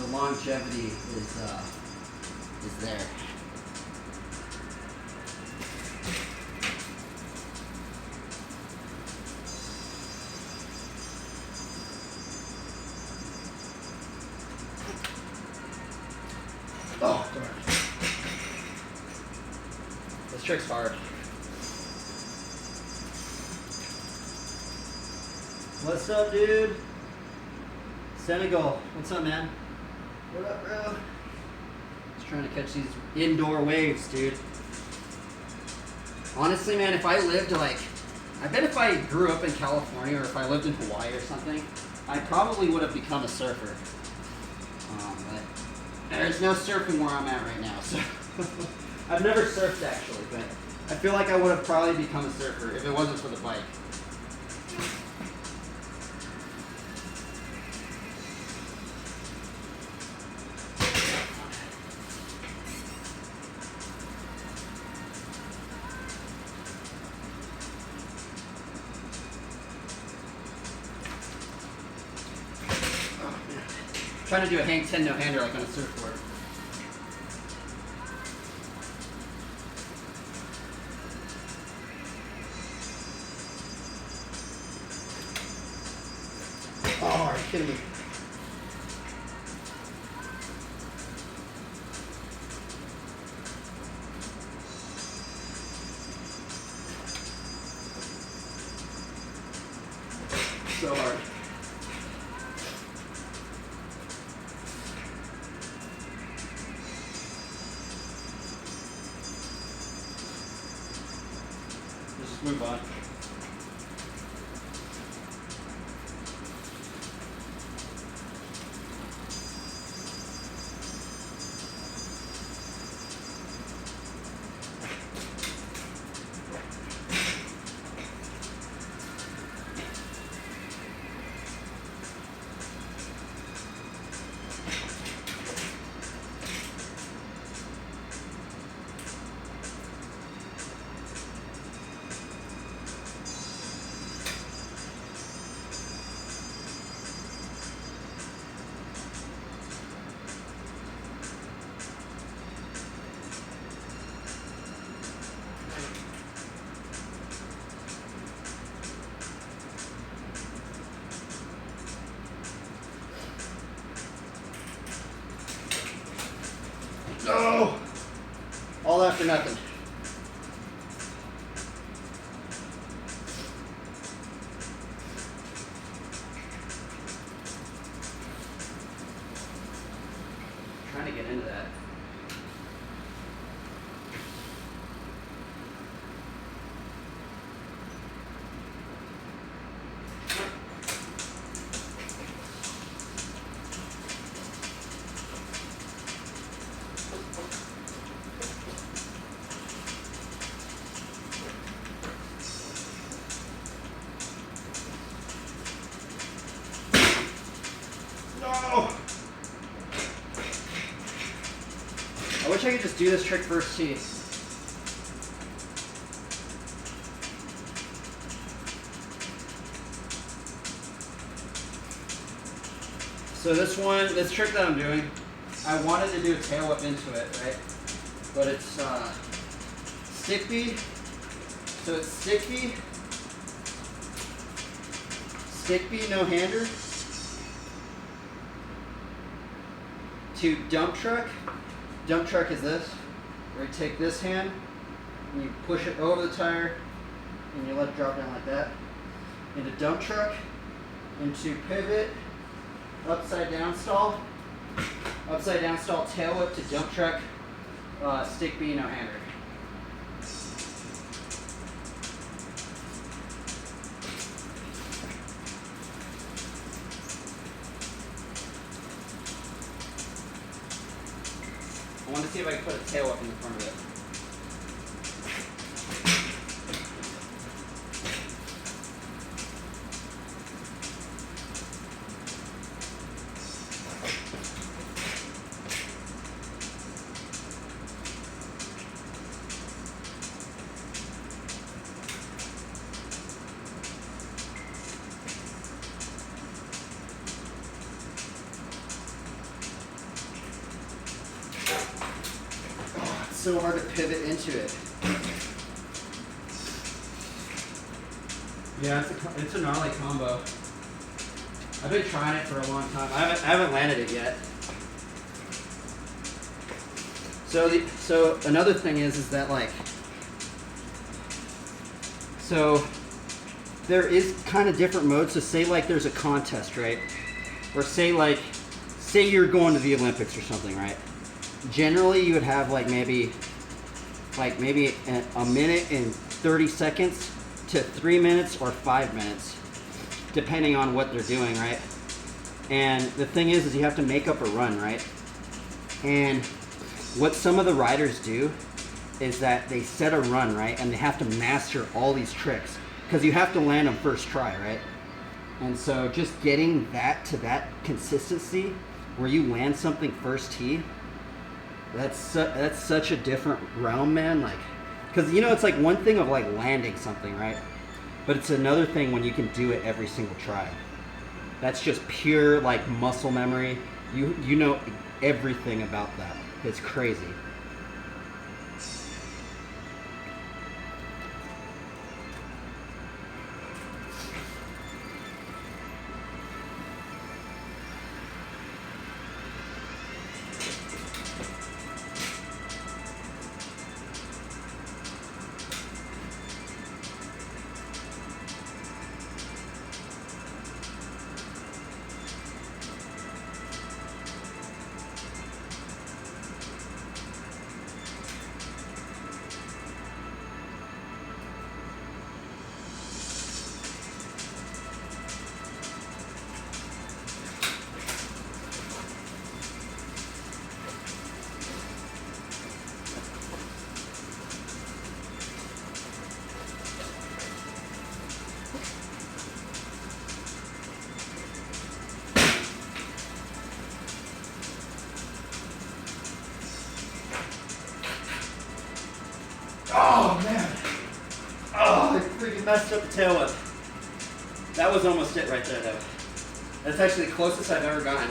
the longevity is there. Oh, darn. This trick's hard. What's up, dude? Senegal. What's up, man? What up, bro? Just trying to catch these indoor waves, dude. Honestly, man, if I lived I bet if I grew up in California or if I lived in Hawaii or something, I probably would have become a surfer. But there's no surfing where I'm at right now, so. I've never surfed actually, but I feel like I would have probably become a surfer if it wasn't for the bike. Oh, man. Trying to do a hang 10 no-hander like on a surfboard. Oh, are you kidding me? So hard. move on. No! All after nothing. Trying to get into that. No! I wish I could just do this trick first tee. So this trick that I'm doing, I wanted to do a tail whip into it, right? But it's stick bead. So it's stick bead, no hander, to dump truck. Dump truck is this, where you take this hand and you push it over the tire and you let it drop down like that. Into dump truck, into pivot, upside down stall tail whip to dump truck, stick bead, no hander. I want to see if I can put a tail up in the front of it. So hard to pivot into it. Yeah, it's a gnarly combo. I've been trying it for a long time. I haven't landed it yet. So another thing is that like, so there is kind of different modes. So say like there's a contest, right? Or say you're going to the Olympics or something, right? Generally, you would have like maybe a minute and 30 seconds to 3 minutes or 5 minutes, depending on what they're doing, right? And the thing is you have to make up a run, right? And what some of the riders do is that they set a run, right? And they have to master all these tricks because you have to land them first try, right? And so just getting that to that consistency where you land something first tee, that's such a different realm, man. Like, because it's like one thing of like landing something, right? But it's another thing when you can do it every single try. That's just pure like muscle memory. You know everything about that. It's crazy. Oh man. Oh, I freaking messed up the tail whip. That was almost it right there though. That's actually the closest I've ever gotten.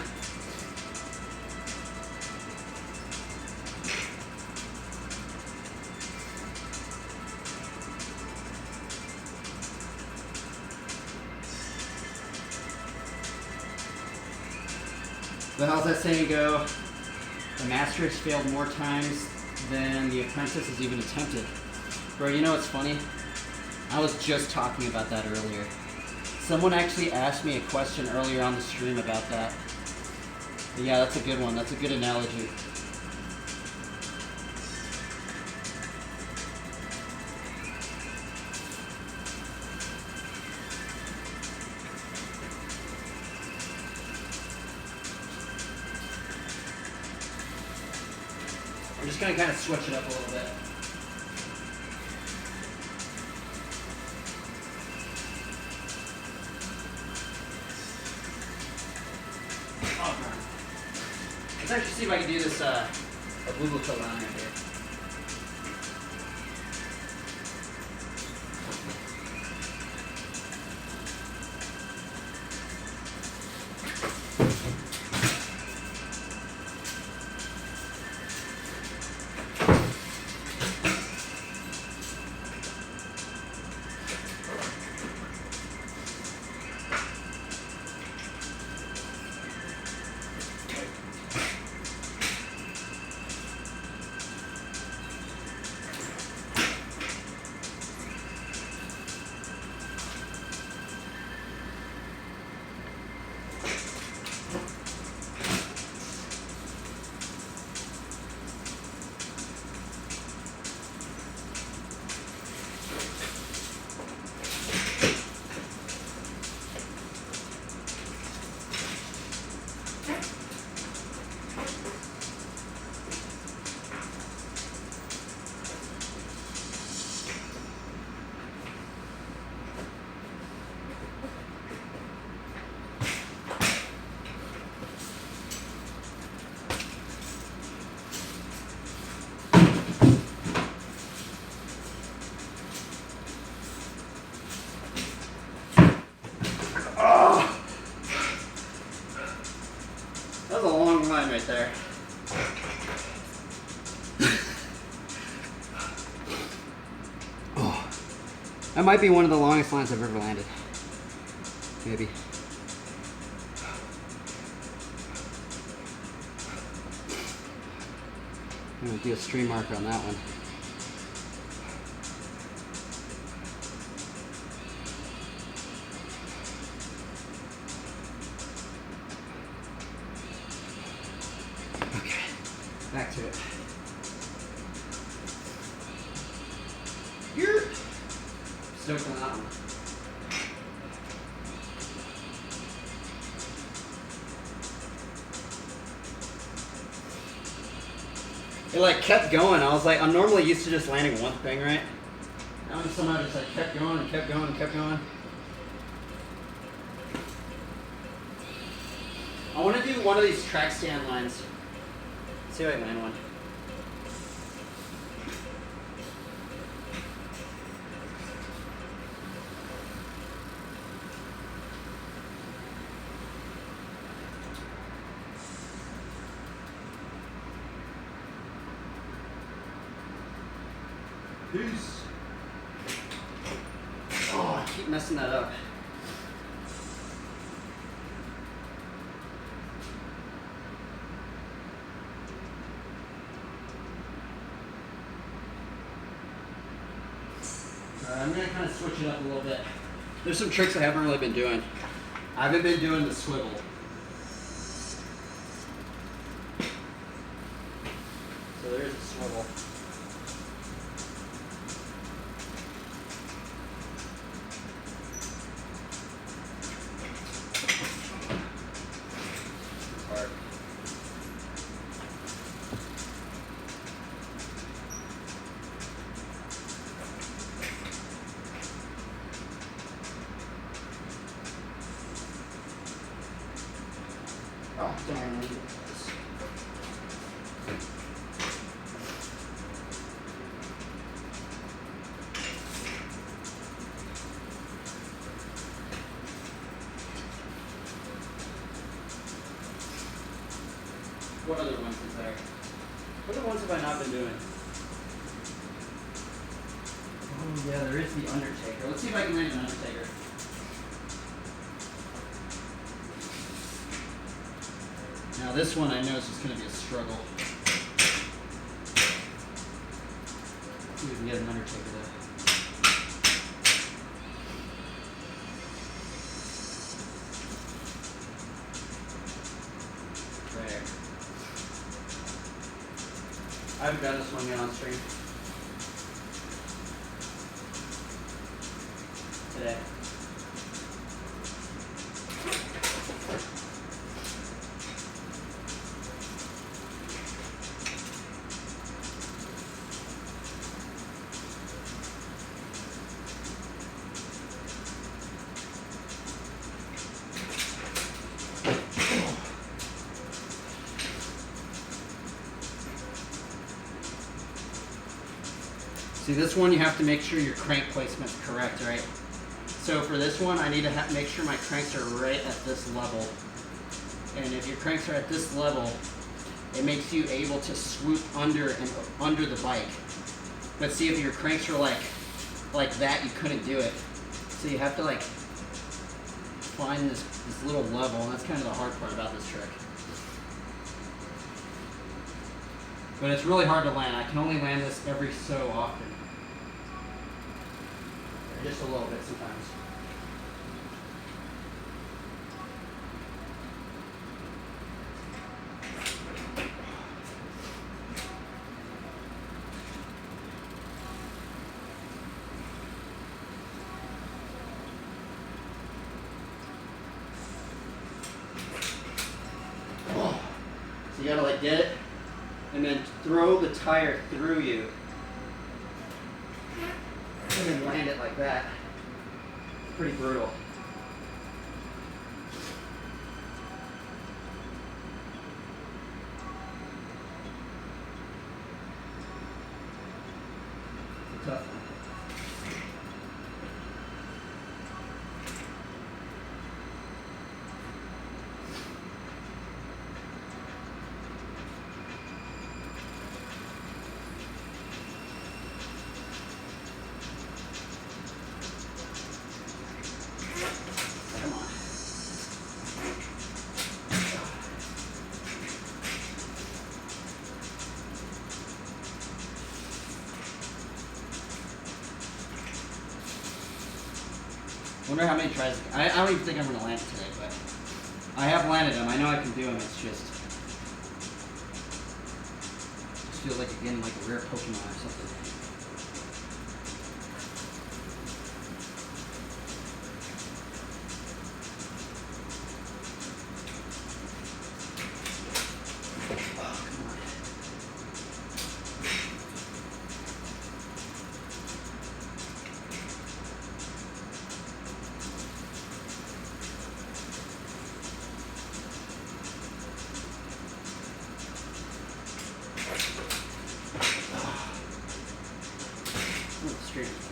But how's that saying go? The master has failed more times than the apprentice has even attempted. Bro, you know what's funny? I was just talking about that earlier. Someone actually asked me a question earlier on the stream about that. But yeah, that's a good one. That's a good analogy. I'm just gonna kind of switch it up a little bit. Oh, darn. Let's actually see if I can do this a Google code on here. That was a long line right there. Oh, that might be one of the longest lines I've ever landed. Maybe. I'm gonna do a stream marker on that one. Back to it. You're stoked on that one. It like kept going. I was like, I'm normally used to just landing one thing, right? Now somehow just like kept going and kept going and kept going. I want to do one of these track stand lines. See if I can land one. Peace. Oh, I keep messing that up. I'm going to kind of switch it up a little bit. There's some tricks I haven't really been doing. I haven't been doing the swivel. So there's the swivel. Hard. Oh, darn. What other ones is there? What other ones have I not been doing? Oh yeah, there is the Undertaker. Let's see if I can land an Undertaker. Now this one I know is just going to be a struggle. Let's see if we can get an Undertaker though. There. I haven't got this one yet on stream. Today. See, this one you have to make sure your crank placement's correct, right? So for this one, I need to make sure my cranks are right at this level. And if your cranks are at this level, it makes you able to swoop under the bike. But see, if your cranks are like that, you couldn't do it. So you have to like find this little level, and that's kind of the hard part about this trick. But it's really hard to land. I can only land this every so often. Just a little bit sometimes. So you gotta like get it and then throw the tire through you. And then land it like that. It's pretty brutal. It's a tough one. Wonder how many tries. I don't even think I'm going to land it today, but I have landed them. I know I can do them. It's just feels like again like a rare Pokemon or something.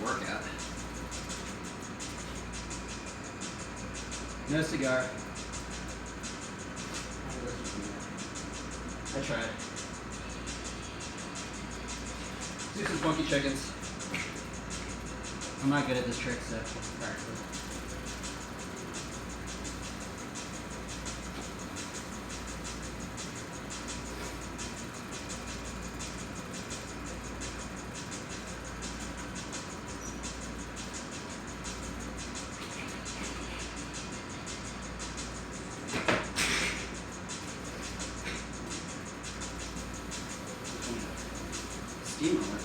Workout. No cigar. I tried. Do some funky chickens. I'm not good at this trick, so practically. Steamroller.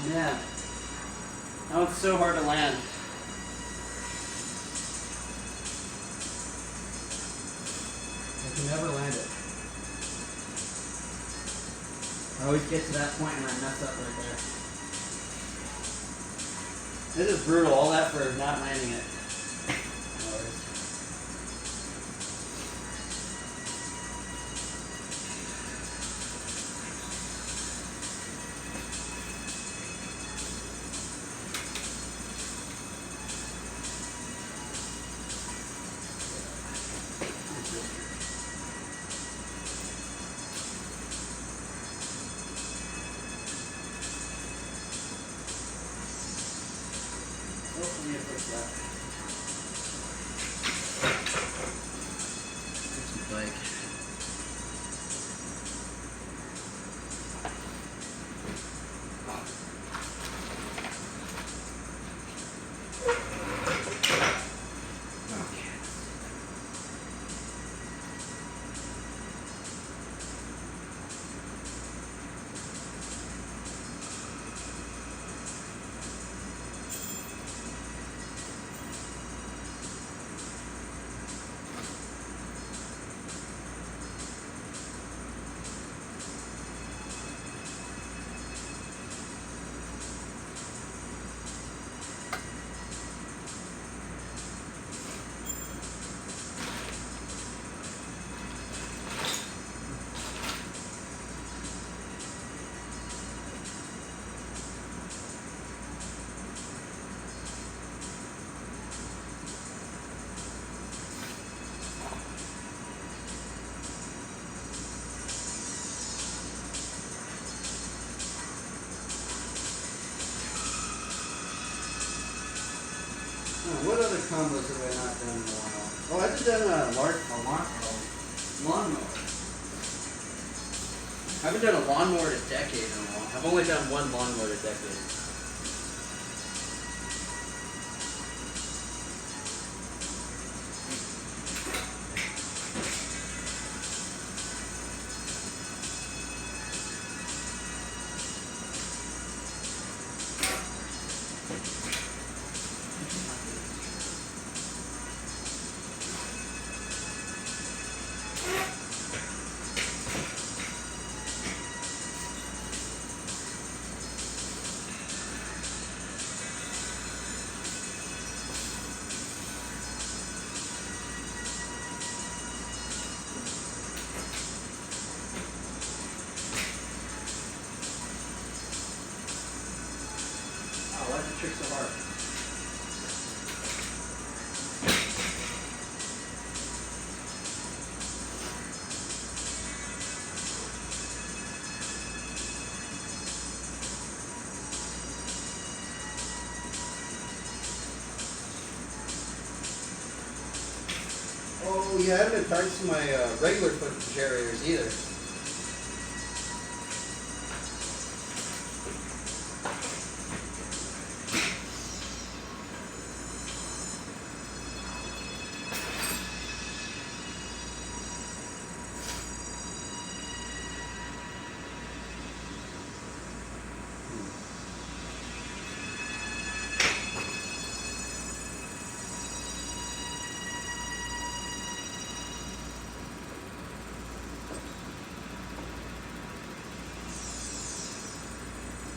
Man, that one's so hard to land. I can never land it. I always get to that point and I mess up right there. This is brutal, all that for not landing it. What other combos have I not done in a while? Oh, I've done a lawnmower. I haven't done a lawnmower in a decade in a while. I've only done one lawnmower in a decade. Why is the trick so hard? Oh yeah, I haven't practiced my regular foot generators either.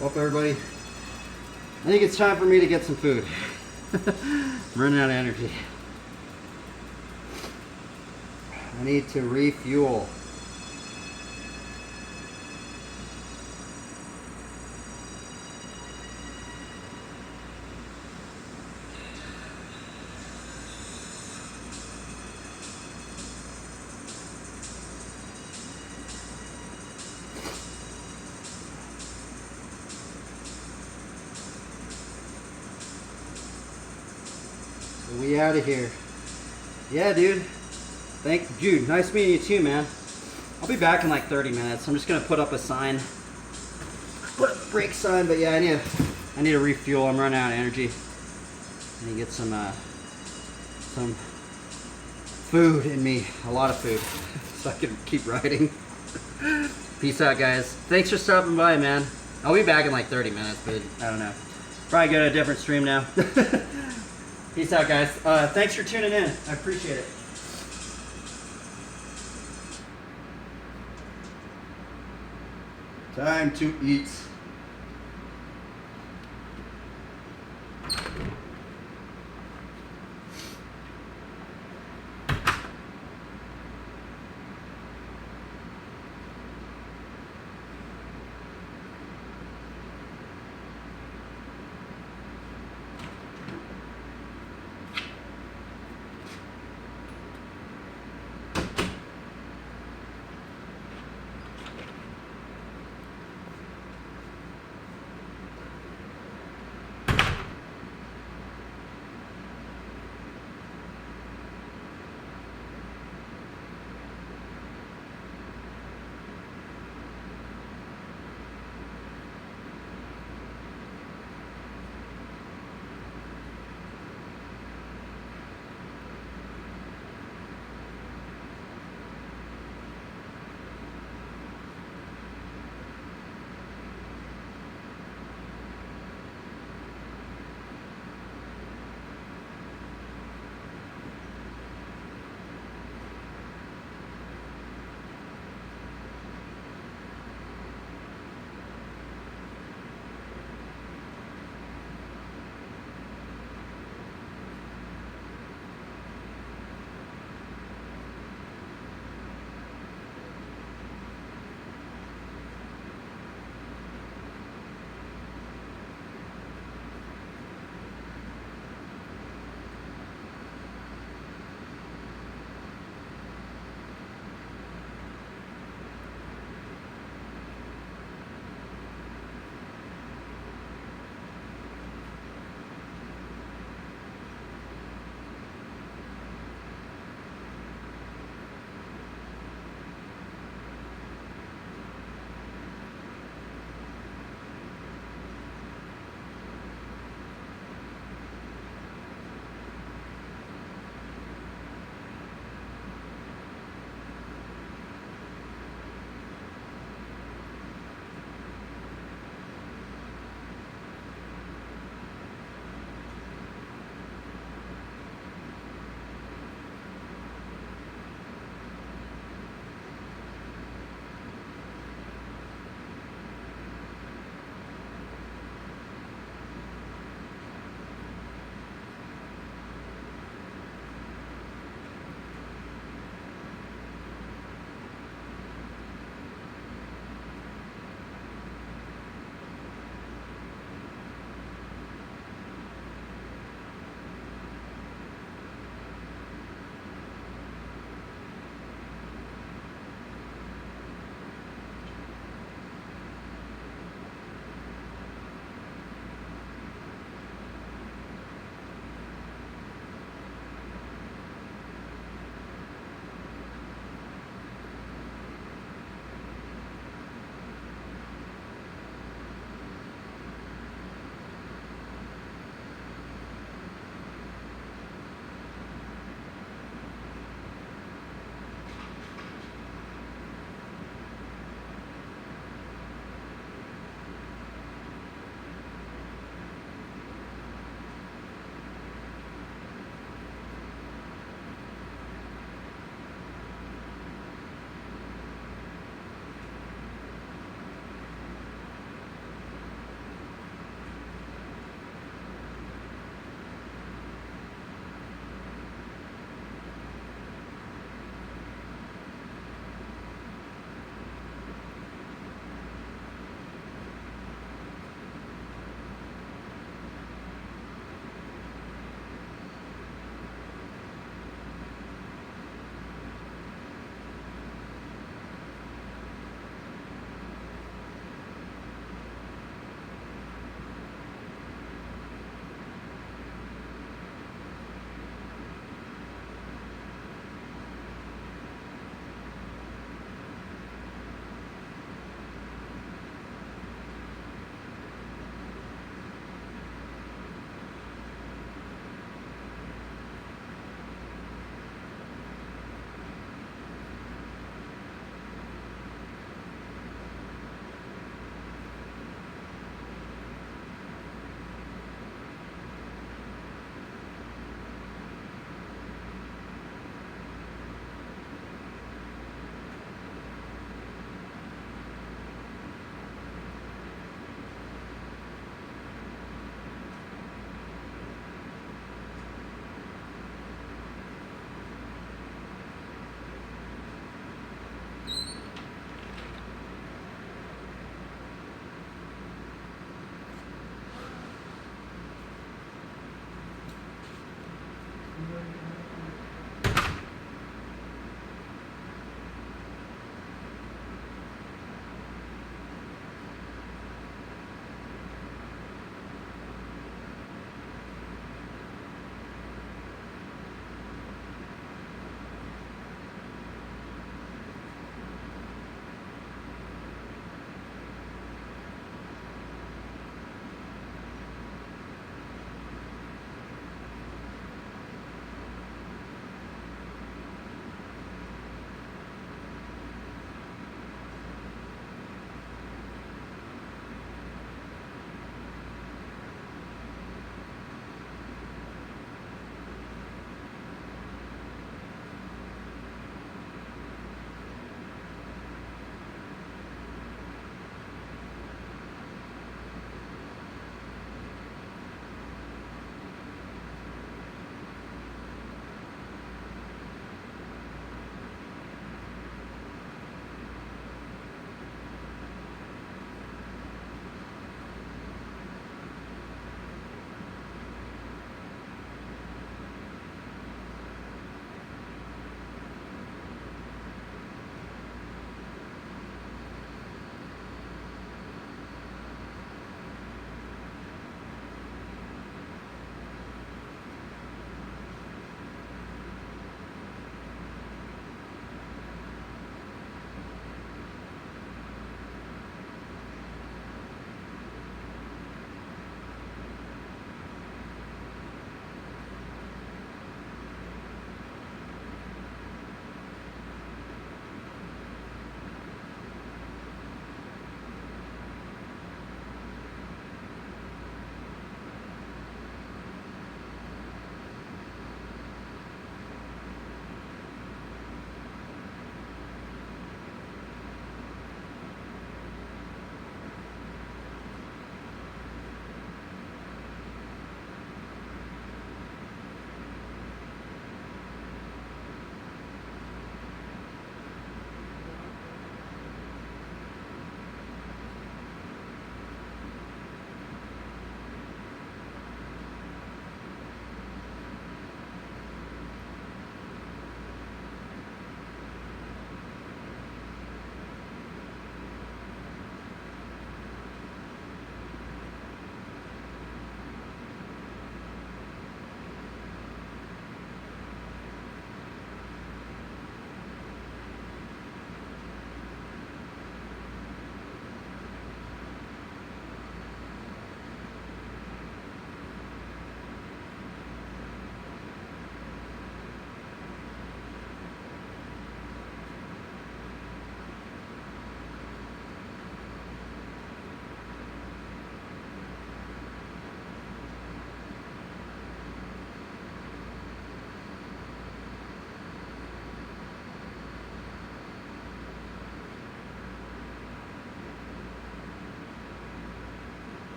Well, everybody, I think it's time for me to get some food. I'm running out of energy. I need to refuel. We out of here. Yeah, dude. Jude, nice meeting you too, man. I'll be back in like 30 minutes. I'm just gonna put up a sign. Put a brake sign, but yeah, I need to refuel. I'm running out of energy. I need to get some food in me. A lot of food. So I can keep riding. Peace out, guys. Thanks for stopping by, man. I'll be back in like 30 minutes, but I don't know. Probably go to a different stream now. Peace out, guys. Thanks for tuning in. I appreciate it. Time to eat.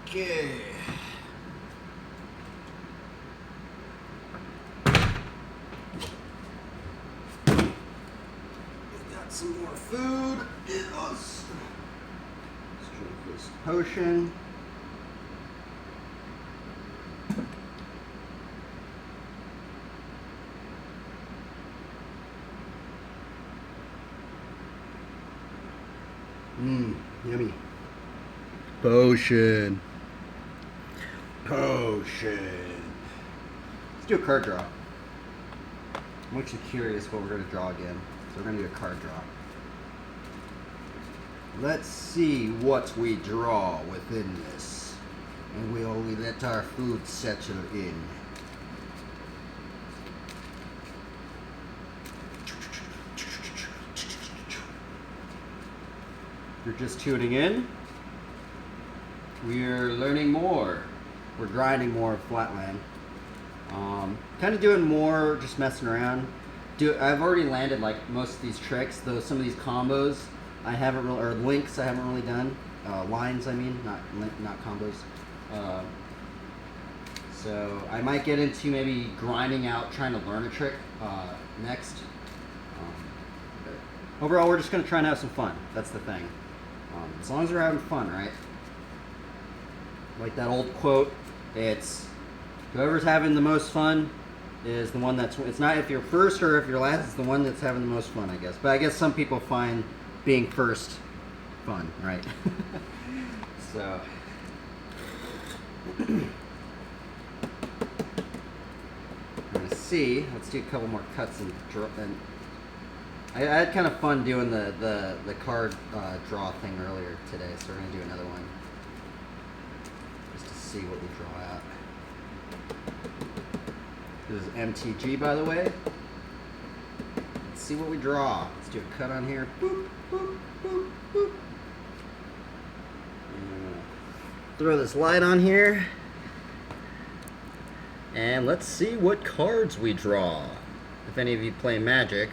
Okay. We got some more food in us. Let's drink this potion. Yummy. Potion. Let's do a card draw. I'm actually curious what we're going to draw again. So we're going to do a card draw. Let's see what we draw within this. And we'll let our food settle in. If you're just tuning in, we're learning more. We're grinding more of Flatland. Kind of doing more, just messing around. I've already landed like most of these tricks, though some of these combos I haven't really, or links I haven't really done. Lines, I mean, not combos. So I might get into maybe grinding out, trying to learn a trick next. But overall, we're just gonna try and have some fun. That's the thing. As long as we're having fun, right? Like that old quote, it's whoever's having the most fun is the one that's, it's not if you're first or if you're last, it's the one that's having the most fun, I guess. But I guess some people find being first fun, right? So let's see. Let's do a couple more cuts and draw. And I had kind of fun doing the card draw thing earlier today, so we're gonna do another one just to see what we draw out. This is MTG, by the way. Let's see what we draw. Let's do a cut on here. Boop, boop, boop, boop. Throw this light on here. And let's see what cards we draw. If any of you play Magic,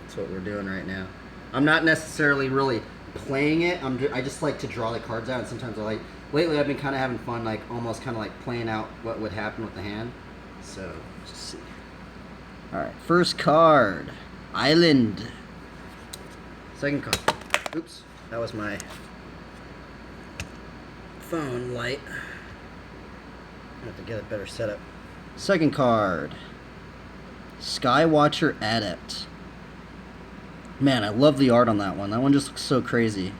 that's what we're doing right now. I'm not necessarily really playing it. I just like to draw the cards out, and sometimes I like. Lately, I've been kind of having fun, like almost kind of like playing out what would happen with the hand. So, let's see. All right, first card, Island. Second card. Oops, that was my phone light. I have to get a better setup. Second card, Skywatcher Adept. Man, I love the art on that one. That one just looks so crazy.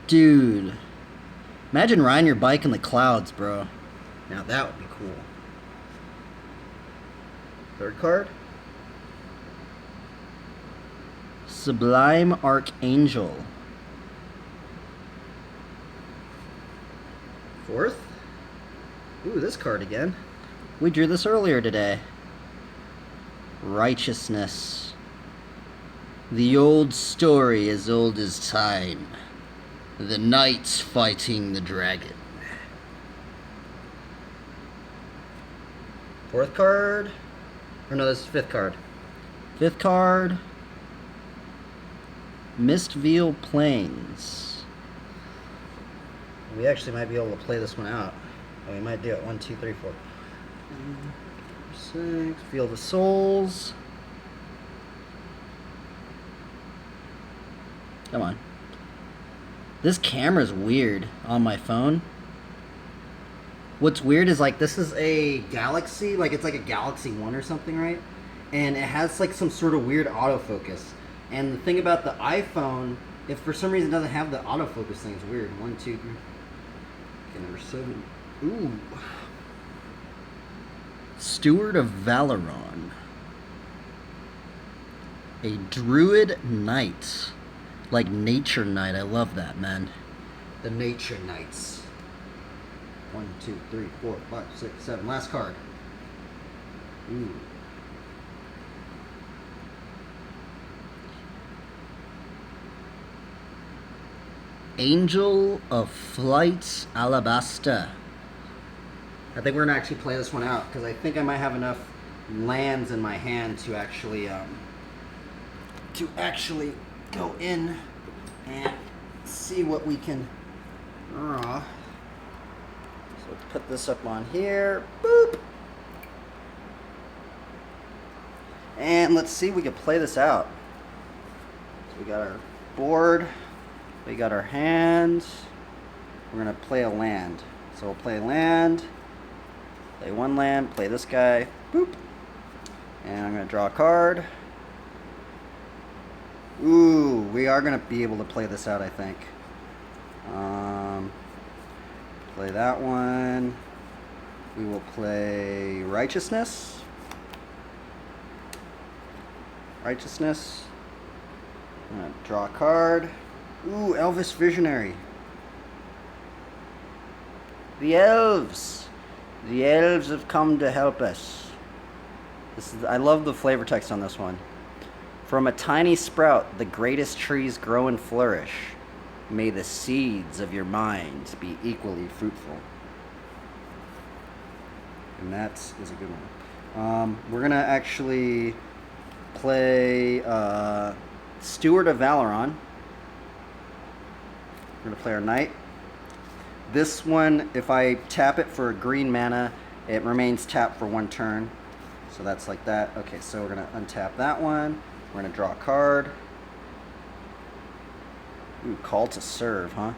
Dude, imagine riding your bike in the clouds, bro. Now that would be cool. Third card, Sublime Archangel. Fourth, ooh, this card again. We drew this earlier today. Righteousness. The old story as old as time. The knights fighting the dragon. Fourth card. Or no, this is fifth card. Fifth card. Mistveil Plains. We actually might be able to play this one out. Oh, we might do it. 1, 2, 3, 4. 6. Field of Souls. Come on. This camera's weird on my phone. What's weird is like this is a Galaxy, like it's like a Galaxy 1 or something, right? And it has like some sort of weird autofocus. And the thing about the iPhone, if for some reason it doesn't have the autofocus thing, it's weird. 1, 2, 3. Okay, number 7. Ooh. Steward of Valeron. A Druid Knight. Like Nature Knight. I love that, man. The Nature Knights. 1, 2, 3, 4, 5, 6, 7. Last card. Ooh. Angel of Flight Alabaster. I think we're gonna actually play this one out because I think I might have enough lands in my hand to actually go in and see what we can draw. So let's put this up on here. Boop. And let's see if we can play this out. So we got our board. We got our hands. We're going to play a land. So we'll play land. Play one land. Play this guy. Boop. And I'm going to draw a card. Ooh, we are going to be able to play this out, I think. Play that one. We will play Righteousness. Righteousness. I'm going to draw a card. Ooh, Elvis Visionary. The elves. The elves have come to help us. I love the flavor text on this one. From a tiny sprout, the greatest trees grow and flourish. May the seeds of your mind be equally fruitful. And that is a good one. We're going to actually play Steward of Valoron. We're going to play our knight. This one, if I tap it for a green mana, it remains tapped for one turn. So that's like that. Okay, so we're going to untap that one. We're going to draw a card. Ooh, Call to Serve, huh?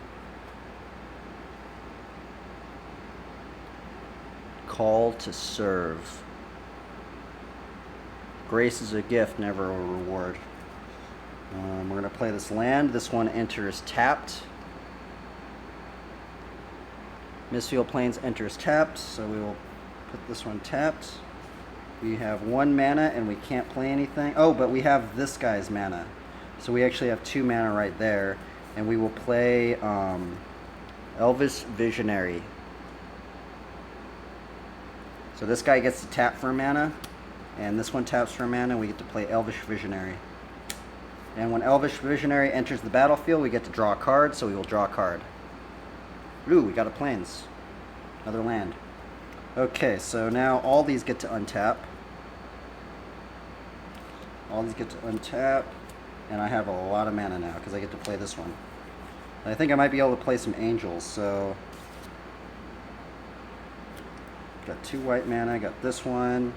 Call to Serve. Grace is a gift, never a reward. We're going to play this land. This one enters tapped. Mistfield Plains enters tapped, so we will put this one tapped. We have one mana and we can't play anything. Oh, but we have this guy's mana. So we actually have 2 mana right there. And we will play Elvis Visionary. So this guy gets to tap for a mana. And this one taps for a mana, and we get to play Elvish Visionary. And when Elvish Visionary enters the battlefield, we get to draw a card, so we will draw a card. Ooh, we got a Plains. Another land. Okay, so now all these get to untap. All these get to untap. And I have a lot of mana now, because I get to play this one. And I think I might be able to play some Angels, so... Got 2 white mana, got this one.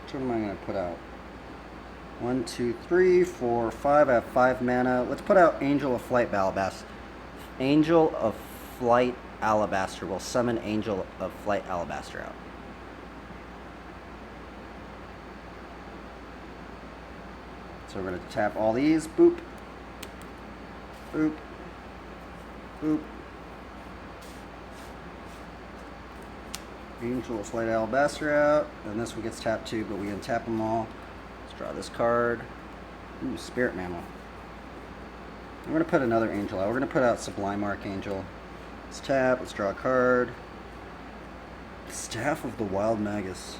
Which one am I going to put out? 1, 2, 3, 4, 5. I have 5 mana. Let's put out Angel of Flight Alabaster. Angel of Flight Alabaster. We'll summon Angel of Flight Alabaster out. So we're going to tap all these. Boop. Boop. Boop. Angel of Flight Alabaster out. And this one gets tapped too, but we can tap them all. Let's draw this card. Ooh, Spirit Mammal. We're going to put another angel out. We're going to put out Sublime Archangel. Let's tap. Let's draw a card. Staff of the Wild Magus.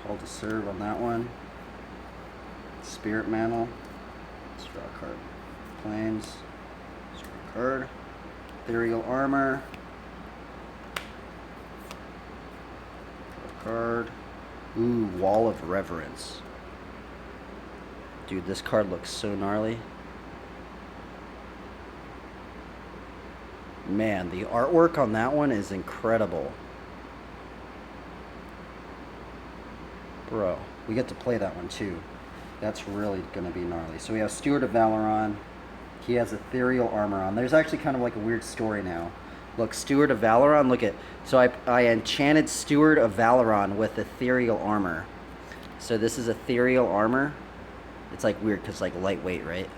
Call to Serve on that one. Spirit Mantle. Let's draw a card. Plains. Let's draw a card. Ethereal Armor. Draw a card. Ooh, Wall of Reverence. Dude, this card looks so gnarly. Man, the artwork on that one is incredible. Bro, we get to play that one too. That's really going to be gnarly. So we have Steward of Valoron. He has Ethereal Armor on. There's actually kind of like a weird story now. Look, Steward of Valoron, look at... So I enchanted Steward of Valoron with Ethereal Armor. So this is Ethereal Armor. It's like weird because like lightweight, right?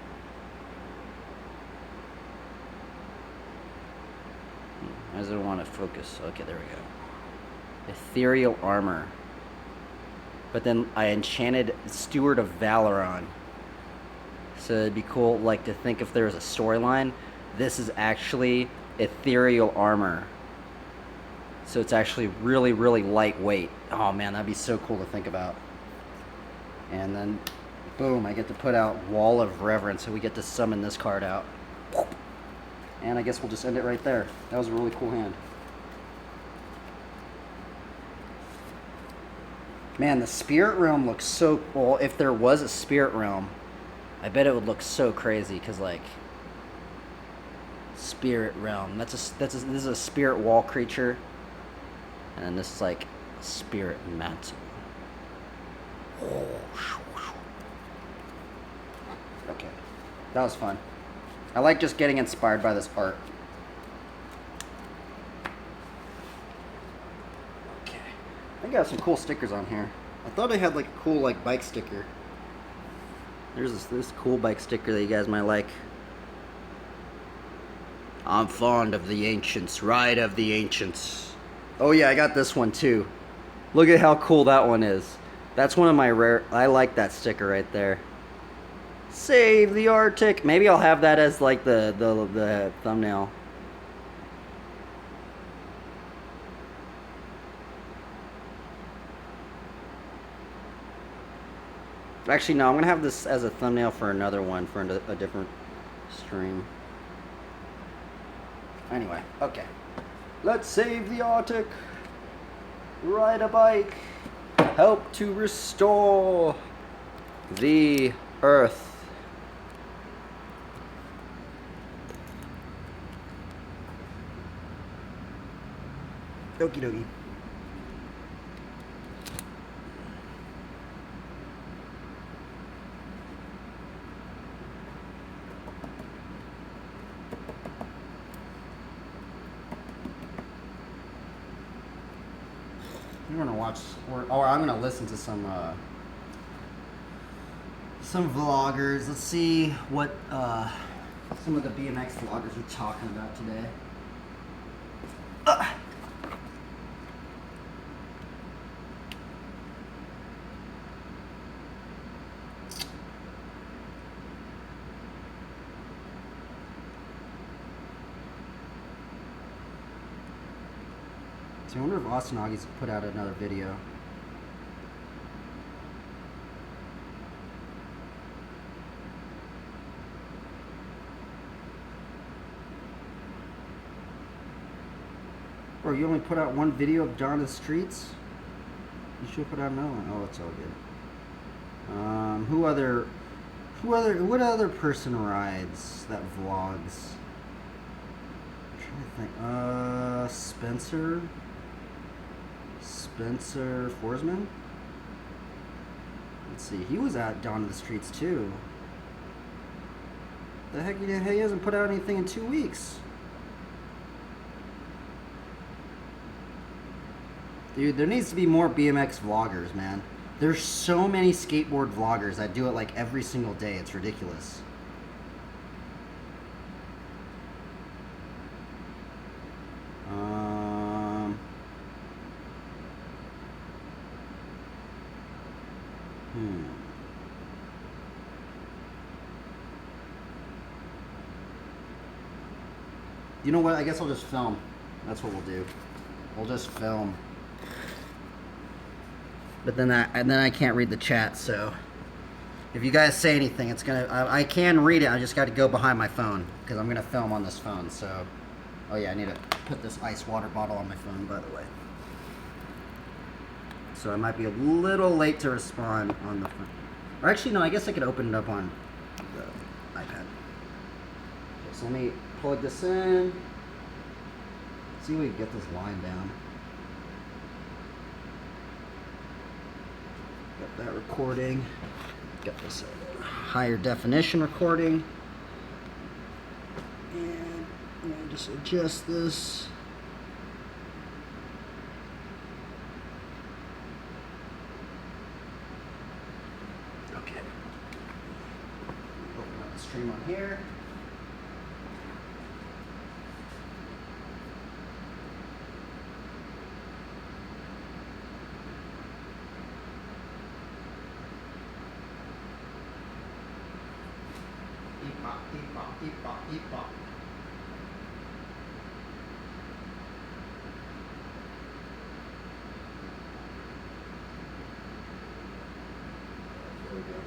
I just don't want to focus. Okay, there we go. Ethereal Armor. But then I enchanted Steward of Valoron. So it'd be cool, like, to think if there was a storyline. This is actually Ethereal Armor. So it's actually really, really lightweight. Oh man, that'd be so cool to think about. And then Boom, I get to put out Wall of Reverence, so we get to summon this card out. And I guess we'll just end it right there. That was a really cool hand. Man, the Spirit Realm looks so... Well, if there was a Spirit Realm, I bet it would look so crazy, because, like... Spirit Realm. This is a Spirit Wall creature. And then this is, like, Spirit Mantle. Okay. That was fun. I like just getting inspired by this art. Okay. I got some cool stickers on here. I thought I had like a cool like bike sticker. There's this cool bike sticker that you guys might like. I'm fond of the ancients, ride of the ancients. Oh yeah, I got this one too. Look at how cool that one is. That's one of my rare... I like that sticker right there. Save the Arctic. Maybe I'll have that as like the thumbnail. Actually, no, I'm going to have this as a thumbnail for another one, for a different stream. Anyway, okay. Let's save the Arctic. Ride a bike. Help to restore the Earth. Okie dokie. I'm gonna watch, or I'm gonna listen to some vloggers. Let's see what some of the BMX vloggers are talking about today. So I wonder if Austin Augie's put out another video. Bro, you only put out one video of John in the streets? You should put out another one. Oh, it's all good. What other person rides that vlogs? I'm trying to think. Spencer Forsman? Let's see, he was at Dawn of the Streets too. The heck, he hasn't put out anything in 2 weeks. Dude, there needs to be more BMX vloggers, man. There's so many skateboard vloggers that do it like every single day. It's ridiculous. You know what? I guess I'll just film. That's what we'll do. We'll just film. But then I can't read the chat, so if you guys say anything, it's gonna... I can read it, I just got to go behind my phone, because I'm gonna film on this phone, so... Oh yeah, I need to put this ice water bottle on my phone, by the way. So I might be a little late to respond on the phone. Or actually, no, I guess I could open it up on the iPad. Okay, so let me plug this in. See if we can get this line down. Got that recording. Got this higher definition recording. And I'm going to just adjust this. Okay. Open up the stream on here. Eat pop. There we go.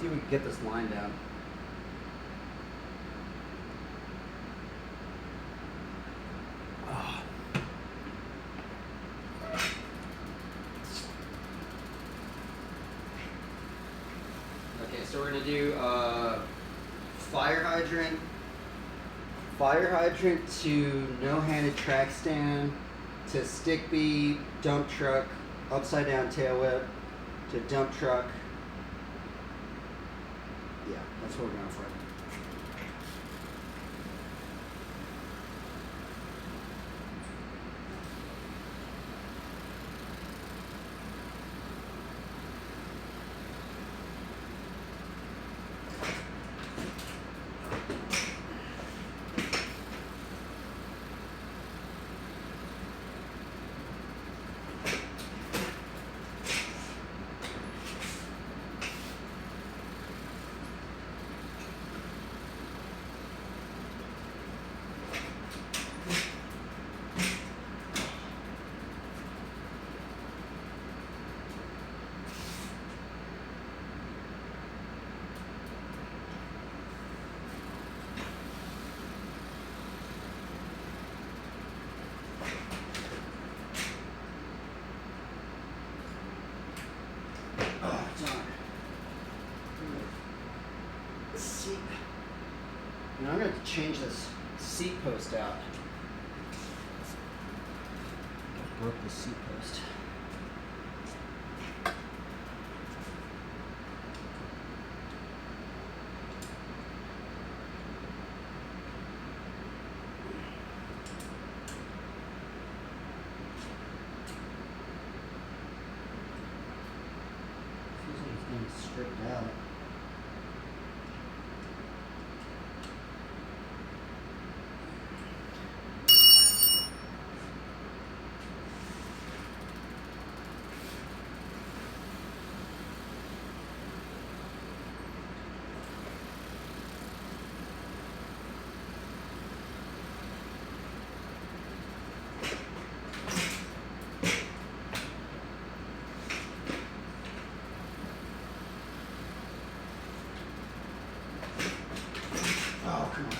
see if we can get this line down. Ah. Okay, so we're gonna do fire hydrant to no-handed track stand to stick beat, dump truck, upside down tail whip to dump truck. Yeah, that's what we're going for. Seat. Now I'm going to have to change this seat post out. I broke the seat post. Feels like it's being stripped out. Oh, come on.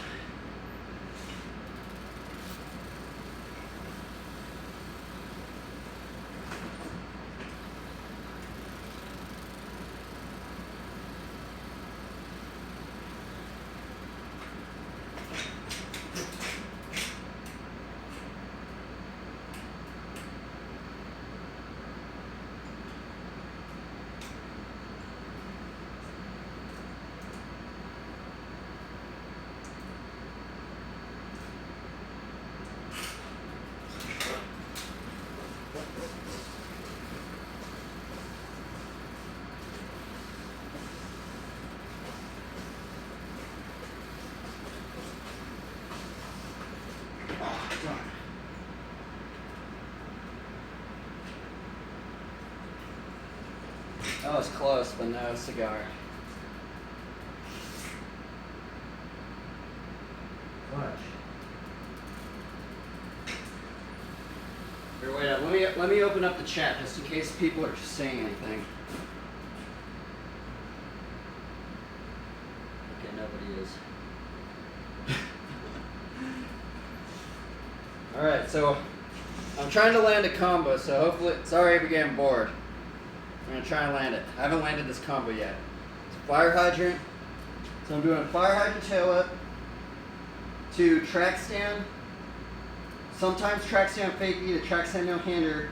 That was close, but no cigar. Clutch. Here, wait up. Let me open up the chat just in case people are saying anything. Okay, nobody is. All right, so I'm trying to land a combo, so hopefully, sorry if you're getting bored. I'm gonna try and land it. I haven't landed this combo yet. It's a fire hydrant. So I'm doing a fire hydrant tail whip to track stand. Sometimes track stand fake B to track stand no hander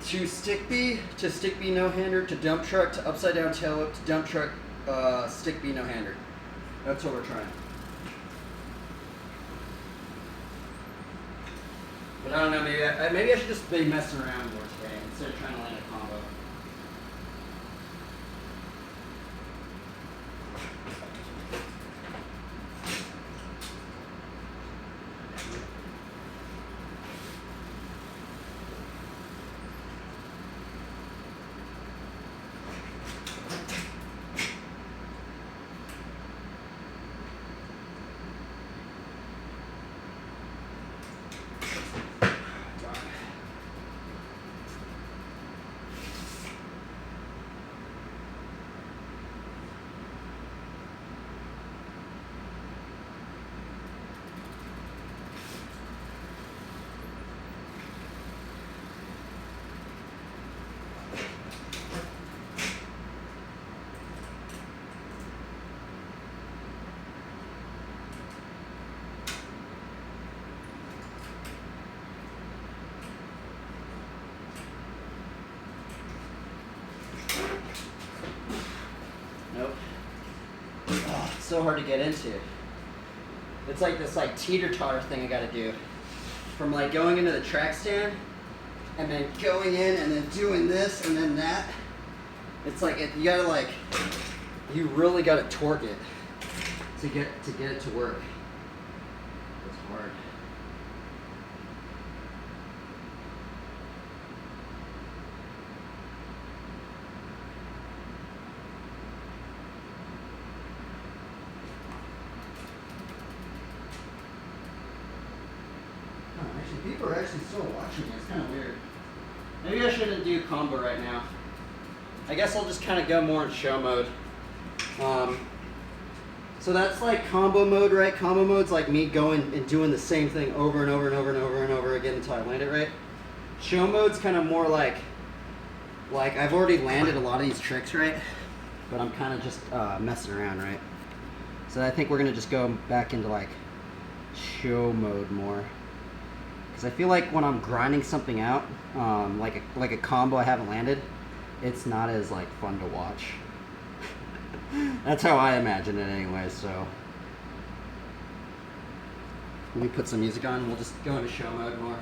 to stick B no hander to dump truck to upside down tail whip to dump truck stick B no hander. That's what we're trying. But I don't know, maybe I should just be messing around more today instead of trying to land a combo. so hard to get into. It's like this like teeter-totter thing I gotta do. From like going into the track stand and then going in and then doing this and then that. It's like you gotta like, you really gotta torque it to get it to work. It's hard. Actually, people are actually still watching me. It's kind of weird. Maybe I shouldn't do combo right now. I guess I'll just kind of go more in show mode. So that's like combo mode, right? Combo mode's like me going and doing the same thing over and over and over and over and over again until I land it right. Show mode's kind of more like I've already landed a lot of these tricks, right? But I'm kind of just messing around, right? So I think we're gonna just go back into like show mode more. Because I feel like when I'm grinding something out, like a combo I haven't landed, it's not as like fun to watch. That's how I imagine it anyway, so. Let me put some music on and we'll just go into show mode more.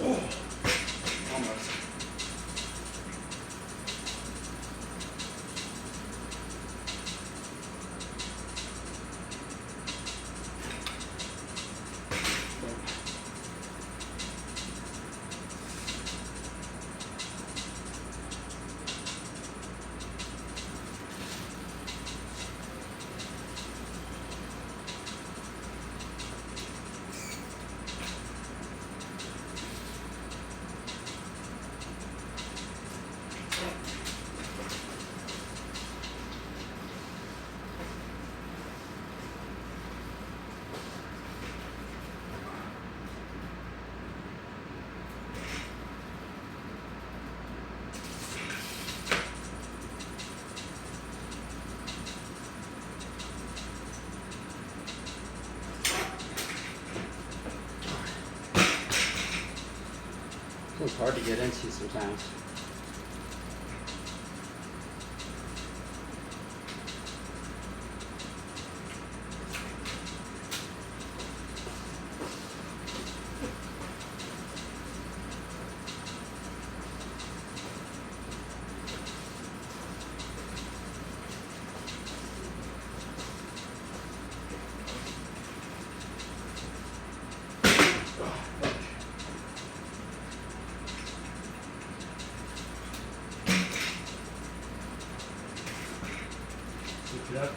Almost. It's hard to get into sometimes. Yep.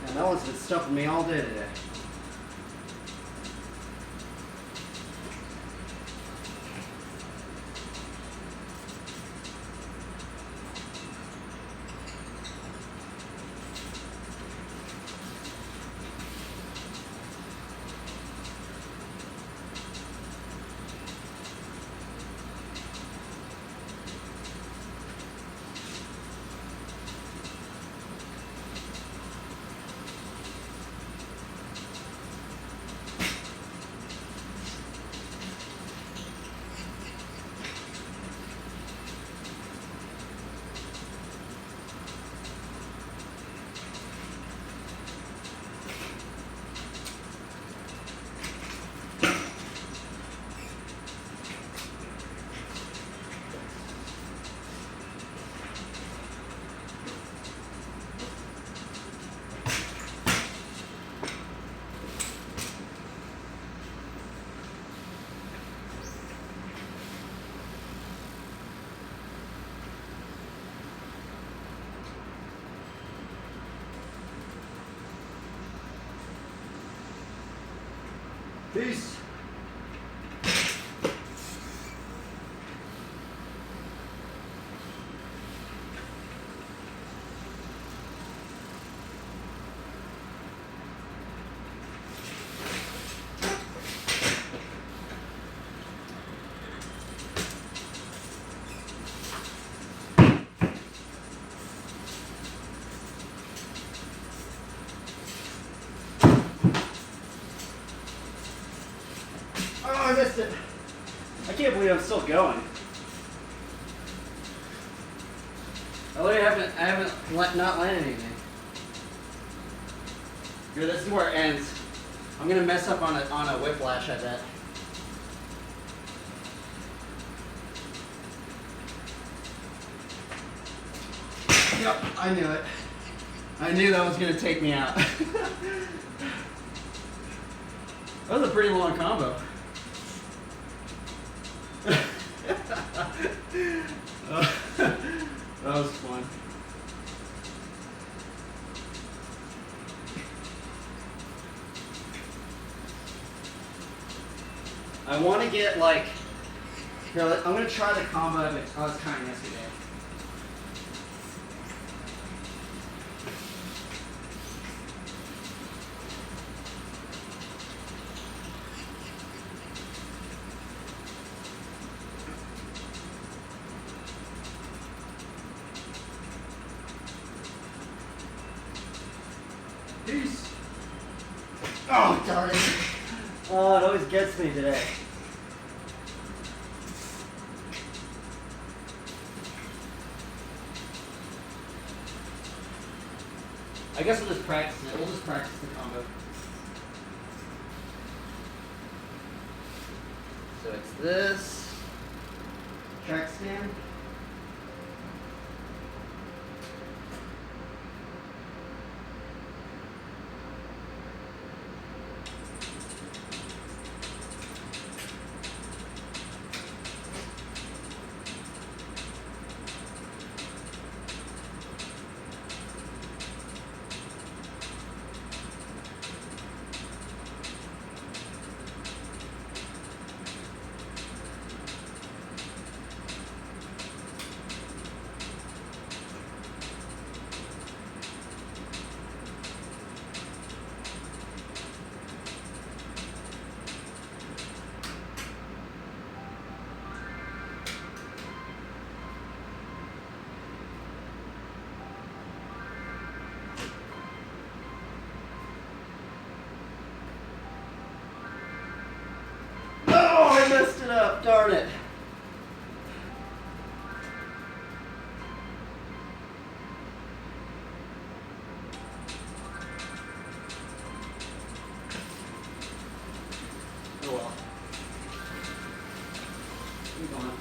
And that one's been stuffing me all day today. Peace. Oh, I missed it. I can't believe I'm still going. I haven't not landed anything. Here, this is where it ends. I'm gonna mess up on a whiplash, I bet. Yep, I knew it. I knew that was gonna take me out. That was a pretty long combo. That was fun. I want to get like, here, I'm going to try the combo I was trying yesterday. Peace. Oh, darn it. Oh, it always gets me today. I guess we'll just practice it. We'll just practice the combo. So it's this. Track stand. I messed it up, darn it. Oh well. Keep going.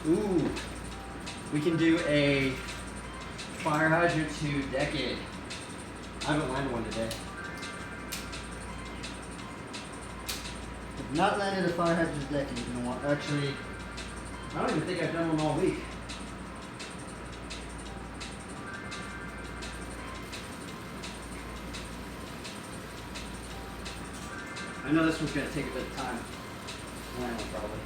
Ooh, we can do a fire hydrant to decade. I haven't landed one today. I've not landed a fire hydrant to decade. You know what? Actually, I don't even think I've done one all week. I know this one's going to take a bit of time. Land one probably.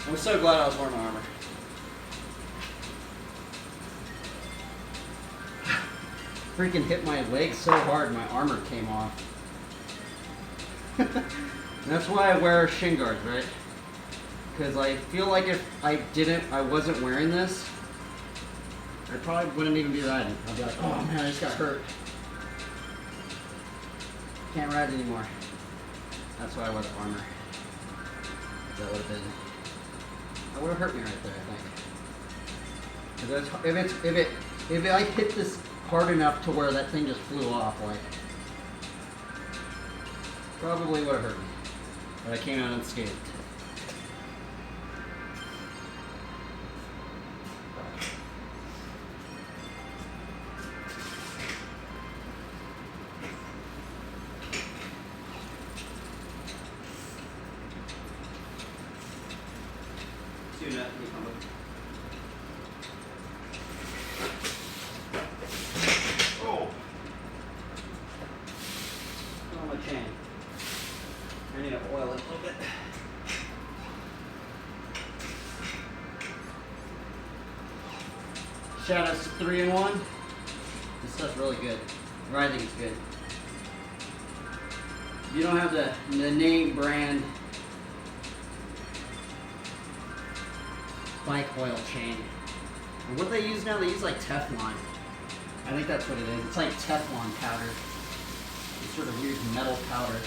I'm so glad I was wearing my armor. Freaking hit my leg so hard my armor came off. That's why I wear shin guards, right? Because I feel like if I wasn't wearing this, I probably wouldn't even be riding. I'd be like, oh man, I just got hurt. Can't ride anymore. That's why I wore the armor. That would have been. That would have hurt me right there, I think. If I hit this hard enough to where that thing just flew off, like, probably would have hurt me. But I came out unscathed. Oh! On my chain. I need to oil it a little bit. Shout outs to 3-in-1. This stuff's really good. Riding is good. If you don't have the name brand bike oil chain. And what do they use now? They use like Teflon. I think that's what it is. It's like Teflon powder. It's sort of weird metal powder.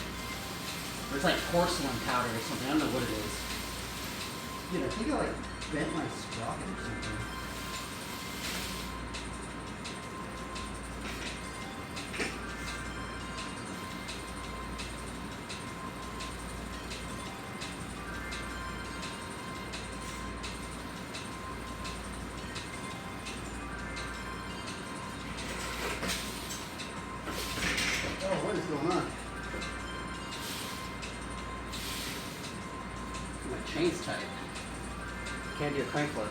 Or it's like porcelain powder or something. I don't know what it is. Dude, I think I like bent my sprocket or something. What is going on? My chain's tight. Can't do a crank flip.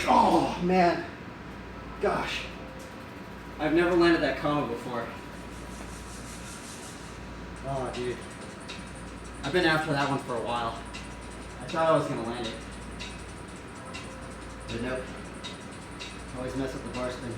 Oh man, gosh, I've never landed that combo before. Oh dude, I've been after that one for a while. I thought I was gonna land it, but nope. Always mess up the bar spin.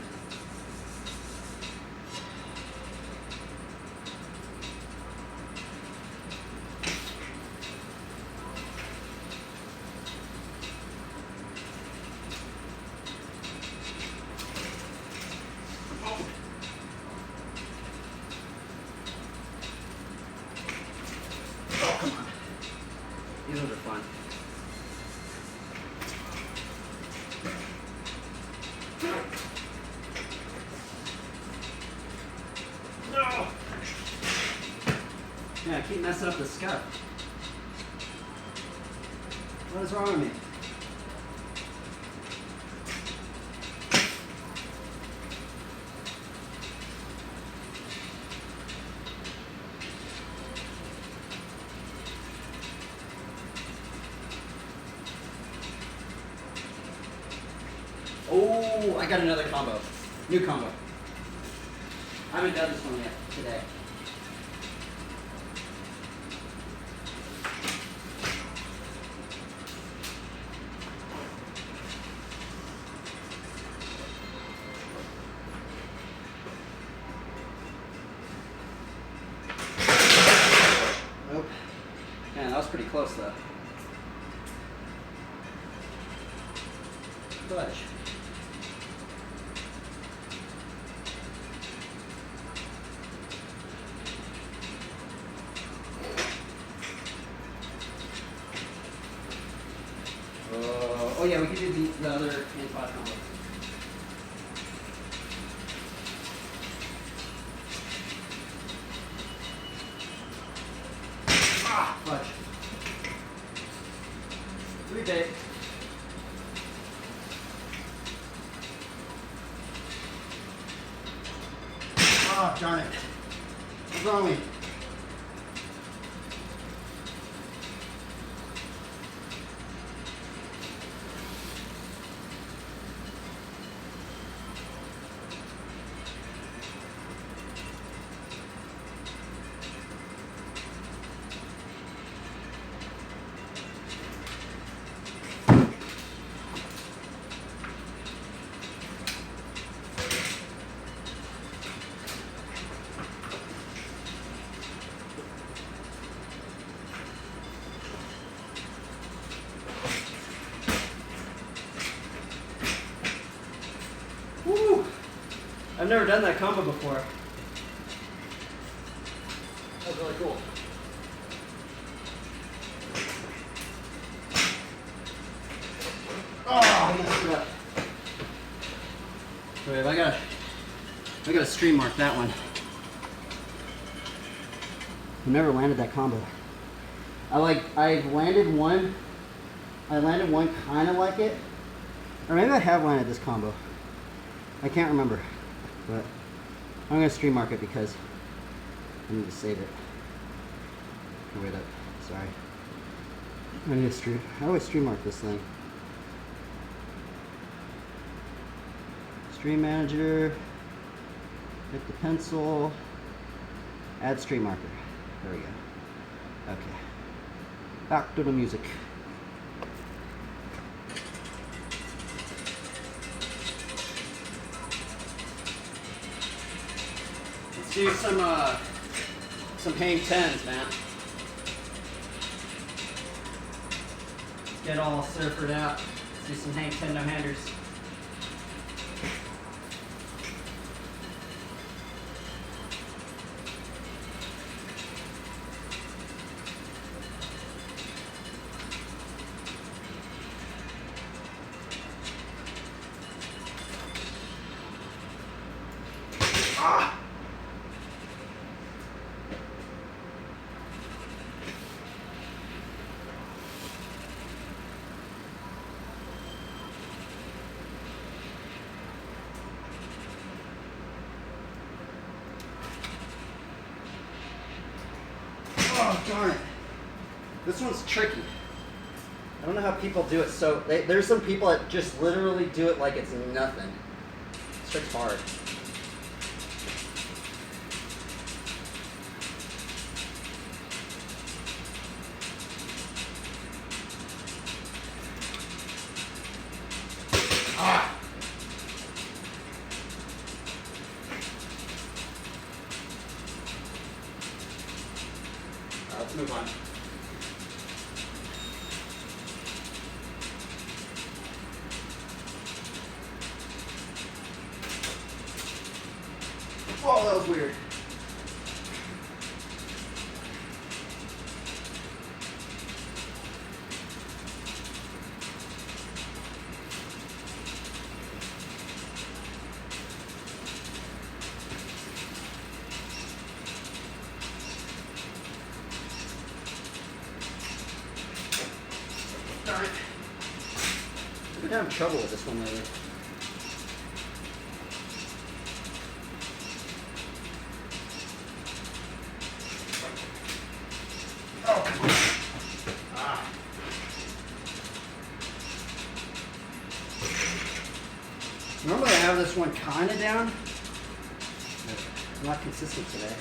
Oh, come on. These ones are fun. No! Yeah, I keep messing up the scuff. What is wrong with me? Oh, I got another combo. New combo. I haven't done this one yet today. Nope. Man, that was pretty close though. Fudge. Oh yeah, we could do the other hand pot combo. Ah, fudge. Rebate. Oh, darn it. What's wrong with me? Woo! I've never done that combo before. That was really cool. Oh, I messed it up. Wait, I gotta stream mark that one. I've never landed that combo. I landed one kind of like it. Or maybe I have landed this combo. I can't remember, but I'm gonna stream mark it because I need to save it. Oh, wait up, sorry. I need to stream. How do I stream mark this thing? Stream manager. Hit the pencil. Add stream marker. There we go. Okay. Back to the music. Do some hang tens, man. Get all surfered out. Let's do some hang 10 no-handers. Ah! Oh, darn it. This one's tricky. I don't know how people do it. So there's some people that just literally do it like it's nothing. This trick's hard. Ah! Let's move on. Whoa, that was weird. Darn it. I've been having trouble with this one lately. Oh, come on. Ah. Normally I have this one kind of down. I'm not consistent today.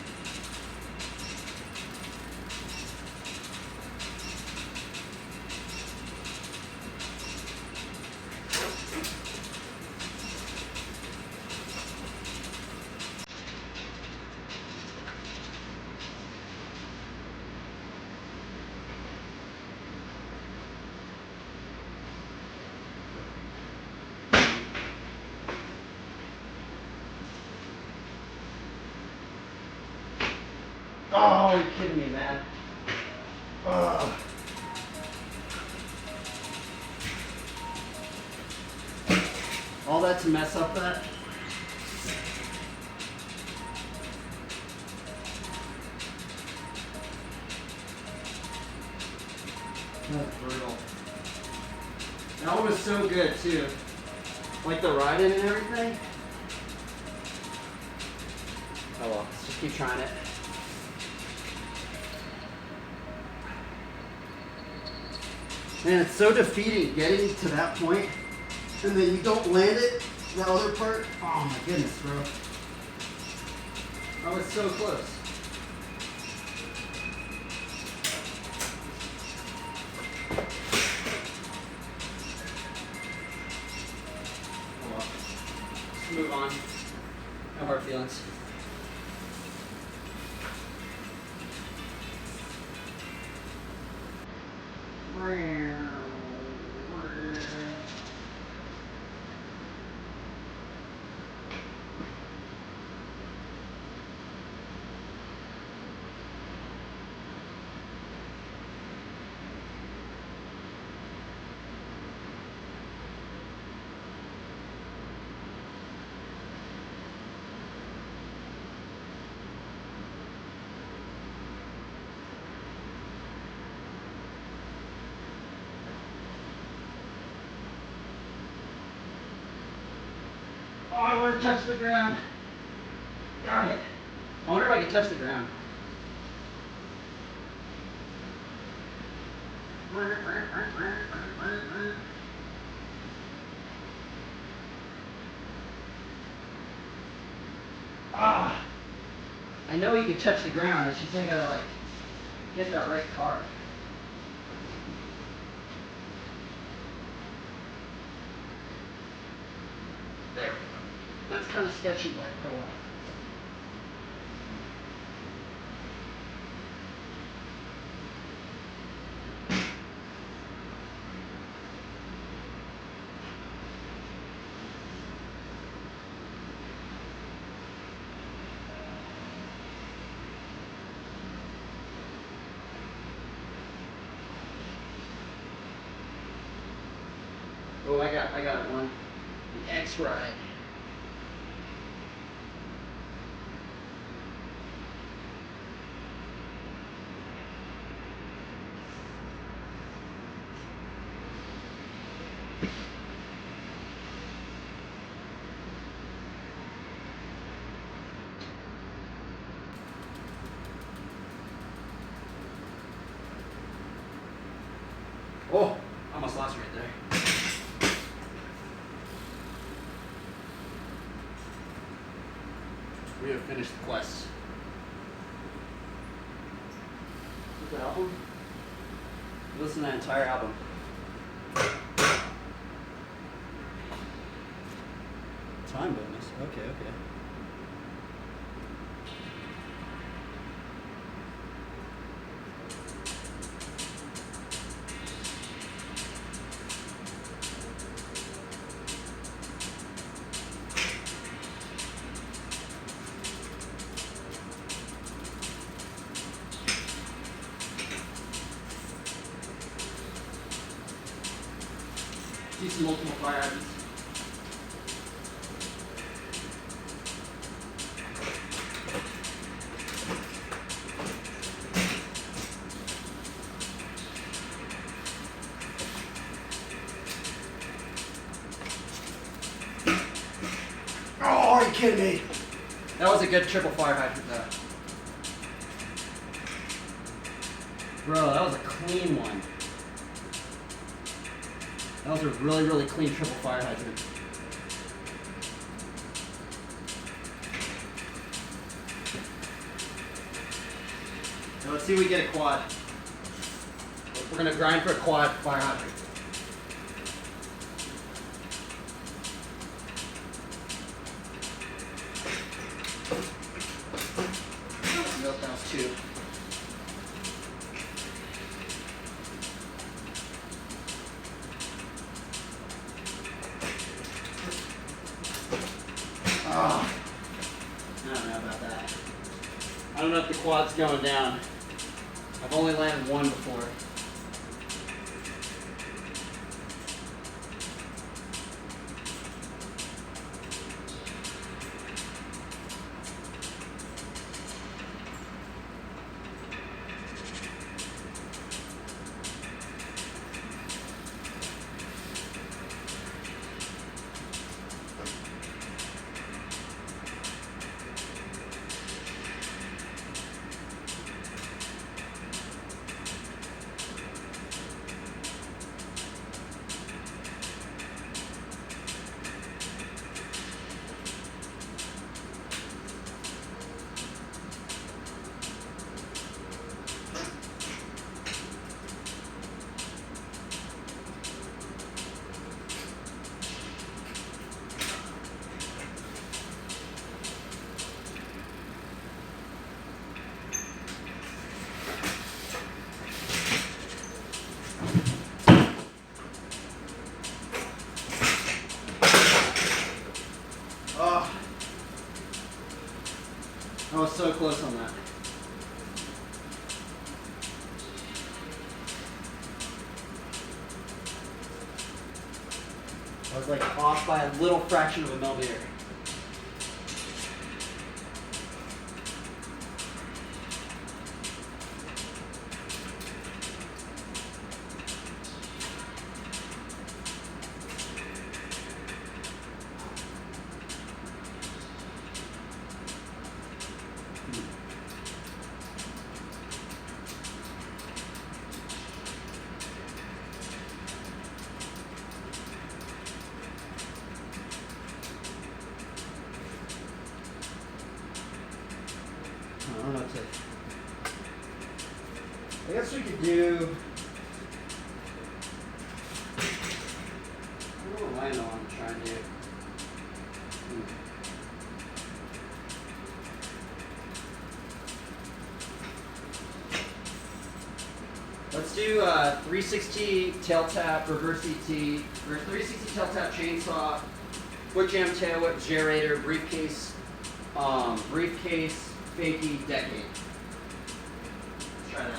Oh, you're kidding me, man. Ugh. All that to mess up that? That's brutal. That one was so good too. Like the riding and everything. Oh well, let's just keep trying it. Man, it's so defeating getting to that point, and then you don't land it, the other part. Oh my goodness, bro. I was so close. Oh well. Let's move on. No hard feelings. Oh, I want to touch the ground. Got it. I wonder if I can touch the ground. Ah, I know you can touch the ground. It's just I gotta like get that right card. There. That's kind of sketchy, but oh well. Oh, I got one. The X ride. Oh, almost lost right there. We have finished the quest. The album? Listen to that entire album. Time bonus. Okay. See some multiple fire hydrants. Oh, are you kidding me? That was a good triple fire hydrant though. Bro, that was a clean one. That was a really, really clean triple fire hydrant. Now let's see if we get a quad. We're gonna grind for a quad fire hydrant. Nope, that was two. Oh, I don't know about that. I don't know if the quad's going down. I've only landed one before. I was like off by a little fraction of a millimeter. I don't know what to. I guess we could do. I don't know what lino I'm trying to do. Let's do 360 tail tap, reverse ET, or 360 tail tap chainsaw, wood jam tail whip, generator, briefcase, fakie, decade. Let's try that.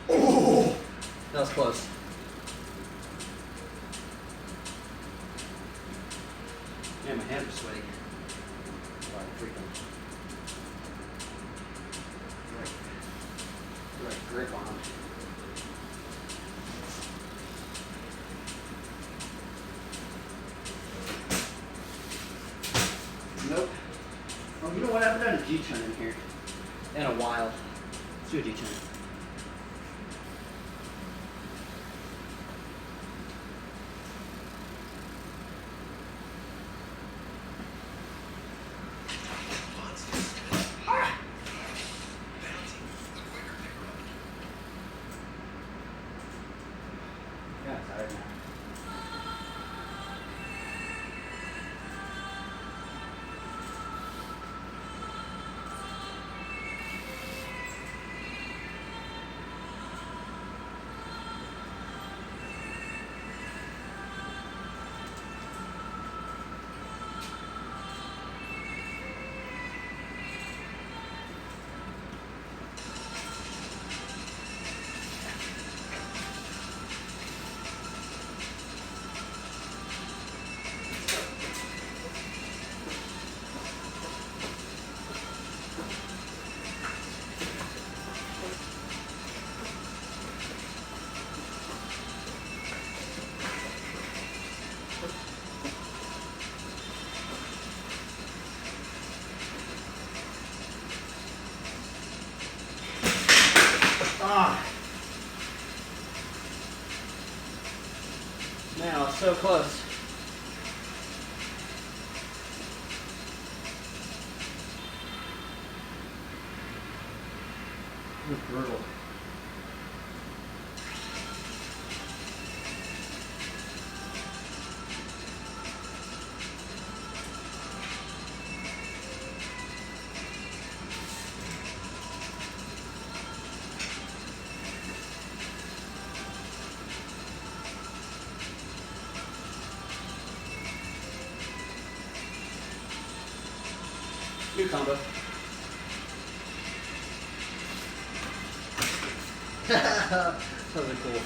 Oh, that was close. Man, my hands are sweaty. Wow, freaking. Right grip on them. Nope. Oh, you know what? I haven't done a G-turn in here in a while. Let's do a G-turn. Yeah, I'm tired now. Ah. Now, so close. It was brutal. New combo. That was cool.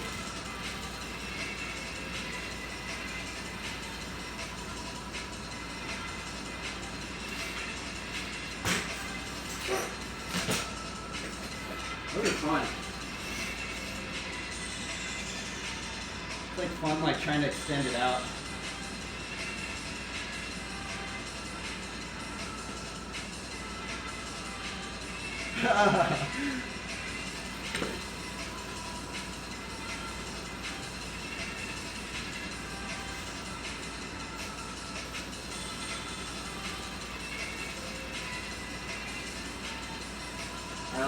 That was fun. It's like fun, like trying to extend it out. Alright,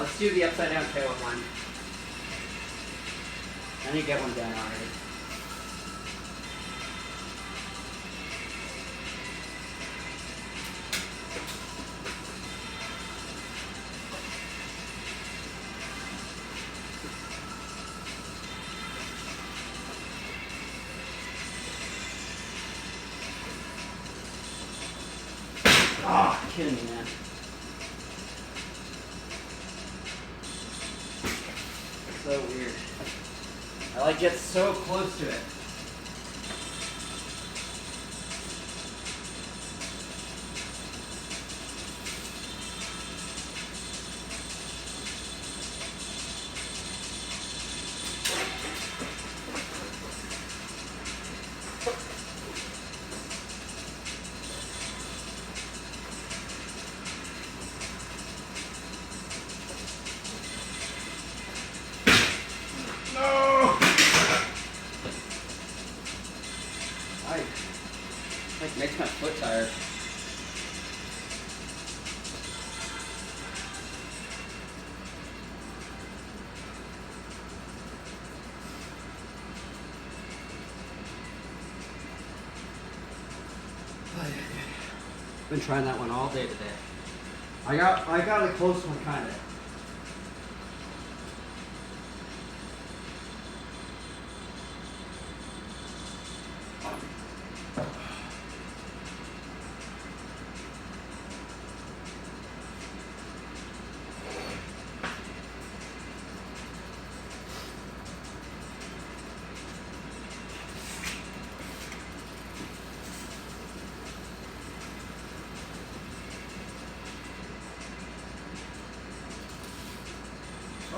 let's do the upside down tail with one. I need to get one down already. kidding me, man. So weird. I like get so close to it. Like makes my foot tired. Been trying that one all day today. I got a close one kinda.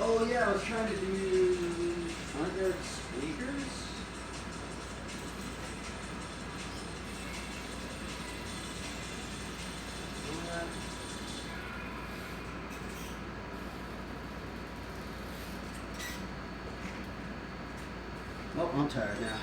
Oh yeah, I was trying to do front yard squeakers. Oh, I'm tired now.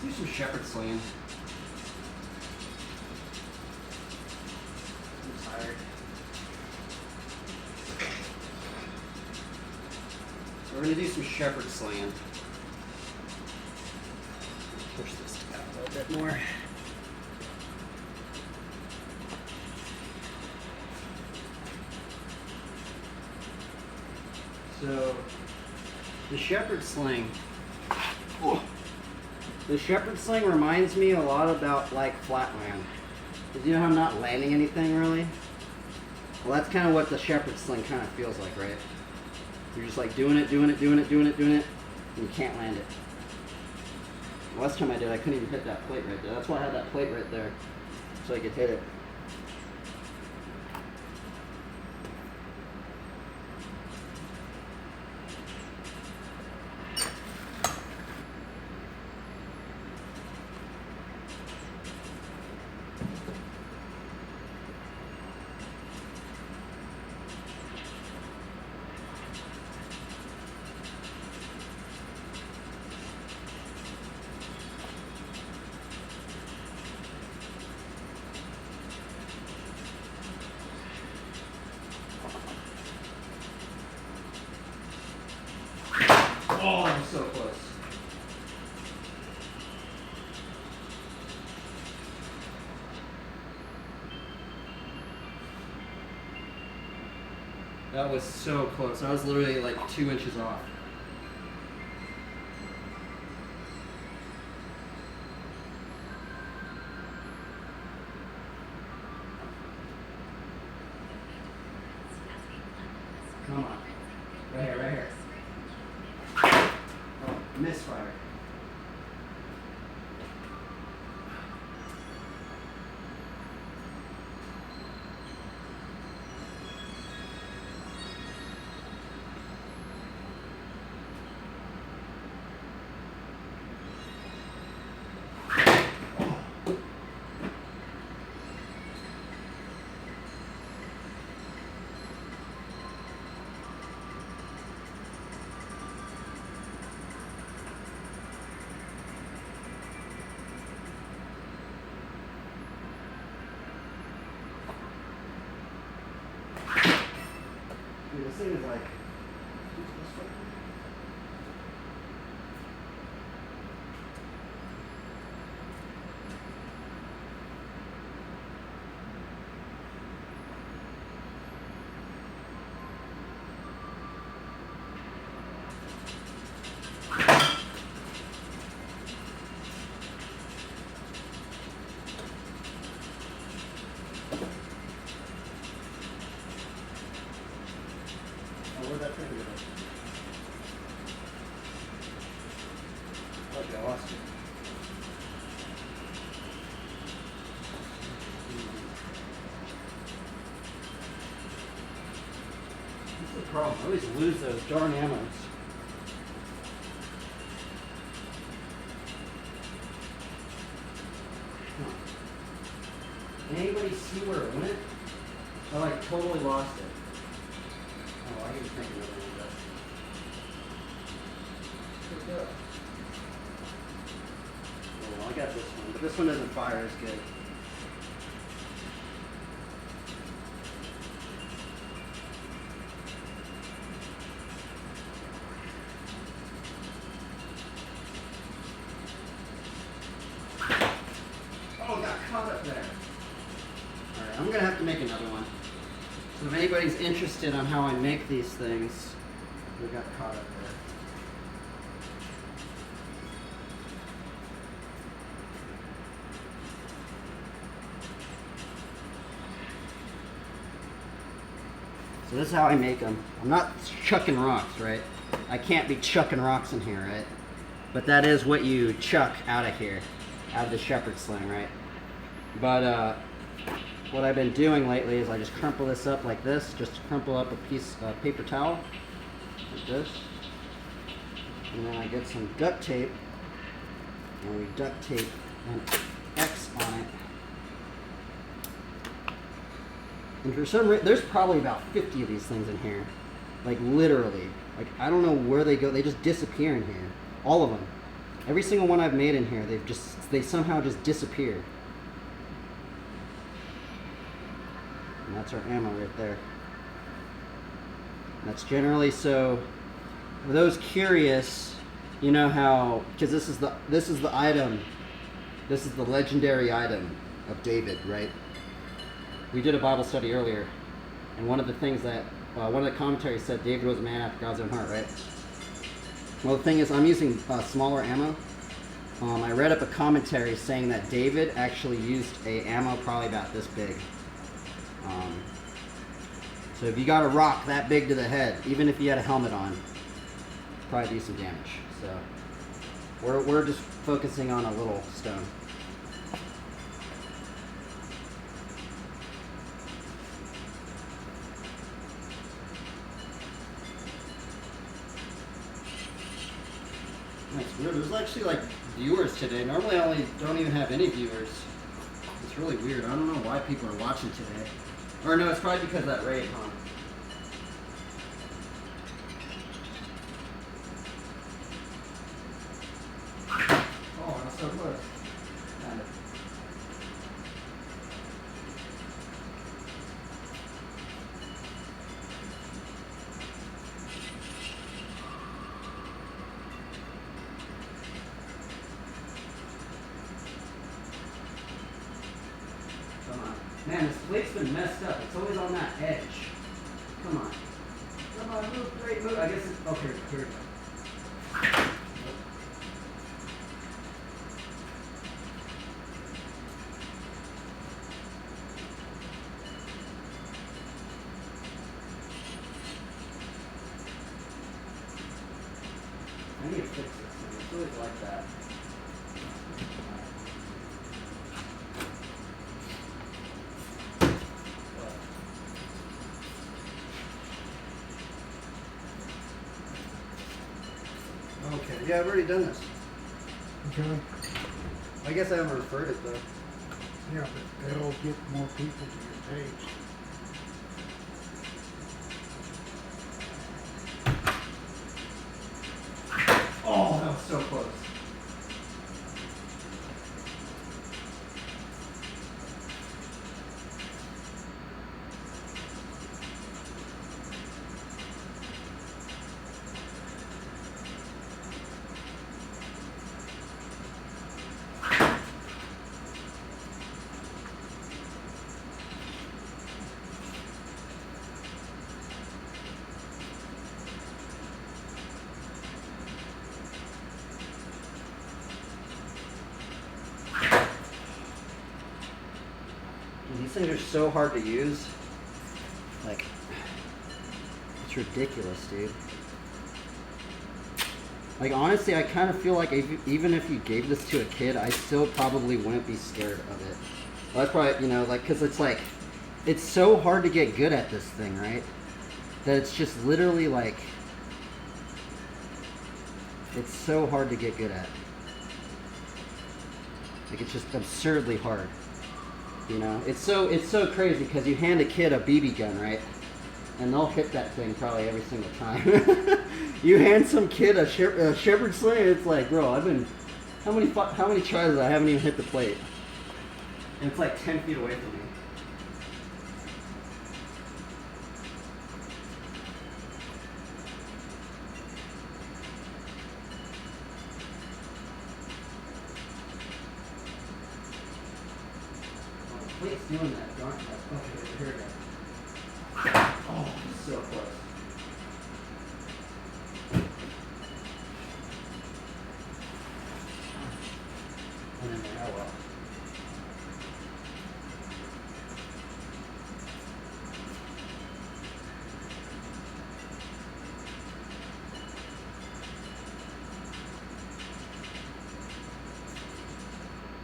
Do some shepherd slaying. I'm tired. So we're gonna do some shepherd slaying. Push this out a little bit more. So the shepherd sling. Oh. The shepherd sling reminds me a lot about like flatland. Because you know how I'm not landing anything really? Well, that's kind of what the shepherd sling kind of feels like, right? You're just like doing it, and you can't land it. Last time I did, I couldn't even hit that plate right there. That's why I had that plate right there, so I could hit it. Oh, I'm so close. That was so close. I was literally like 2 inches off. Come on. Right here, right here. Oh, misfire. This thing is like. Where'd that thing go? Okay, I lost it. That's the problem. I always lose those darn ammos. Huh. Anybody see where it went? I like totally lost it. Oh, I didn't think of it. Where'd it go? Oh, well, I got this one, but this one doesn't fire as good. Oh, it got caught up there. Alright, I'm gonna have to make another one. So if anybody's interested on how I make these things, we got caught up there. So this is how I make them. I'm not chucking rocks, right? I can't be chucking rocks in here, right? But that is what you chuck out of here, out of the shepherd sling, right? But what I've been doing lately is I just crumple this up like this, just crumple up a piece of paper towel, like this. And then I get some duct tape, and we duct tape an X on it. And for some reason, there's probably about 50 of these things in here. Like literally. Like I don't know where they go. They just disappear in here. All of them. Every single one I've made in here, they somehow just disappear. And that's our ammo right there. And that's generally so. For those curious, you know how, because this is the item. This is the legendary item of David, right? We did a Bible study earlier, and one of the things that one of the commentaries said David was a man after God's own heart, right? Well, the thing is, I'm using smaller ammo. I read up a commentary saying that David actually used a ammo probably about this big. So if you got a rock that big to the head, even if you had a helmet on, probably do some damage. So we're just focusing on a little stone. That's weird. There's actually like viewers today. Normally I don't even have any viewers. It's really weird. I don't know why people are watching today. Or no, it's probably because of that raid, huh? Oh, that's so close. Got it. Come on. Man, this plate's been messed up. It's always on that edge. Come on. Come on, move, great move. I guess it's, okay, here we go. I need to fix this thing. It's always like that. Okay, yeah, I've already done this. Okay. I guess I haven't referred it though. Yeah, but that'll get more people to your page. Oh, that was so close. These things are so hard to use. Like, it's ridiculous, dude. Like, honestly, I kind of feel like even if you gave this to a kid, I still probably wouldn't be scared of it. Well, that's probably, you know, like, because it's like, it's so hard to get good at this thing, right? That it's just literally like, it's so hard to get good at. Like, it's just absurdly hard. You know, it's so crazy because you hand a kid a BB gun, right? And they'll hit that thing probably every single time. You hand some kid a shepherd sling, it's like, bro, I've been how many tries I haven't even hit the plate, and it's like 10 feet away from me. Oh, the plate's doing that, darn it. Okay, here we go. Oh, so close. And then there, oh well.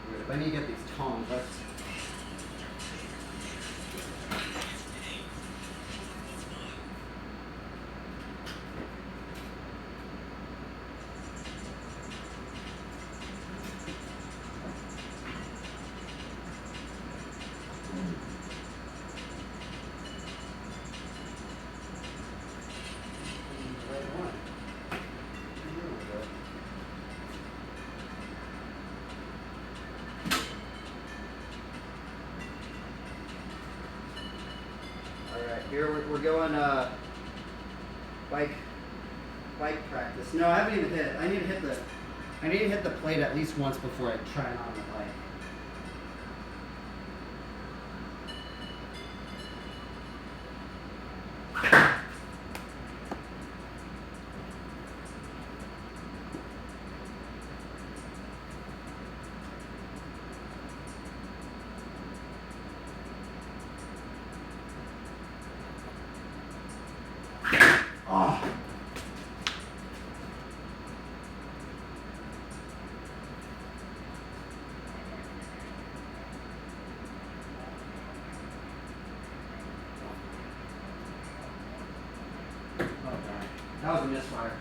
Wait, if I need to get these tongs, that's... Here we're going bike practice. No, I haven't even hit it. I need to hit the plate at least once before I try it on the bike. Oh. That was a misfire.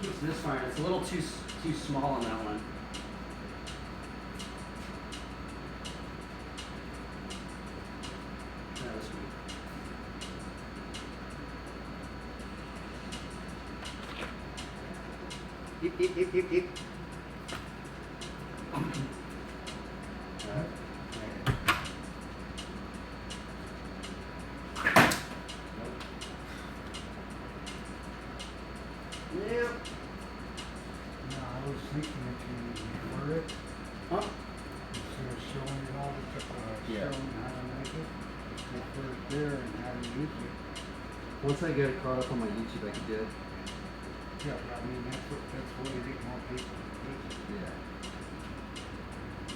Keeps misfiring. It's a little too small on that one. That was weak. Yep. No, I was thinking if you refer it, Huh? instead of showing it all, Yeah. showing how to make it, refer it there and how to use it. Once I get it caught up on my YouTube, I can do it. Yeah, but I mean, that's where you get more people to use it. Yeah.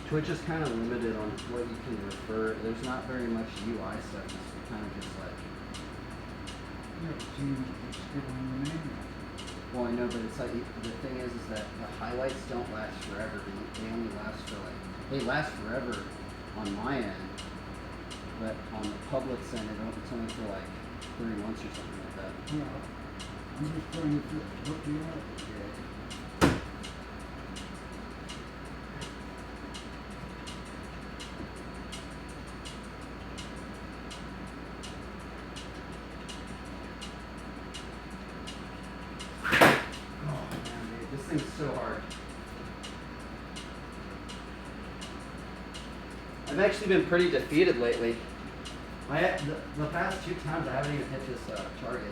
Twitch is kind of limited on what you can refer. There's not very much UI stuff. It's kind of just like. Yeah, but you still in the manual. Well, I know, but it's like the thing is that the highlights don't last forever. They only last for like they last forever on my end, but on the public's end, it's only for like 3 months or something like that. Well, I'm just trying to look you up. Yeah. thing's so hard. I've actually been pretty defeated lately. The past 2 times I haven't even hit this target.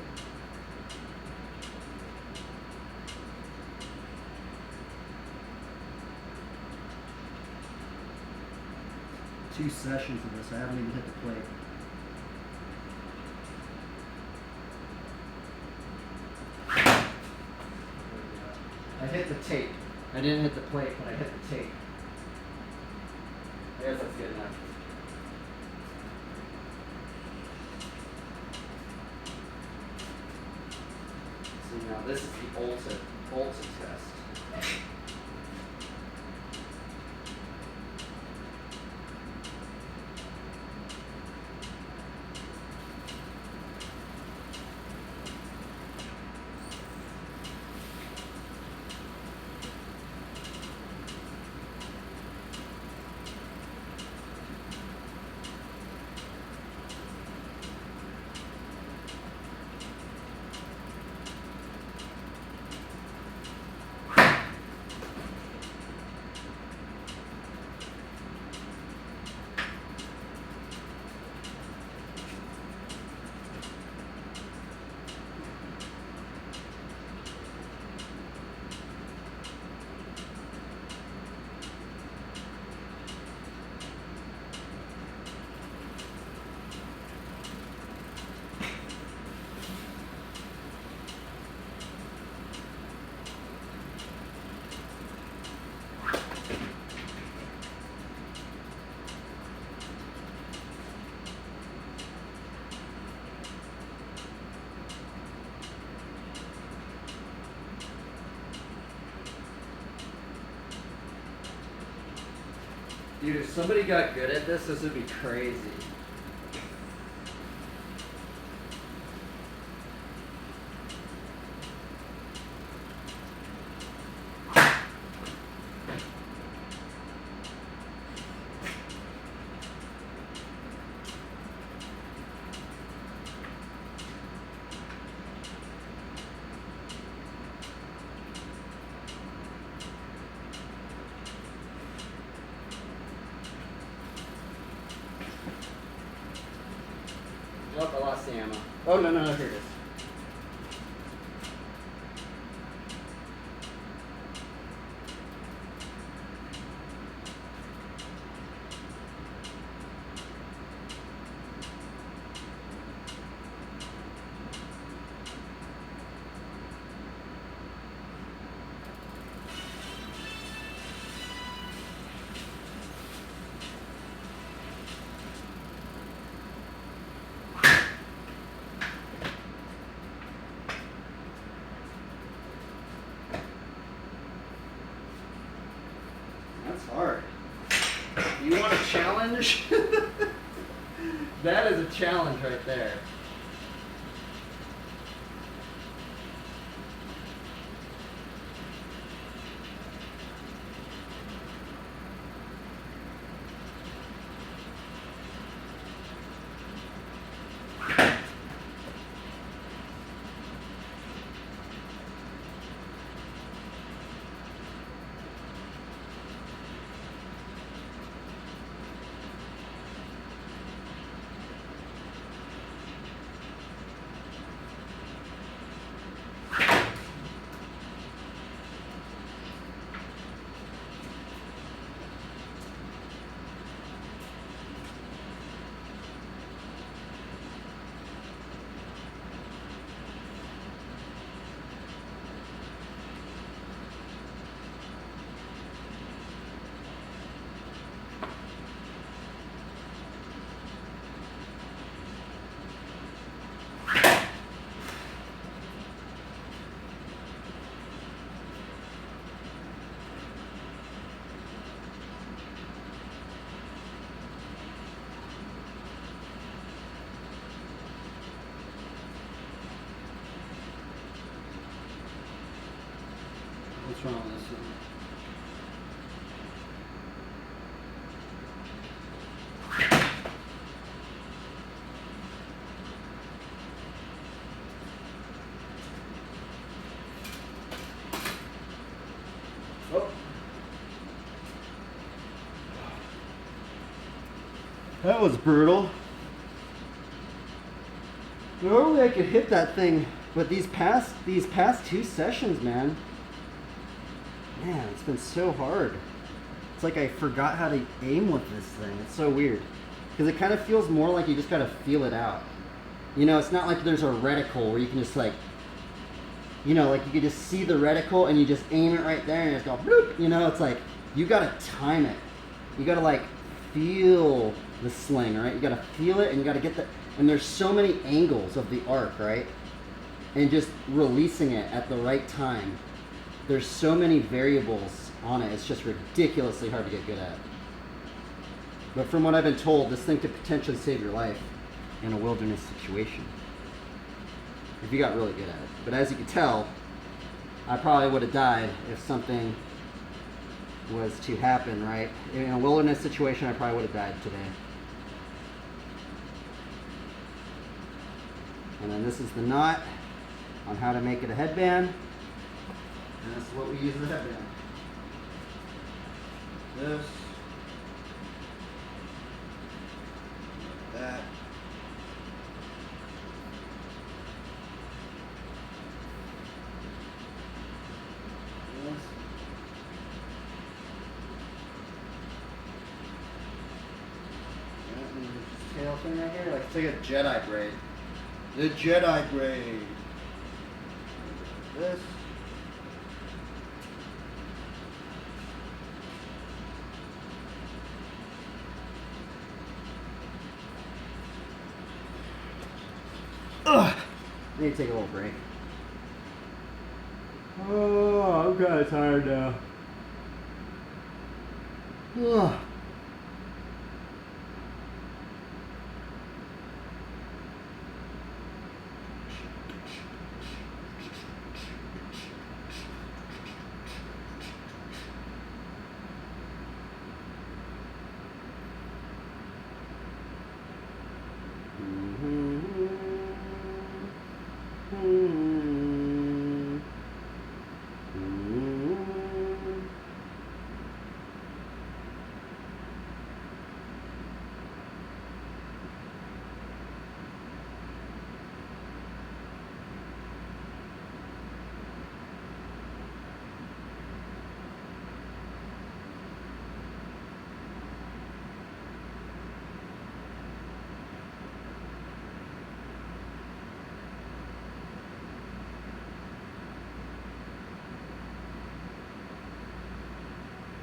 Two sessions of this, I haven't even hit the plate. I hit the tape. I didn't hit the plate, but I hit the tape. I guess that's good enough. So now this is the ultra test. Dude, if somebody got good at this would be crazy. Oh, I lost the ammo. Oh, no, here it is. That's hard. You want a challenge? That is a challenge right there. What's wrong with this one? That was brutal. Normally I could hit that thing, but these past 2 sessions, man, it's been so hard. It's like I forgot how to aim with this thing. It's so weird. Because it kind of feels more like you just gotta feel it out. You know, it's not like there's a reticle where you can just like, you know, like you can just see the reticle and you just aim it right there and just go bloop. You know, it's like you gotta time it. You gotta like feel the sling, right? You gotta feel it and you gotta get the, and there's so many angles of the arc, right? And just releasing it at the right time. There's so many variables on it. It's just ridiculously hard to get good at. But from what I've been told, this thing could potentially save your life in a wilderness situation if you got really good at it. But as you can tell, I probably would have died if something was to happen, right? In a wilderness situation, I probably would have died today. And then this is the knot on how to make it a headband. And that's what we use as a headband. This. That. This. And this tail thing right here, like it's like a Jedi braid. The Jedi braid. This. Ugh. I need to take a little break. Oh, I'm kind of tired now. Ugh.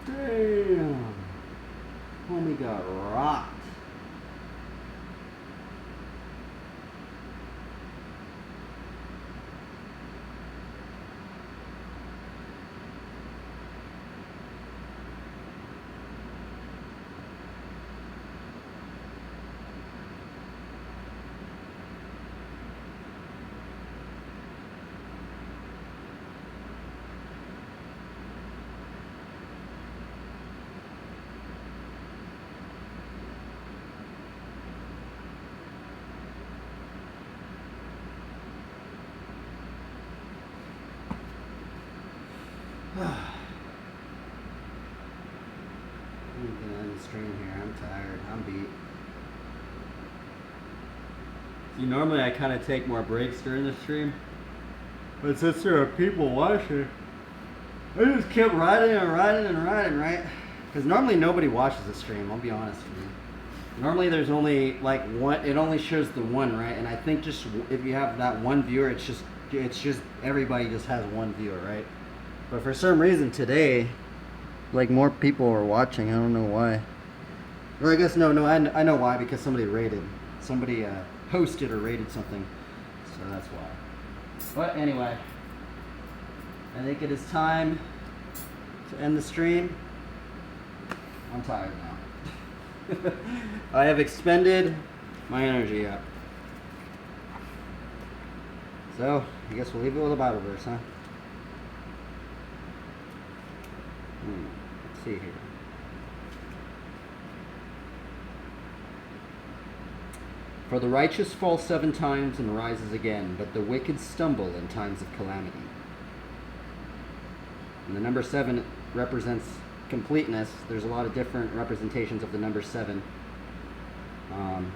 Damn. Homie got rocked. I'm gonna end the stream here. I'm tired. I'm beat. See, normally I kind of take more breaks during the stream, but since there are people watching, I just kept riding and riding and riding, right? Because normally nobody watches the stream. I'll be honest with you. Normally there's only like one. It only shows the one, right? And I think just if you have that one viewer, it's just everybody just has one viewer, right? But for some reason today, like more people are watching. I don't know why. Or I guess no, I know why, because somebody posted or rated something, so that's why. But anyway, I think it is time to end the stream. I'm tired now. I have expended my energy up. So I guess we'll leave it with a Bible verse, huh? Let's see here. For the righteous falls 7 times and rises again, but the wicked stumble in times of calamity. And the number 7 represents completeness. There's a lot of different representations of the number 7.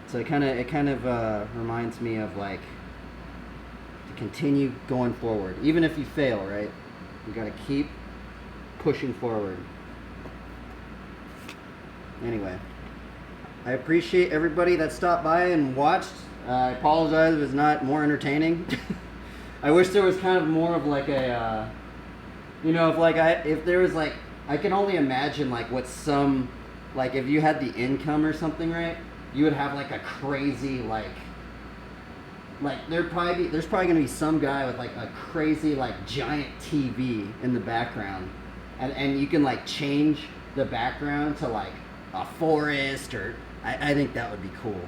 So it kind of reminds me of like to continue going forward, even if you fail, right? You got to keep pushing forward. Anyway, I appreciate everybody that stopped by and watched. I apologize if it's not more entertaining. I wish there was kind of more of like a, you know, if there was like, I can only imagine like what some, like if you had the income or something, right? You would have like a crazy like there's probably gonna be some guy with like a crazy like giant TV in the background, and you can like change the background to like a forest or I think that would be cool.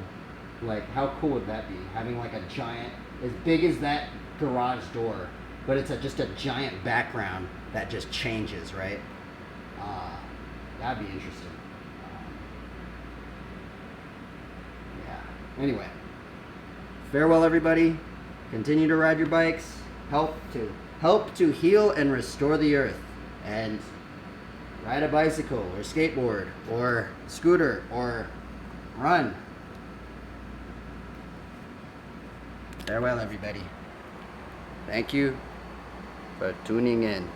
Like how cool would that be? Having like a giant as big as that garage door, but it's just a giant background that just changes, right? That'd be interesting. Yeah. Anyway, farewell, everybody. Continue to ride your bikes. Help to heal and restore the earth, and ride a bicycle or skateboard or scooter or run. Farewell, everybody. Thank you for tuning in.